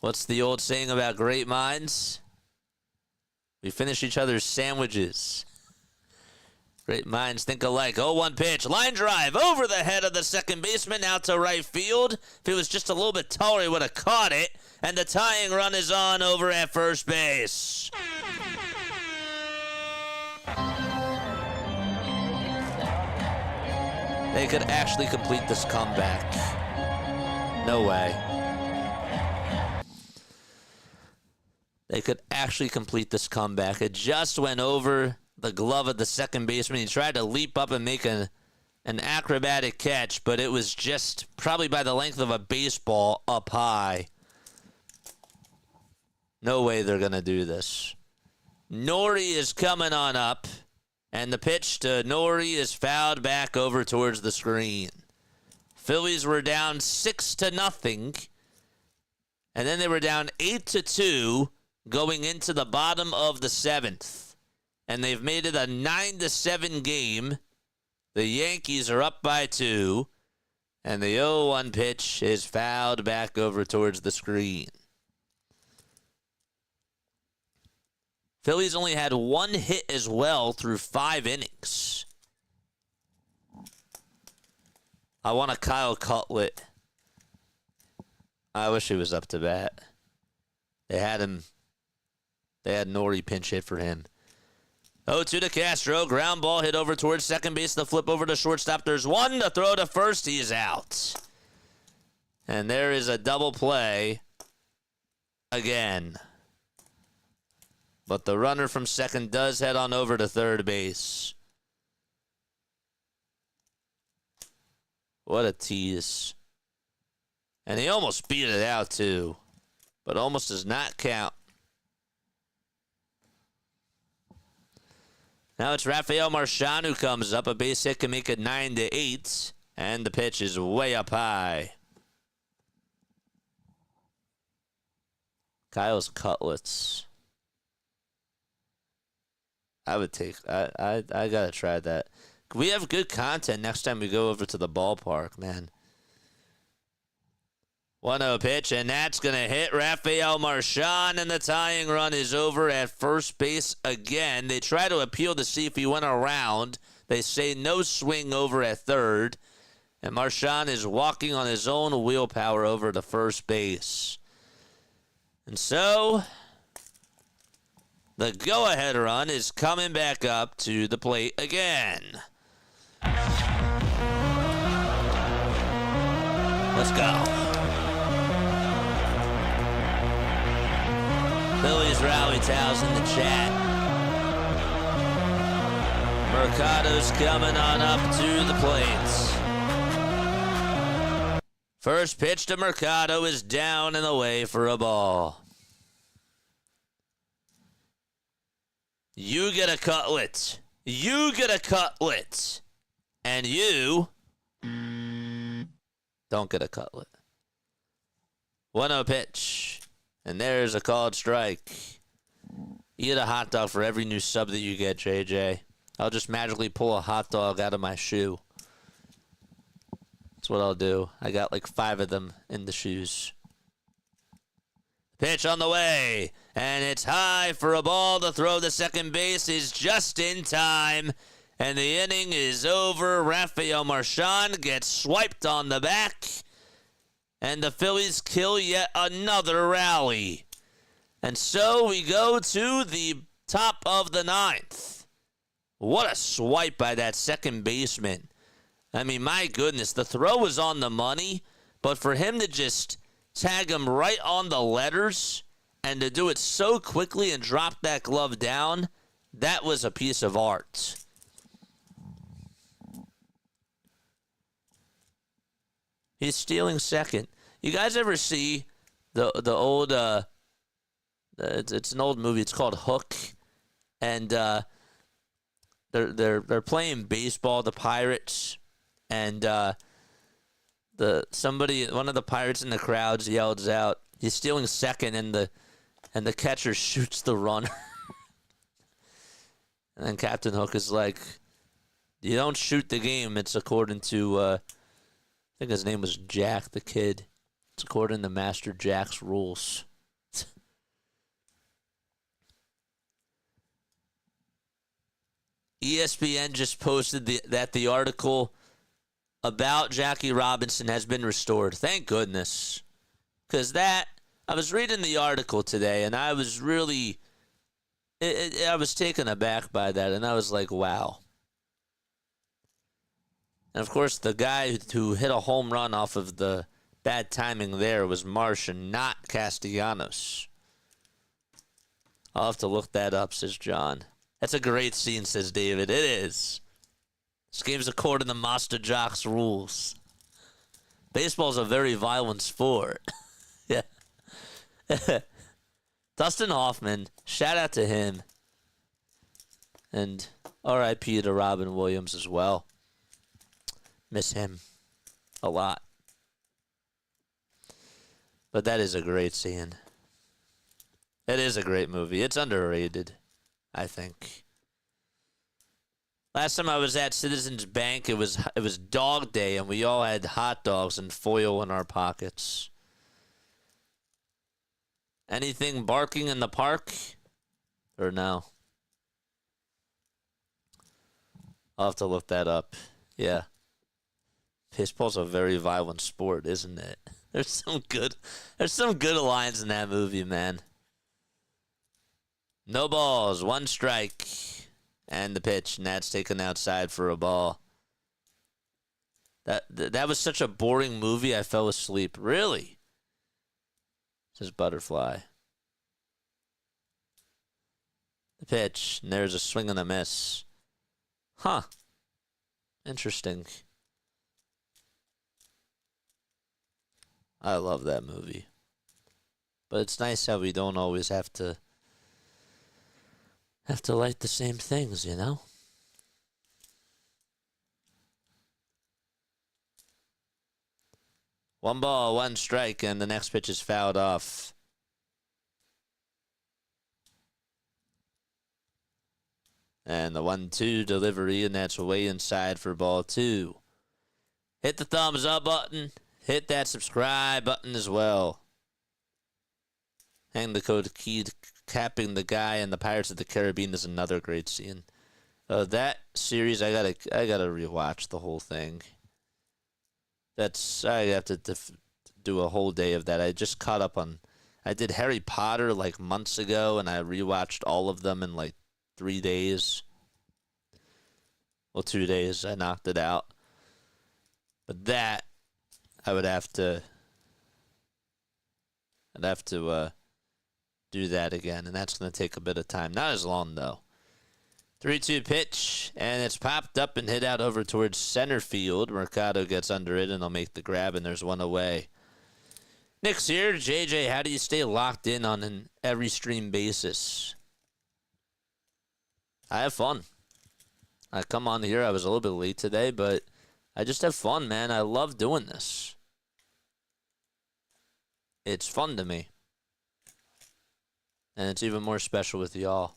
What's the old saying about great minds? We finish each other's sandwiches. Great minds think alike. 0-1 pitch. Line drive over the head of the second baseman out to right field. If it was just a little bit taller, he would have caught it. And the tying run is on over at first base. They could actually complete this comeback. No way. They could actually complete this comeback. It just went over the glove of the second baseman. He tried to leap up and make an acrobatic catch, but it was just probably by the length of a baseball up high. No way they're going to do this. Nori is coming on up, and the pitch to Nori is fouled back over towards the screen. Phillies were down 6-0, and then they were down 8-2 going into the bottom of the 7th. And they've made it a 9-7 game. The Yankees are up by 2, and the 0-1 pitch is fouled back over towards the screen. Phillies only had 1 hit as well through 5 innings. I want a Kyle Cutlet. I wish he was up to bat. They had Nori pinch hit for him. 0-2 to Castro. Ground ball hit over towards second base. The flip over to shortstop. There's one to throw to first. He's out. And there is a double play again. But the runner from second does head on over to third base. What a tease. And he almost beat it out, too. But almost does not count. Now it's Rafael Marchand who comes up. A base hit can make it 9-8. And the pitch is way up high. Kyle's Cutlets. I would take... I gotta try that. We have good content next time we go over to the ballpark, man. 1-0 pitch, and that's going to hit Rafael Marchand, and the tying run is over at first base again. They try to appeal to see if he went around. They say no swing over at third, and Marchand is walking on his own willpower over to first base. And so, the go-ahead run is coming back up to the plate again. Let's go. Phillies rally towels in the chat. Mercado's coming on up to the plates. First pitch to Mercado is down and away for a ball. You get a Cutlet. You get a Cutlet. And you don't get a Cutlet. 1-0 pitch. And there's a called strike. Eat a hot dog for every new sub that you get, JJ. I'll just magically pull a hot dog out of my shoe. That's what I'll do. I got like 5 of them in the shoes. Pitch on the way. And it's high for a ball. The throw to second base is just in time. And the inning is over. Rafael Marchand gets swiped on the back. And the Phillies kill yet another rally. And so we go to the top of the 9th. What a swipe by that second baseman. I mean, my goodness, the throw was on the money, but for him to just tag him right on the letters and to do it so quickly and drop that glove down, that was a piece of art. He's stealing second. You guys ever see the old it's an old movie. It's called Hook, and they're playing baseball, the Pirates, and one of the Pirates in the crowds yells out, "He's stealing second," and the catcher shoots the runner. And then Captain Hook is like, "You don't shoot the game. It's according to I think his name was Jack the Kid. It's according to Master Jack's rules." ESPN just posted that the article about Jackie Robinson has been restored. Thank goodness. Because I was reading the article today, and I was really, I was taken aback by that, and I was like, wow. And, of course, the guy who hit a home run off of the bad timing there was Marsh and not Castellanos. I'll have to look that up, says John. That's a great scene, says David. It is. This game's according to Master Jock's rules. Baseball's a very violent sport. Yeah. Dustin Hoffman, shout out to him. And R.I.P. to Robin Williams as well. Miss him a lot. But that is a great scene. It is a great movie. It's underrated, I think. Last time I was at Citizens Bank, it was Dog Day, and we all had hot dogs and foil in our pockets. Anything barking in the park? Or no? I'll have to look that up. Yeah. Baseball's a very violent sport, isn't it? There's some good lines in that movie, man. No balls, 1 strike, and the pitch, and that's taken outside for a ball. That was such a boring movie, I fell asleep. Really? Says Butterfly. The pitch, and there's a swing and a miss. Huh. Interesting. I love that movie. But it's nice how we don't always have to like the same things, you know? One ball, 1 strike, and the next pitch is fouled off. And the 1-2 delivery, and that's way inside for ball 2. Hit the thumbs up button. Hit that subscribe button as well. Hang the code key, capping the guy in the Pirates of the Caribbean is another great scene. That series, I gotta rewatch the whole thing. I have to do a whole day of that. I just caught up on. I did Harry Potter like months ago, and I rewatched all of them in like 3 days. Well, 2 days. I knocked it out. But that I would have to. I'd have to do that again, and that's going to take a bit of time. Not as long though. 3-2 pitch, and it's popped up and hit out over towards center field. Mercado gets under it, and they'll make the grab, and there's one away. Nick's here. JJ, how do you stay locked in on an every stream basis? I have fun. I come on here. I was a little bit late today, but I just have fun, man. I love doing this. It's fun to me. And it's even more special with y'all.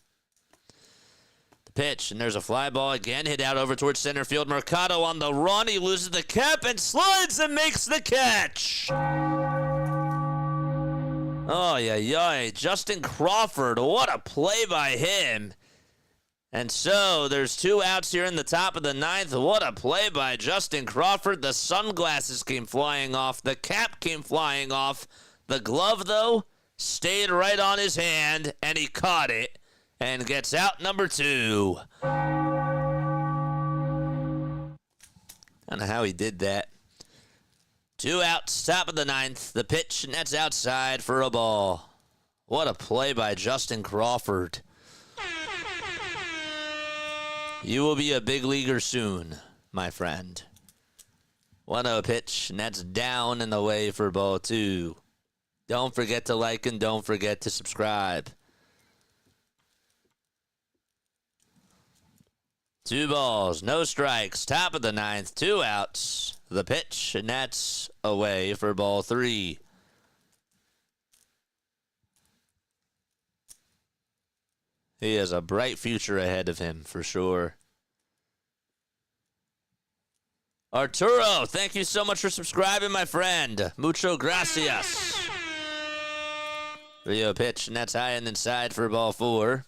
Pitch, and there's a fly ball again, hit out over towards center field. Mercado on the run, he loses the cap and slides and makes the catch. Oh, yeah. Justin Crawford, what a play by him. And so there's 2 outs here in the top of the 9th. What a play by Justin Crawford. The sunglasses came flying off. The cap came flying off. The glove, though, stayed right on his hand, and he caught it. And gets out number 2. I don't know how he did that. 2 outs, top of the 9th. The pitch, and that's outside for a ball. What a play by Justin Crawford. You will be a big leaguer soon, my friend. 1-0 pitch, and that's down and away for ball 2. Don't forget to like and don't forget to subscribe. 2 balls, no strikes, top of the 9th, 2 outs. The pitch, and that's away for ball 3. He has a bright future ahead of him, for sure. Arturo, thank you so much for subscribing, my friend. Mucho gracias. 3-0 pitch, and that's high and inside for ball 4.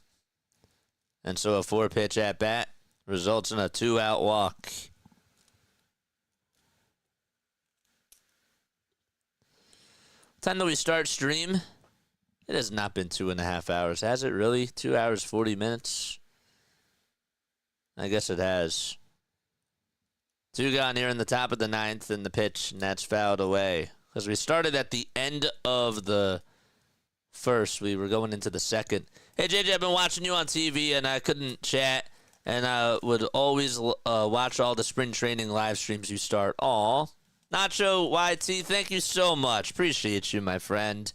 And so a 4-pitch at bat results in a 2-out walk. What time do we start stream? It has not been 2.5 hours, has it really? 2 hours, 40 minutes? I guess it has. 2 gone here in the top of the 9th, and the pitch, and that's fouled away. Because we started at the end of the first. We were going into the second. Hey, JJ, I've been watching you on TV, and I couldn't chat. And I would always watch all the spring training live streams you start. Aw. Nacho YT, thank you so much. Appreciate you, my friend.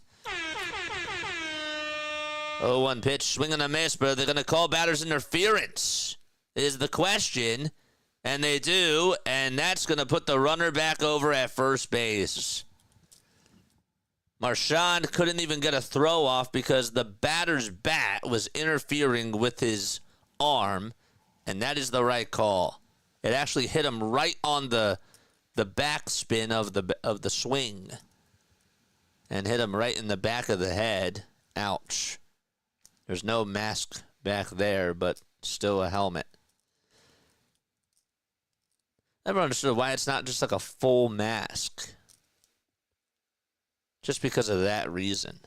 0-1 pitch, swing and a miss, but they're going to call batter's interference is the question. And they do, and that's going to put the runner back over at first base. Marchand couldn't even get a throw off because the batter's bat was interfering with his arm. And that is the right call. It actually hit him right on the backspin of the swing, and hit him right in the back of the head. Ouch. There's no mask back there, but still a helmet. Never understood why it's not just like a full mask. Just because of that reason.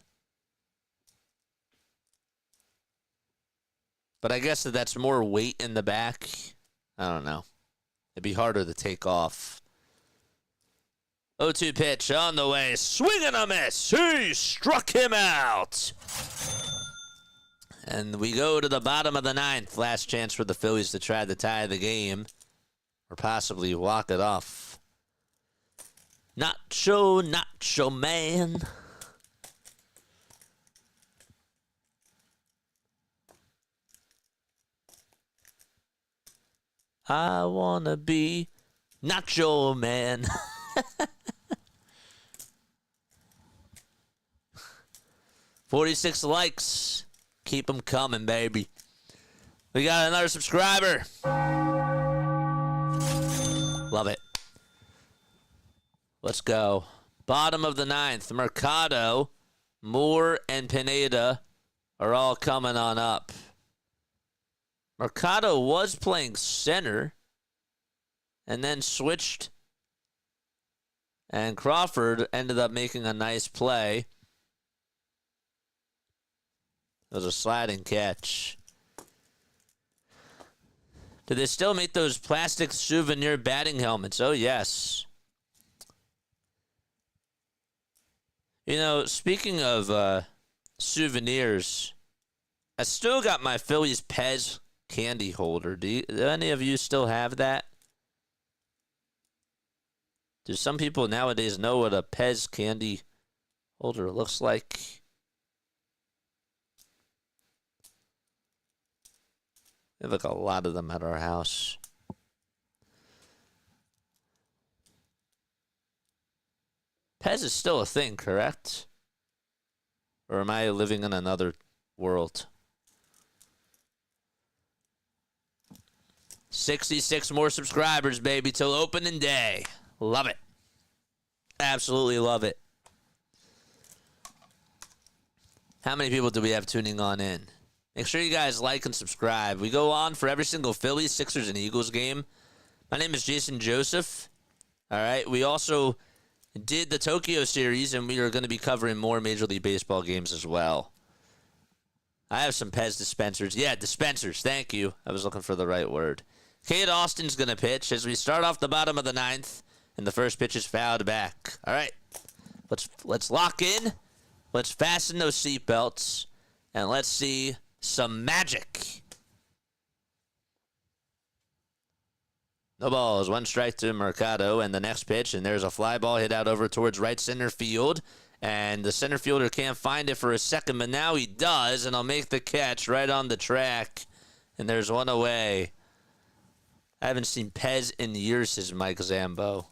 But I guess that's more weight in the back. I don't know. It'd be harder to take off. 0-2 pitch on the way. Swing and a miss. He struck him out. And we go to the bottom of the ninth. Last chance for the Phillies to try to tie the game. Or possibly walk it off. Nacho Man. I wanna be Nacho Man. 46 likes. Keep them coming, baby. We got another subscriber. Love it. Let's go. Bottom of the ninth. Mercado, Moore, and Pineda are all coming on up. Mercado was playing center and then switched. And Crawford ended up making a nice play. It was a sliding catch. Do they still make those plastic souvenir batting helmets? Oh, yes. You know, speaking of souvenirs, I still got my Phillies Pez candy holder. Do any of you still have that? Do some people nowadays know what a Pez candy holder looks like? We have like a lot of them at our house. Pez is still a thing, correct? Or am I living in another world? 66 more subscribers, baby, till opening day. Love it. Absolutely love it. How many people do we have tuning on in? Make sure you guys like and subscribe. We go on for every single Phillies, Sixers, and Eagles game. My name is Jason Joseph. All right. We also did the Tokyo series, and we are going to be covering more Major League Baseball games as well. I have some Pez dispensers. Yeah, dispensers. Thank you. I was looking for the right word. Cade Austin's going to pitch as we start off the bottom of the ninth, and the first pitch is fouled back. All right. Let's lock in. Let's fasten those seatbelts, and let's see some magic. No balls. One strike to Mercado, and the next pitch, and there's a fly ball hit out over towards right center field, and the center fielder can't find it for a second, but now he does, and I'll make the catch right on the track, and there's one away. I haven't seen Pez in years, says Mike Zambo.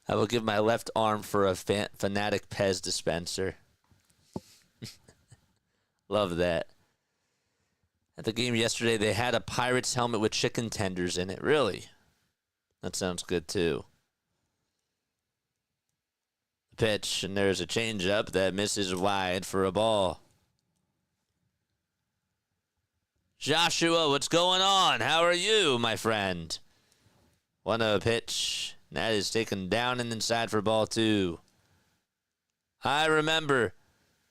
I will give my left arm for a fanatic Pez dispenser. Love that. At the game yesterday, they had a Pirates helmet with chicken tenders in it. Really? That sounds good, too. Pitch, and there's a changeup that misses wide for a ball. Joshua, what's going on? How are you, my friend? 1-0 pitch. That is taken down and inside for ball 2. I remember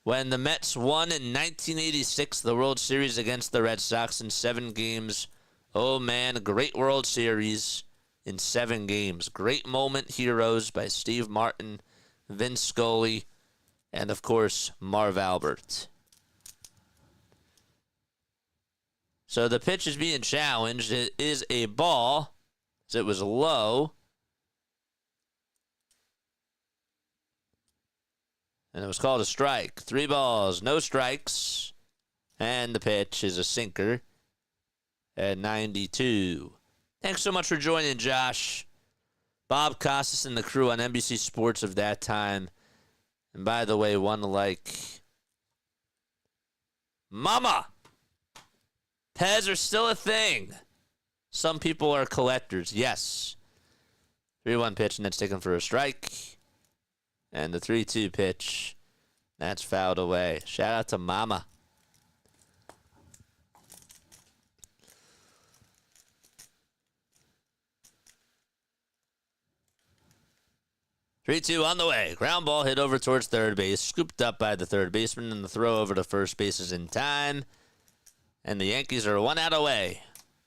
when the Mets won in 1986 the World Series against the Red Sox in 7 games. Oh, man, a great World Series in 7 games. Great moment heroes by Steve Martin, Vince Scully, and, of course, Marv Albert. So the pitch is being challenged. It is a ball. It was low. And it was called a strike. 3 balls, no strikes. And the pitch is a sinker at 92. Thanks so much for joining, Josh. Bob Costas and the crew on NBC Sports of that time. And by the way, one like Mama! Pez are still a thing. Some people are collectors. Yes. 3-1 pitch, and that's taken for a strike. And the 3-2 pitch, that's fouled away. Shout out to Mama. 3-2 on the way. Ground ball hit over towards third base. Scooped up by the third baseman, and the throw over to first base is in time. And the Yankees are 1 out away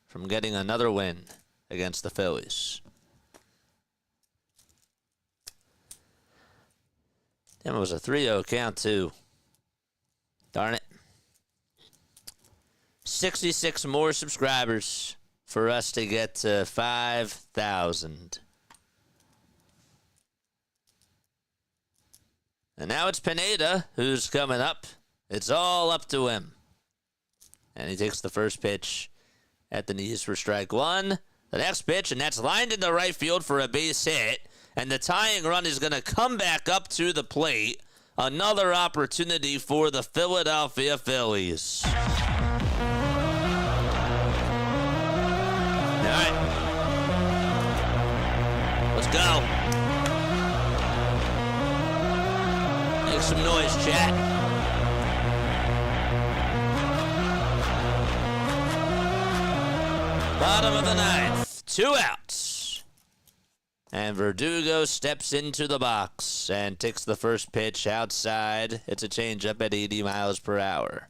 from getting another win against the Phillies. Damn, it was a 3-0 count, too. Darn it. 66 more subscribers for us to get to 5,000. And now it's Pineda who's coming up. It's all up to him. And he takes the first pitch at the knees for strike one. The next pitch, and that's lined into right field for a base hit. And the tying run is going to come back up to the plate. Another opportunity for the Philadelphia Phillies. All right. Let's go. Make some noise, chat. Bottom of the ninth. 2 outs. And Verdugo steps into the box and takes the first pitch outside. It's a changeup at 80 miles per hour.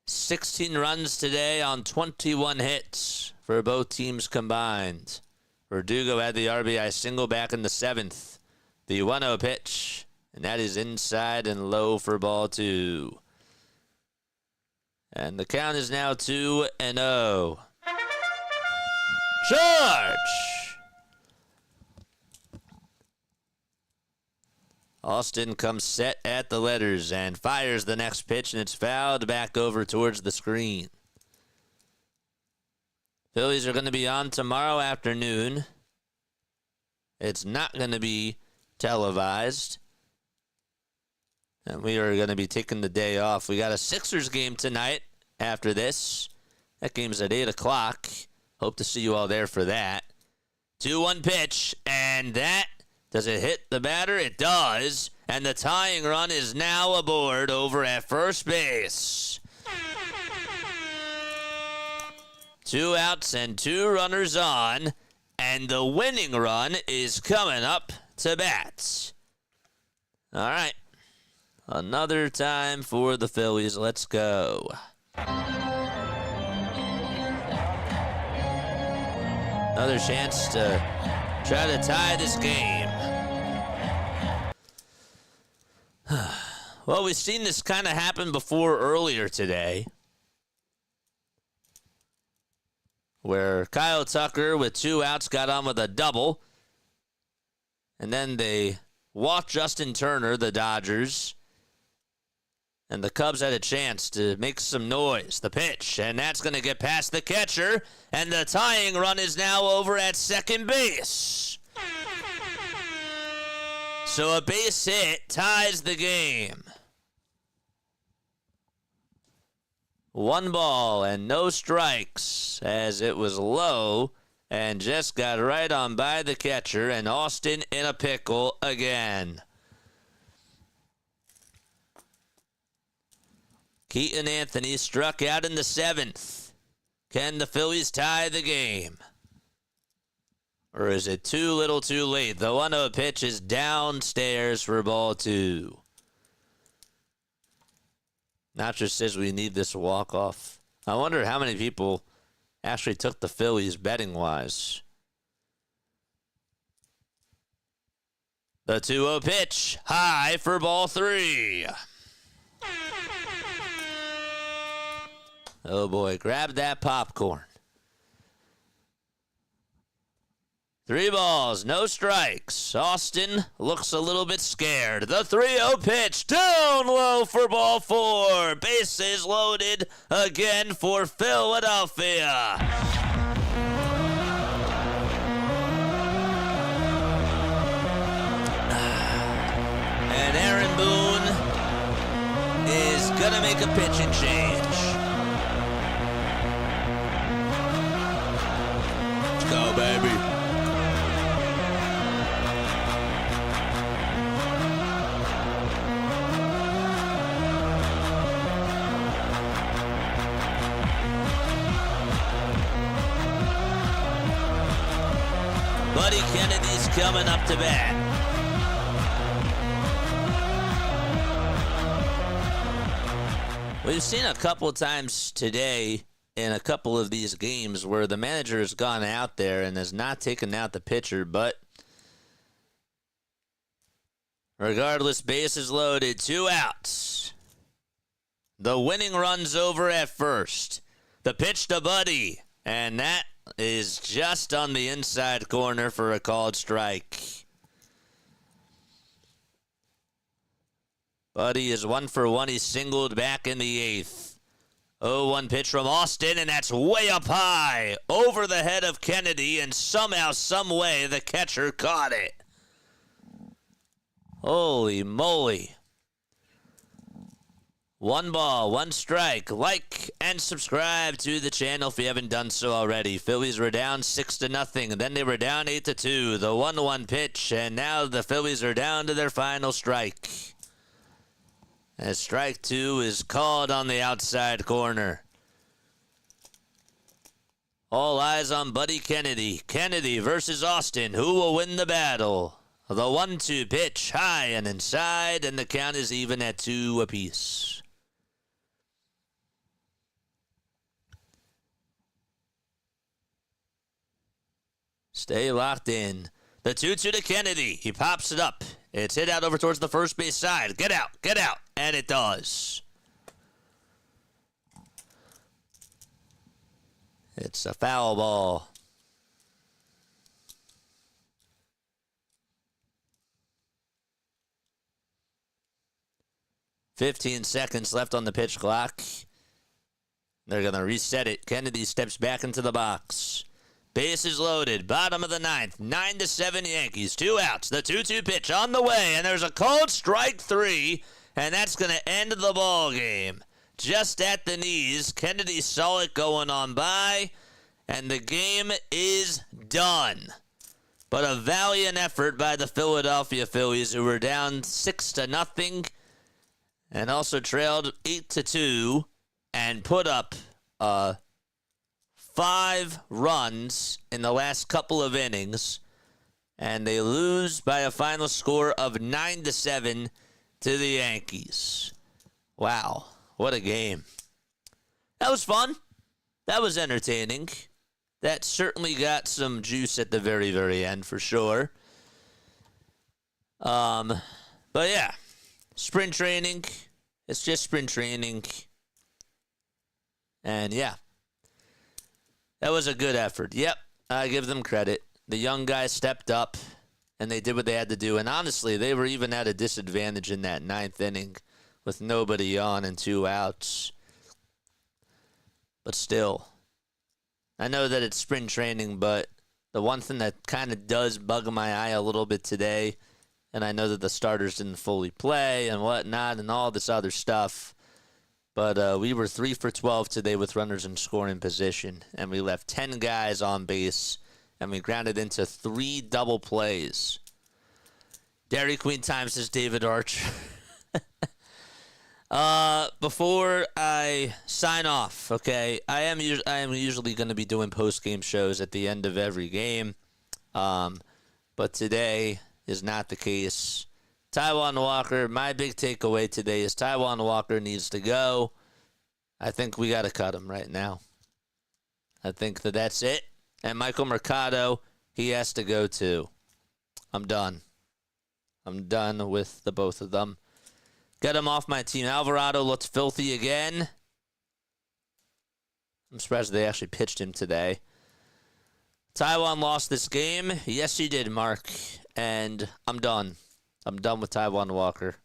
16 runs today on 21 hits for both teams combined. Verdugo had the RBI single back in the 7th. The 1-0 pitch, and that is inside and low for ball 2. And the count is now 2-0. Charge! Austin comes set at the letters and fires the next pitch, and it's fouled back over towards the screen. Phillies are going to be on tomorrow afternoon. It's not going to be televised. And we are going to be taking the day off. We got a Sixers game tonight after this. That game's at 8 o'clock. Hope to see you all there for that. 2-1 pitch, and that, does it hit the batter? It does. And the tying run is now aboard over at first base. 2 outs and 2 runners on, and the winning run is coming up to bat. All right. Another time for the Phillies. Let's go. Another chance to try to tie this game. Well, we've seen this kind of happen before earlier today, where Kyle Tucker with 2 outs got on with a double, and then they walked Justin Turner, the Dodgers, and the Cubs had a chance to make some noise. The pitch, and that's going to get past the catcher, and the tying run is now over at second base. So a base hit ties the game. 1 ball and no strikes, as it was low and just got right on by the catcher, and Austin in a pickle again. Keaton Anthony struck out in the 7th. Can the Phillies tie the game? Or is it too little too late? The 1-0 pitch is downstairs for ball 2. Nacho says we need this walk-off. I wonder how many people actually took the Phillies betting-wise. The 2-0 pitch, high for ball 3. Oh boy, grab that popcorn. 3 balls, no strikes. Austin looks a little bit scared. The 3-0 pitch, down low for ball 4. Bases loaded again for Philadelphia. And Aaron Boone is going to make a pitching change. Let's go, baby. Buddy Kennedy's coming up to bat. We've seen a couple times today in a couple of these games where the manager has gone out there and has not taken out the pitcher, but regardless, bases loaded, 2 outs. The winning run's over at first. The pitch to Buddy, and that is just on the inside corner for a called strike. Buddy is 1 for 1. He's singled back in the 8th. 0-1 pitch from Austin, and that's way up high over the head of Kennedy, and somehow, some way, the catcher caught it. Holy moly. 1 ball, 1 strike. Like and subscribe to the channel if you haven't done so already. Phillies were down 6-0. Then they were down 8-2. The 1-1 pitch, and now the Phillies are down to their final strike. As strike 2 is called on the outside corner. All eyes on Buddy Kennedy. Kennedy versus Austin. Who will win the battle? The 1-2 pitch, high and inside, and the count is even at 2 apiece. Stay locked in. The 2-2 to Kennedy. He pops it up. It's hit out over towards the first base side. Get out, get out. And it does. It's a foul ball. "15 seconds left on the pitch clock. They're going to reset it. Kennedy steps back into the box. Bases loaded. Bottom of the 9th. 9-7 Yankees. 2 outs. The 2-2 pitch on the way. And there's a called strike 3. And that's going to end the ball game. Just at the knees. Kennedy saw it going on by. And the game is done. But a valiant effort by the Philadelphia Phillies, who were down 6-0. And also trailed 8-2. And put up 5 runs in the last couple of innings, and they lose by a final score of 9-7 to the Yankees. Wow, what a game. That was fun. That was entertaining. That certainly got some juice at the very, very end for sure. But yeah, spring training. It's just spring training. And yeah. That was a good effort. Yep, I give them credit. The young guys stepped up, and they did what they had to do. And honestly, they were even at a disadvantage in that 9th inning with nobody on and 2 outs. But still, I know that it's spring training, but the one thing that kind of does bug my eye a little bit today, and I know that the starters didn't fully play and whatnot and all this other stuff, but we were 3 for 12 today with runners in scoring position, and we left 10 guys on base, and we grounded into 3 double plays. Dairy Queen time, says David Archer. Before I sign off, okay, I am usually going to be doing post-game shows at the end of every game, but today is not the case. Taijuan Walker, my big takeaway today is Taijuan Walker needs to go. I think we got to cut him right now. I think that's it. And Michael Mercado, he has to go too. I'm done. I'm done with the both of them. Get him off my team. Alvarado looks filthy again. I'm surprised they actually pitched him today. Taijuan lost this game. Yes, he did, Mark. And I'm done. I'm done with Taijuan Walker.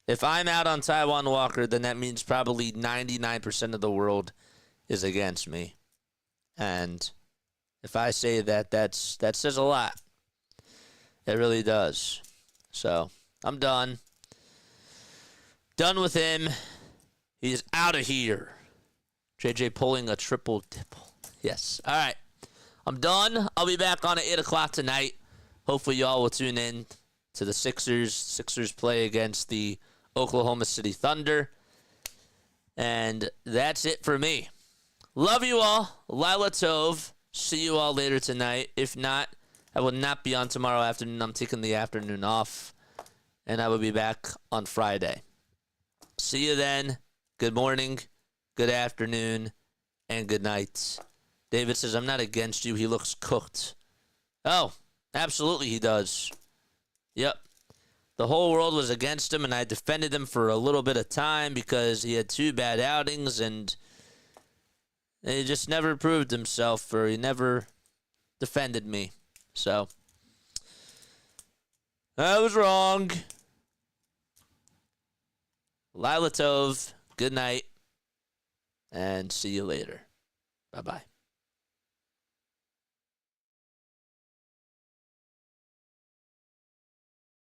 If I'm out on Taijuan Walker, then that means probably 99% of the world is against me. And if I say that says a lot. It really does. So, I'm done. Done with him. He's out of here. JJ pulling a triple dipple. Yes. All right. I'm done. I'll be back on at 8 o'clock tonight. Hopefully y'all will tune in to the Sixers. Sixers play against the Oklahoma City Thunder. And that's it for me. Love you all. Lila Tov. See you all later tonight. If not, I will not be on tomorrow afternoon. I'm taking the afternoon off, and I will be back on Friday. See you then. Good morning, good afternoon, and good night. David says, I'm not against you. He looks cooked. Oh, absolutely he does. Yep. The whole world was against him, and I defended him for a little bit of time because he had 2 bad outings, and he just never proved himself, or he never defended me. So, I was wrong. Lila Tov, good night, and see you later. Bye-bye.